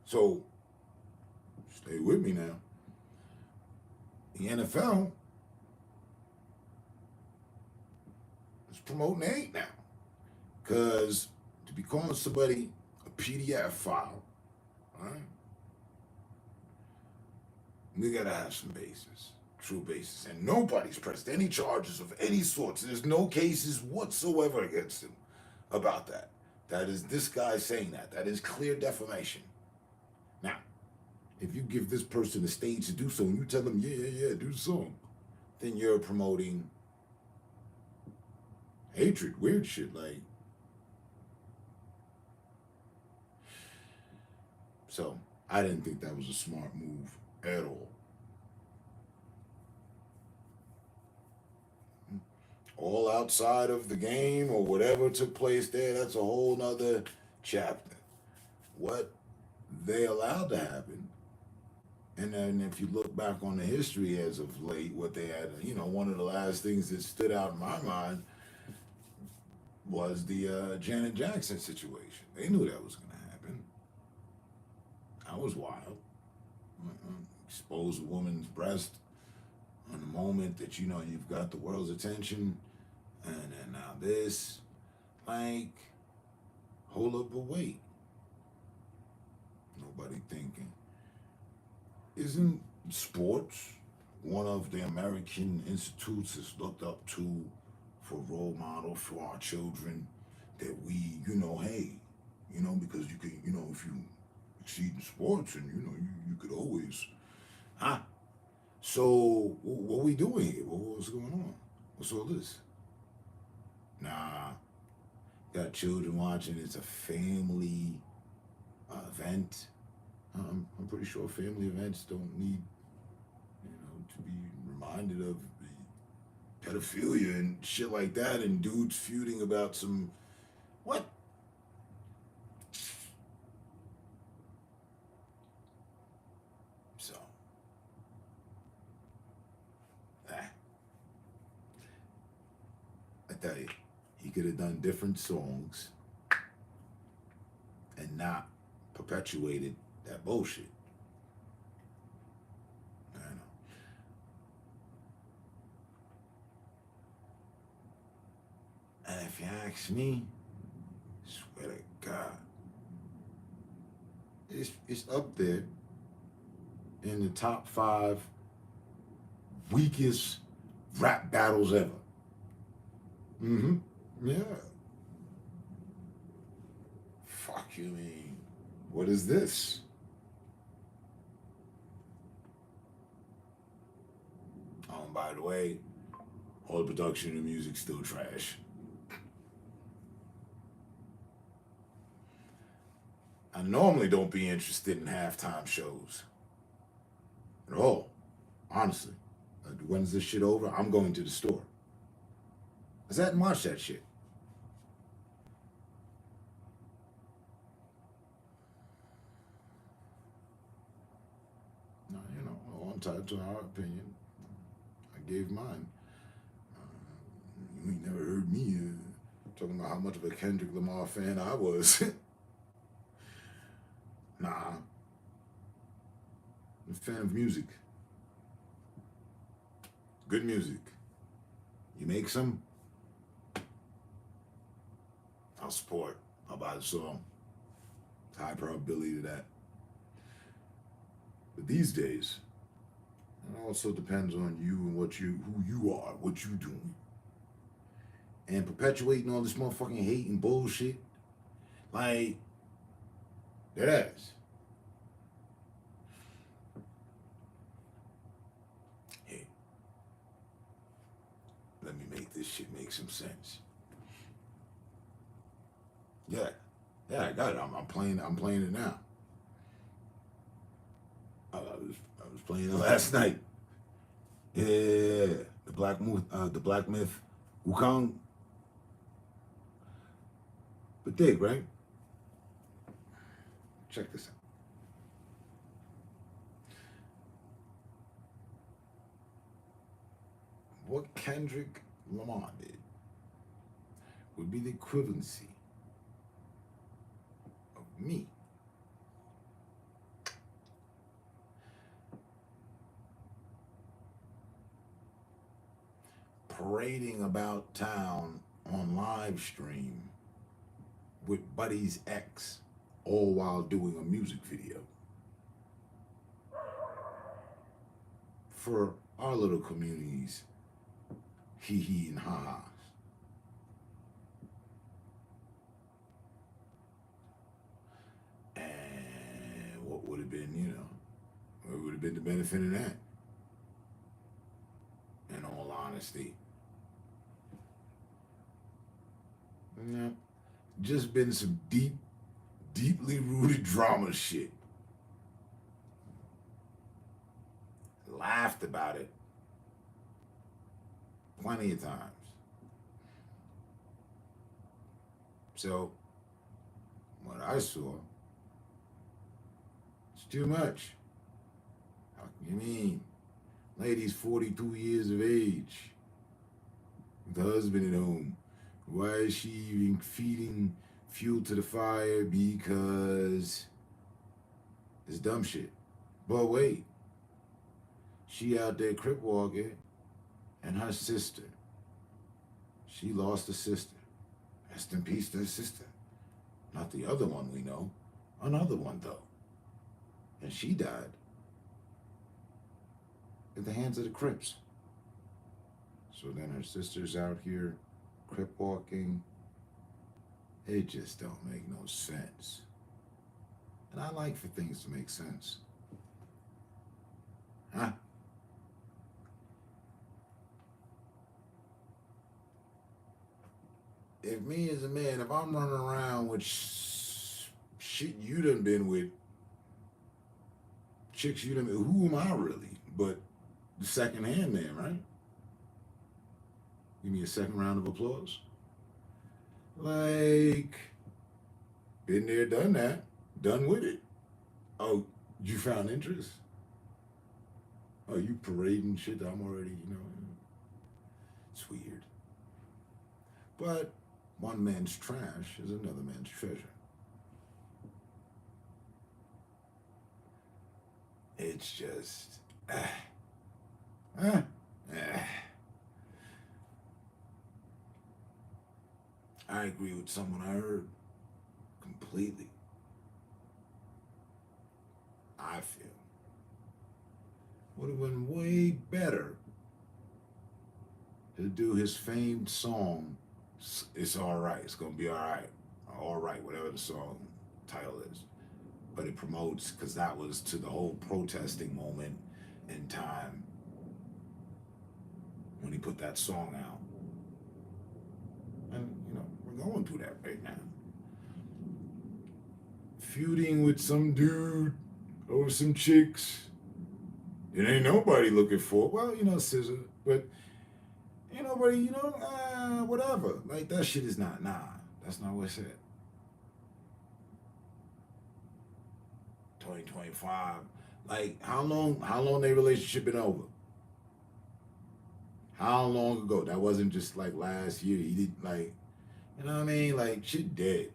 So, stay with me now. The NFL is promoting hate now. Because to be calling somebody a PDF file, right? We gotta have some basis, true basis. And nobody's pressed any charges of any sorts. There's no cases whatsoever against him about that. That is this guy saying that. That is clear defamation. Now, if you give this person a stage to do so and you tell them, yeah, do so, then you're promoting hatred, weird shit like. So I didn't think that was a smart move at all. All outside of the game or whatever took place there, that's a whole nother chapter. What they allowed to happen. And then if you look back on the history as of late, what they had, one of the last things that stood out in my mind was the Janet Jackson situation. They knew that was going to happen. That was wild. Expose a woman's breast on the moment that you've got the world's attention, and then now this, like, hold up, but wait. Nobody thinking. Isn't sports one of the American institutes that's looked up to for role model for our children that we, hey, because you can, if you exceed in sports and, you could always, So what are we doing here? What's going on? What's all this? Nah, got children watching. It's a family event. I'm pretty sure family events don't need, to be reminded of pedophilia and shit like that, and dudes feuding about some what? So, I tell you, he could have done different songs and not perpetuated that bullshit. I know. And if you ask me, swear to God, it's up there in the top 5 weakest rap battles ever. Mm-hmm. Yeah. Fuck you mean? What is this? Oh, and by the way, all the production and music's still trash. I normally don't be interested in halftime shows at all, honestly. When's this shit over? I'm going to the store. I sat and watched that shit. No, all entitled to our opinion. I gave mine. You ain't never heard me talking about how much of a Kendrick Lamar fan I was. Nah. I'm a fan of music. Good music. You make some, I'll support. I'll buy the song. High probability to that. But these days, it also depends on you and who you are, what you doing. And perpetuating all this motherfucking hate and bullshit. Like, that ass. Hey, let me make this shit make some sense. Yeah, I got it. I'm playing it now. I was playing it last night. Yeah, the Black Myth, Wukong. But dig, right? Check this out. What Kendrick Lamar did would be the equivalency of me parading about town on live stream with Buddy's ex, all while doing a music video for our little communities, hee and ha-has. And what would have been, what would have been the benefit of that? In all honesty. No. Just been some deeply rooted drama shit. Laughed about it plenty of times. So, what I saw, it's too much. How can you mean? Lady's 42 years of age, with a husband at home. Why is she even feeding fuel to the fire? Because it's dumb shit. But wait, she out there crip walking, and her sister, she lost a sister. Rest in peace to her sister. Not the other one we know, another one though. And she died at the hands of the Crips. So then her sister's out here crip walking. It just don't make no sense. And I like for things to make sense. Huh? If me as a man, if I'm running around with shit you done been with chicks you done, who am I really? But the second hand man, right? Give me a second round of applause. Like, been there, done that, done with it. Oh, you found interest? Oh, you parading shit that I'm already, it's weird. But one man's trash is another man's treasure. It's just, I agree with someone I heard completely. I feel would have been way better to do his famed song, It's Alright, It's Gonna Be Alright, whatever the song title is. But it promotes, because that was to the whole protesting moment in time when he put that song out. And, we're going through that right now. Feuding with some dude over some chicks. It ain't nobody looking for. Well, SZA, but ain't nobody, whatever. Like, that shit is not, that's not what it said. 2025. Like, how long their relationship been over? How long ago? That wasn't just like last year. He did, like, you know what I mean? Like, shit dead.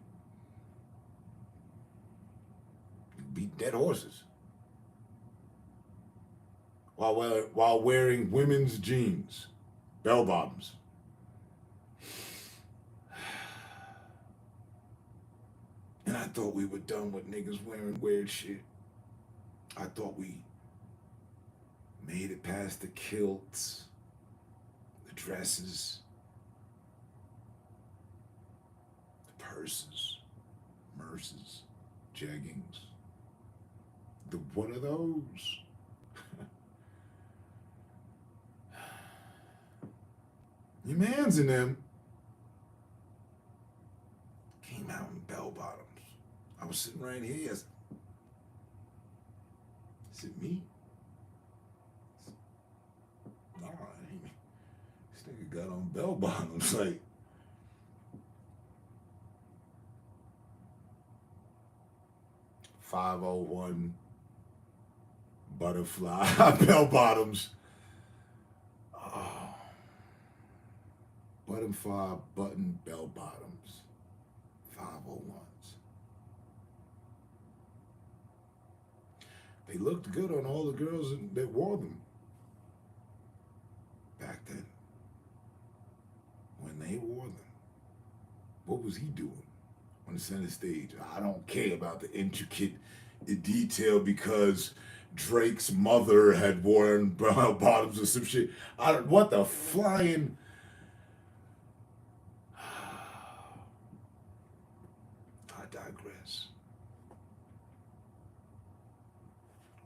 Beat dead horses. While wearing women's jeans, bell bottoms. And I thought we were done with niggas wearing weird shit. I thought we made it past the kilts, the dresses, the purses, merces, jeggings. What are those? Your mans in them came out in bell bottoms. I was sitting right here. Is it me? No, this nigga got on bell bottoms. Like, .501 butterfly bell bottoms. Button-5 button bell bottoms. 501s. They looked good on all the girls that wore them back then. When they wore them, what was he doing on the center stage? I don't care about the intricate detail because Drake's mother had worn bell bottoms or some shit. What the flying... I digress.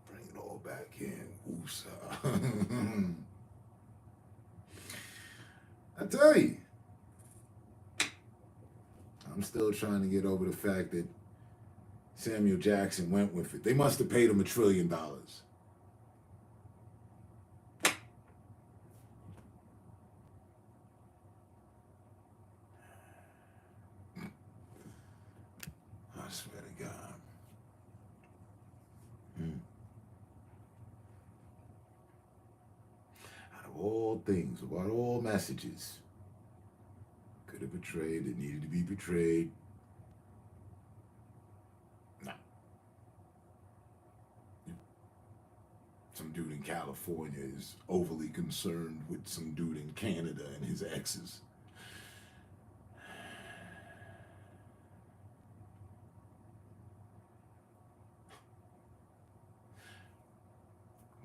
Bring it all back in. Woosah. I tell you, I'm still trying to get over the fact that Samuel Jackson went with it. They must have paid him $1 trillion. I swear to God. Out of all things, about all messages, could have betrayed, it needed to be betrayed. No. Some dude in California is overly concerned with some dude in Canada and his exes.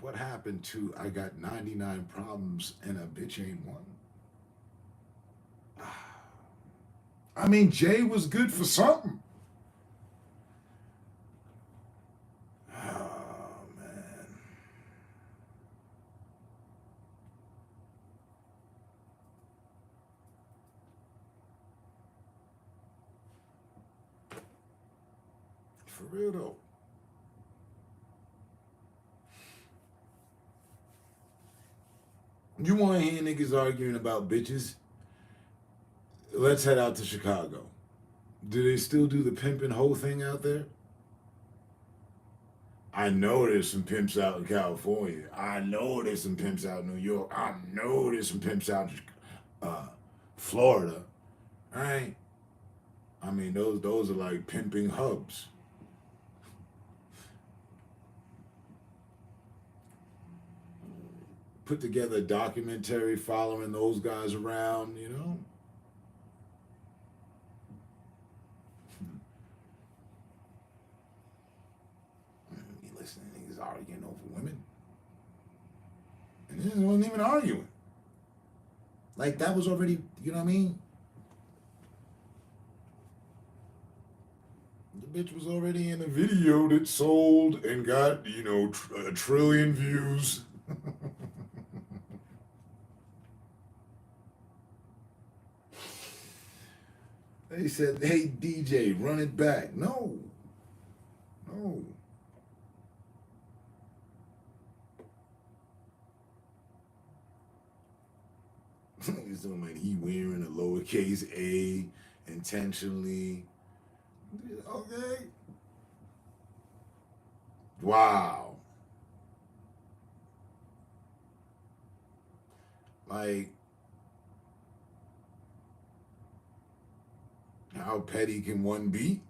What happened to I got 99 problems and a bitch ain't one? I mean, Jay was good for something. Oh, man. For real, though. You want to hear niggas arguing about bitches? Let's head out to Chicago. Do they still do the pimp and hoe thing out there? I know there's some pimps out in California. I know there's some pimps out in New York. I know there's some pimps out in Florida. Right? I mean, those are like pimping hubs. Put together a documentary following those guys around, you know? You listen to niggas arguing over women. And this wasn't even arguing. Like, that was already, you know what I mean? The bitch was already in a video that sold and got, you know, a trillion views. They said, hey, DJ, run it back. No. No. He's talking about he wearing a lowercase a intentionally. Okay. Wow. Like, how petty can one be?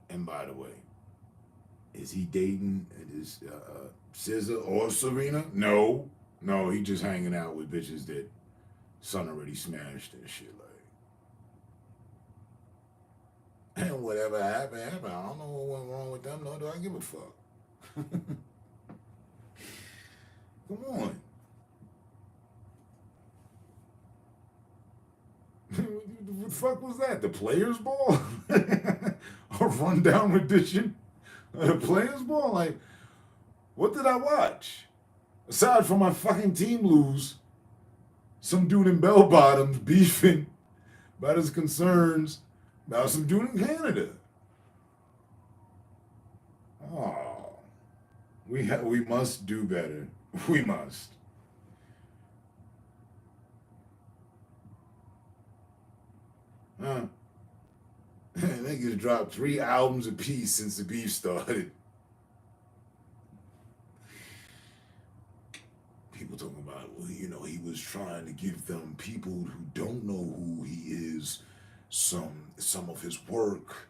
And by the way, is he dating this SZA or Serena? No. No, he just hanging out with bitches that son already smashed and shit. Like, and whatever happened, happened. I don't know what went wrong with them, nor do I give a fuck. Come on. What the fuck was that? The Players Ball? A rundown edition of the Players Ball? Like, what did I watch? Aside from my fucking team lose, some dude in bell bottoms beefing about his concerns about some dude in Canada. Oh, we must do better. We must. Huh? Niggas dropped 3 albums apiece since the beef started. People talking about, well, you know, he was trying to give them, people who don't know who he is, some of his work.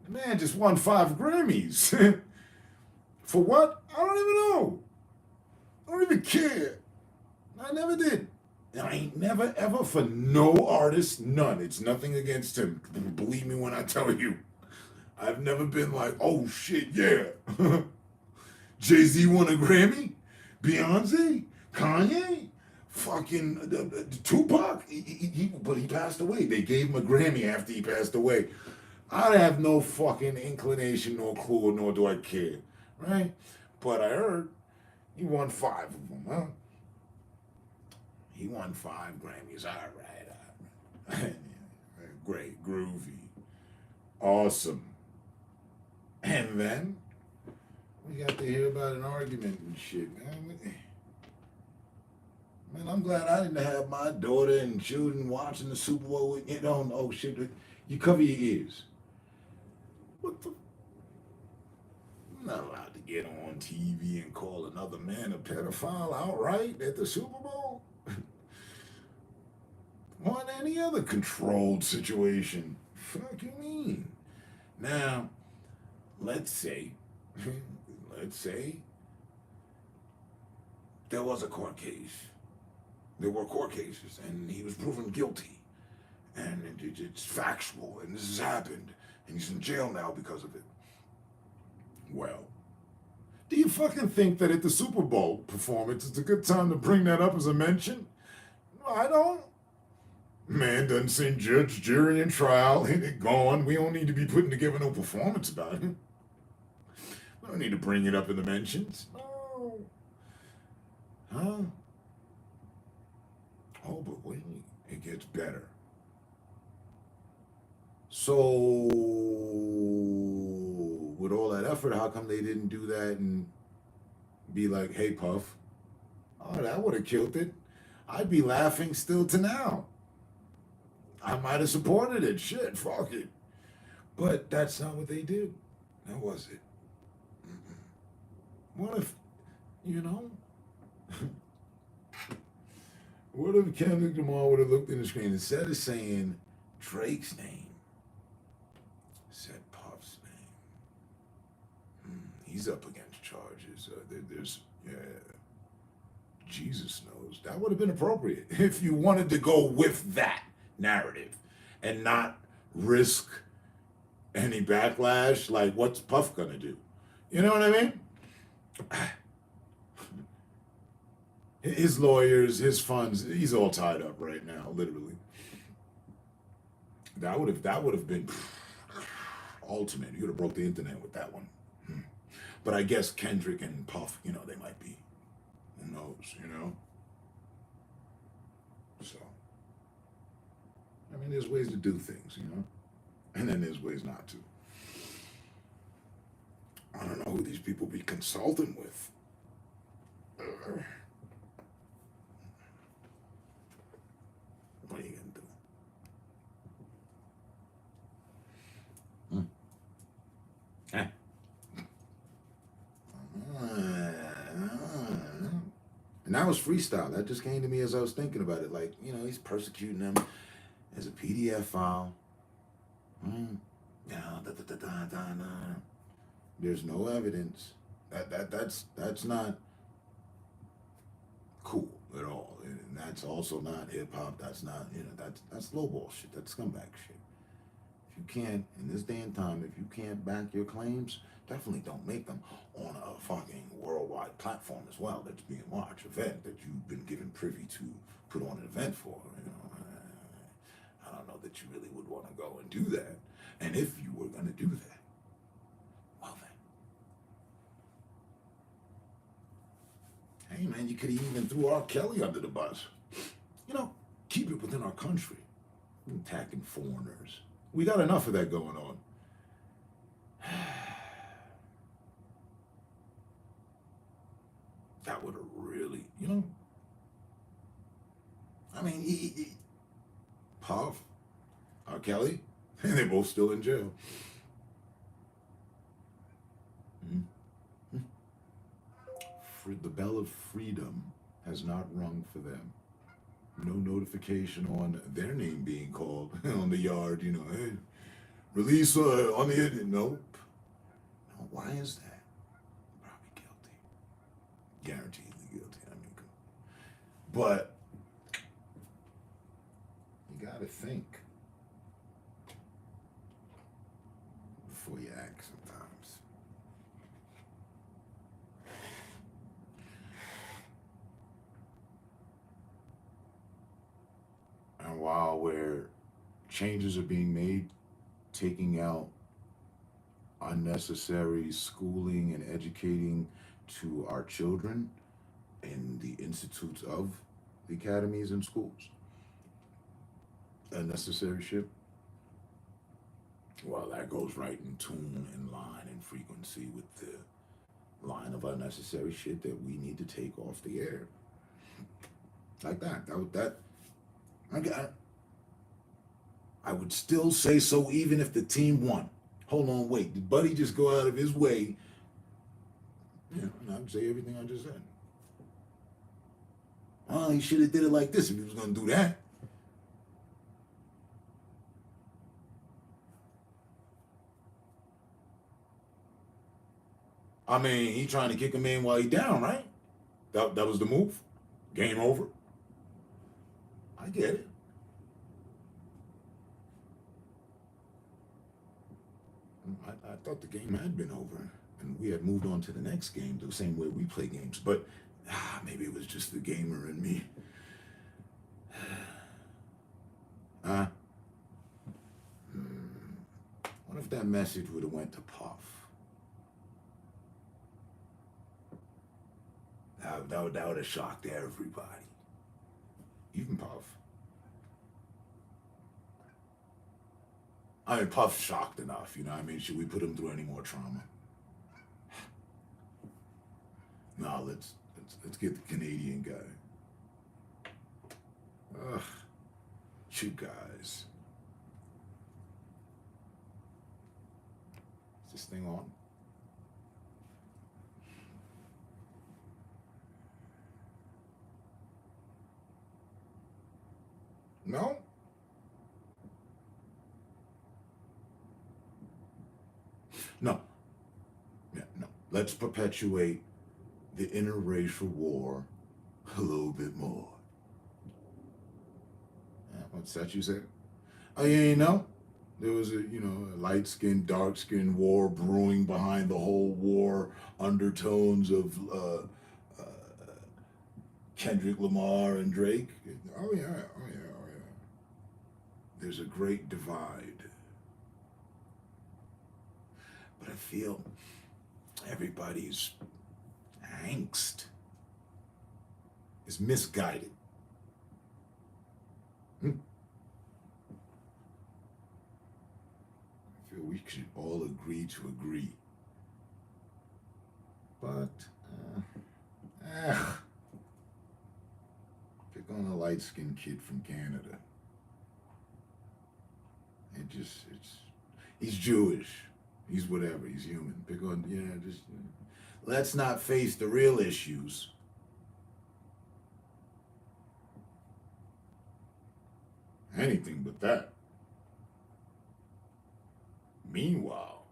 The man just won 5 Grammys. For what? I don't even know. I don't even care. I never did. And I ain't never, ever, for no artist, none. It's nothing against him. Believe me when I tell you. I've never been like, oh shit, yeah. Jay-Z won a Grammy? Beyonce? Kanye? Fucking Tupac? But he passed away. They gave him a Grammy after he passed away. I have no fucking inclination nor clue, nor do I care. Right? But I heard he won 5 of them, huh? He won 5 Grammys. All right. Great. Groovy. Awesome. And then we got to hear about an argument and shit, man. Man, I'm glad I didn't have my daughter and children watching the Super Bowl with, you know, oh shit. You cover your ears. What the? I'm not allowed to get on TV and call another man a pedophile outright at the Super Bowl. Or in any other controlled situation. Fuck you mean? Now, let's say there was a court case. There were court cases, and he was proven guilty. And it's factual, and this has happened. And he's in jail now because of it. Well, do you fucking think that at the Super Bowl performance, it's a good time to bring that up as a mention? No, I don't. Man done seen judge, jury, and trial, hit it gone. We don't need to be putting together no performance about it. We don't need to bring it up in the mentions. No. Huh? Oh, but wait, it gets better. So, with all that effort, how come they didn't do that in be like, hey, Puff, oh, that would have killed it. I'd be laughing still to now. I might have supported it. Shit, fuck it. But that's not what they did. Now was it? What if, you know? What if Kendrick Lamar would have looked in the screen instead of saying Drake's name, said Puff's name? He's up against charges. There's, yeah, Jesus knows. That would have been appropriate if you wanted to go with that narrative and not risk any backlash. Like, what's Puff gonna do? You know what I mean? His lawyers, his funds, he's all tied up right now, literally. That would have been ultimate. You would have broke the internet with that one. But I guess Kendrick and Puff, you know, they might be. Who knows, you know? So, I mean, there's ways to do things, you know? And then there's ways not to. I don't know who these people be consulting with. What are you gonna do? And that was freestyle. That just came to me as I was thinking about it. Like, you know, he's persecuting them as a PDF file. There's no evidence. That's not cool at all. And that's also not hip hop. That's not, you know, that's lowball shit. That's scumbag shit. If you can't, in this day and time, if you can't back your claims, definitely don't make them on a fucking worldwide platform as well that's being watched, event that you've been given privy to put on an event for. You know, I don't know that you really would want to go and do that. And if you were going to do that, well then, hey man, you could have even threw R. Kelly under the bus. You know, keep it within our country. Attacking foreigners. We got enough of that going on. That would have really, you know, I mean, Puff, R. Kelly, and they're both still in jail. The bell of freedom has not rung for them. No notification on their name being called on the yard, you know, hey, release on the internet. Nope. No, why is that? Probably guilty. Guaranteedly guilty. I mean, but you gotta think before you act sometimes. And while where changes are being made, taking out unnecessary schooling and educating to our children in the institutes of the academies and schools, unnecessary shit, well, that goes right in tune and line and frequency with the line of unnecessary shit that we need to take off the air. Like that. I would still say so even if the team won. Hold on, wait. Did Buddy just go out of his way? Yeah, and I'd say everything I just said. Oh, he should have did it like this if he was going to do that. I mean, he trying to kick him in while he down, right? That was the move. Game over. I get it. I thought the game had been over and we had moved on to the next game the same way we play games. But maybe it was just the gamer in me. What if that message would have went to Puff? That would have shocked everybody. Even Puff. I mean, Puff's shocked enough, you know what I mean? Should we put him through any more trauma? No, Now let's get the Canadian guy. Ugh, you guys. Is this thing on? No? No. Yeah, no. Let's perpetuate the interracial war a little bit more. Yeah, what's that you said? Oh, you know? There was a light-skinned, dark-skinned war brewing behind the whole war, undertones of Kendrick Lamar and Drake. Oh yeah. There's a great divide. But I feel everybody's angst is misguided. I feel we should all agree to agree. But, pick on a light-skinned kid from Canada. He's Jewish. He's whatever. He's human. Pick on, let's not face the real issues. Anything but that. Meanwhile,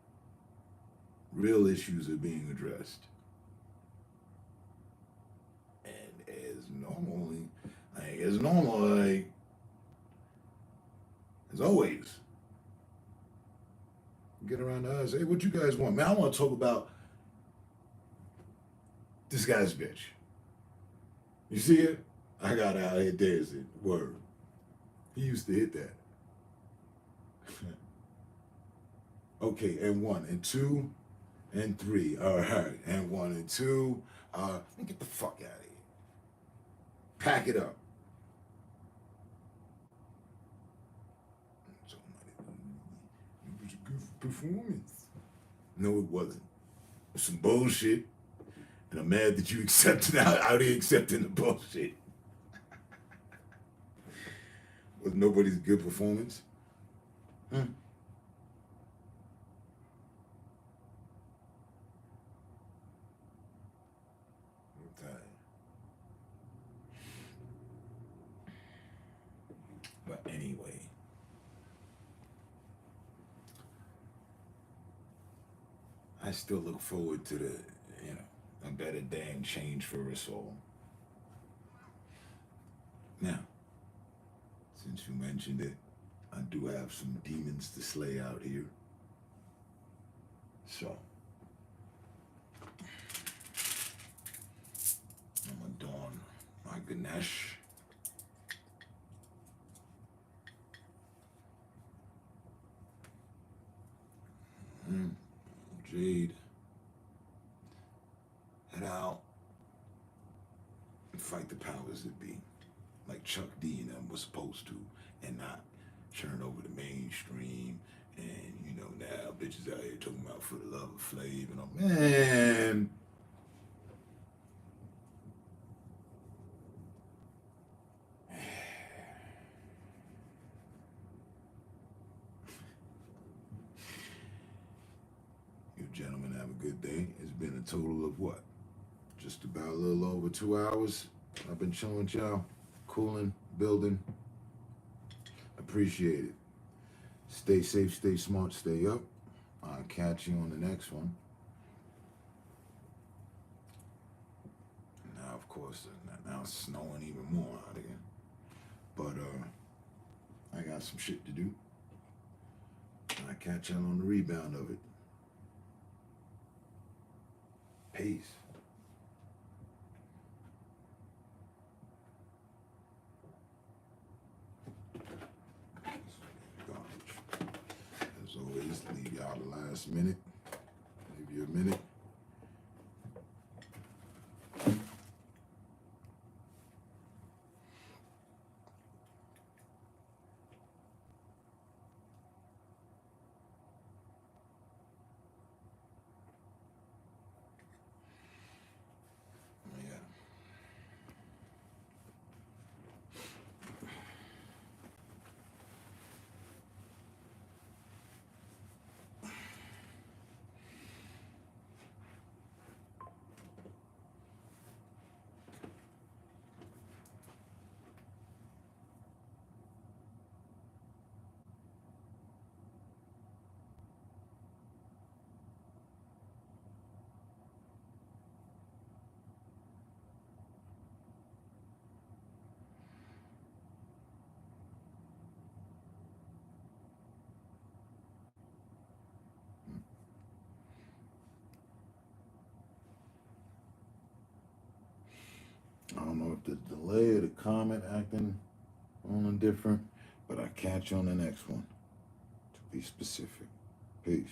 real issues are being addressed. And as always, get around to us. Hey, what you guys want? Man, I want to talk about this guy's bitch. You see it? I got out here dancing. Word. He used to hit that. Okay, and 1, and 2, and 3. All right, and 1, and 2. Let me get the fuck out of here. Pack it up. It was a good performance. No, it wasn't. It was some bullshit. And I'm mad that you accepted out here accepting the bullshit. Was nobody's good performance? Okay. But anyway, I still look forward to the, a better day and change for us all. Now, since you mentioned it, I do have some demons to slay out here. So, I'm gonna don my Ganesh. Jade. Head out and fight the powers that be, like Chuck D and them was supposed to, and not turn over the mainstream. And now bitches out here talking about for the love of Flav and all. Man, you gentlemen have a good day. It's been a total of what? Just about a little over 2 hours. I've been chilling with y'all, cooling, building. Appreciate it. Stay safe, stay smart, stay up. I'll catch you on the next one. Now, of course, now it's snowing even more out here. But I got some shit to do. I'll catch y'all on the rebound of it. Peace. As always, leave y'all the last minute. Leave you a minute. the delay of the comment acting on and different, but I'll catch you on the next one. To be specific. Peace.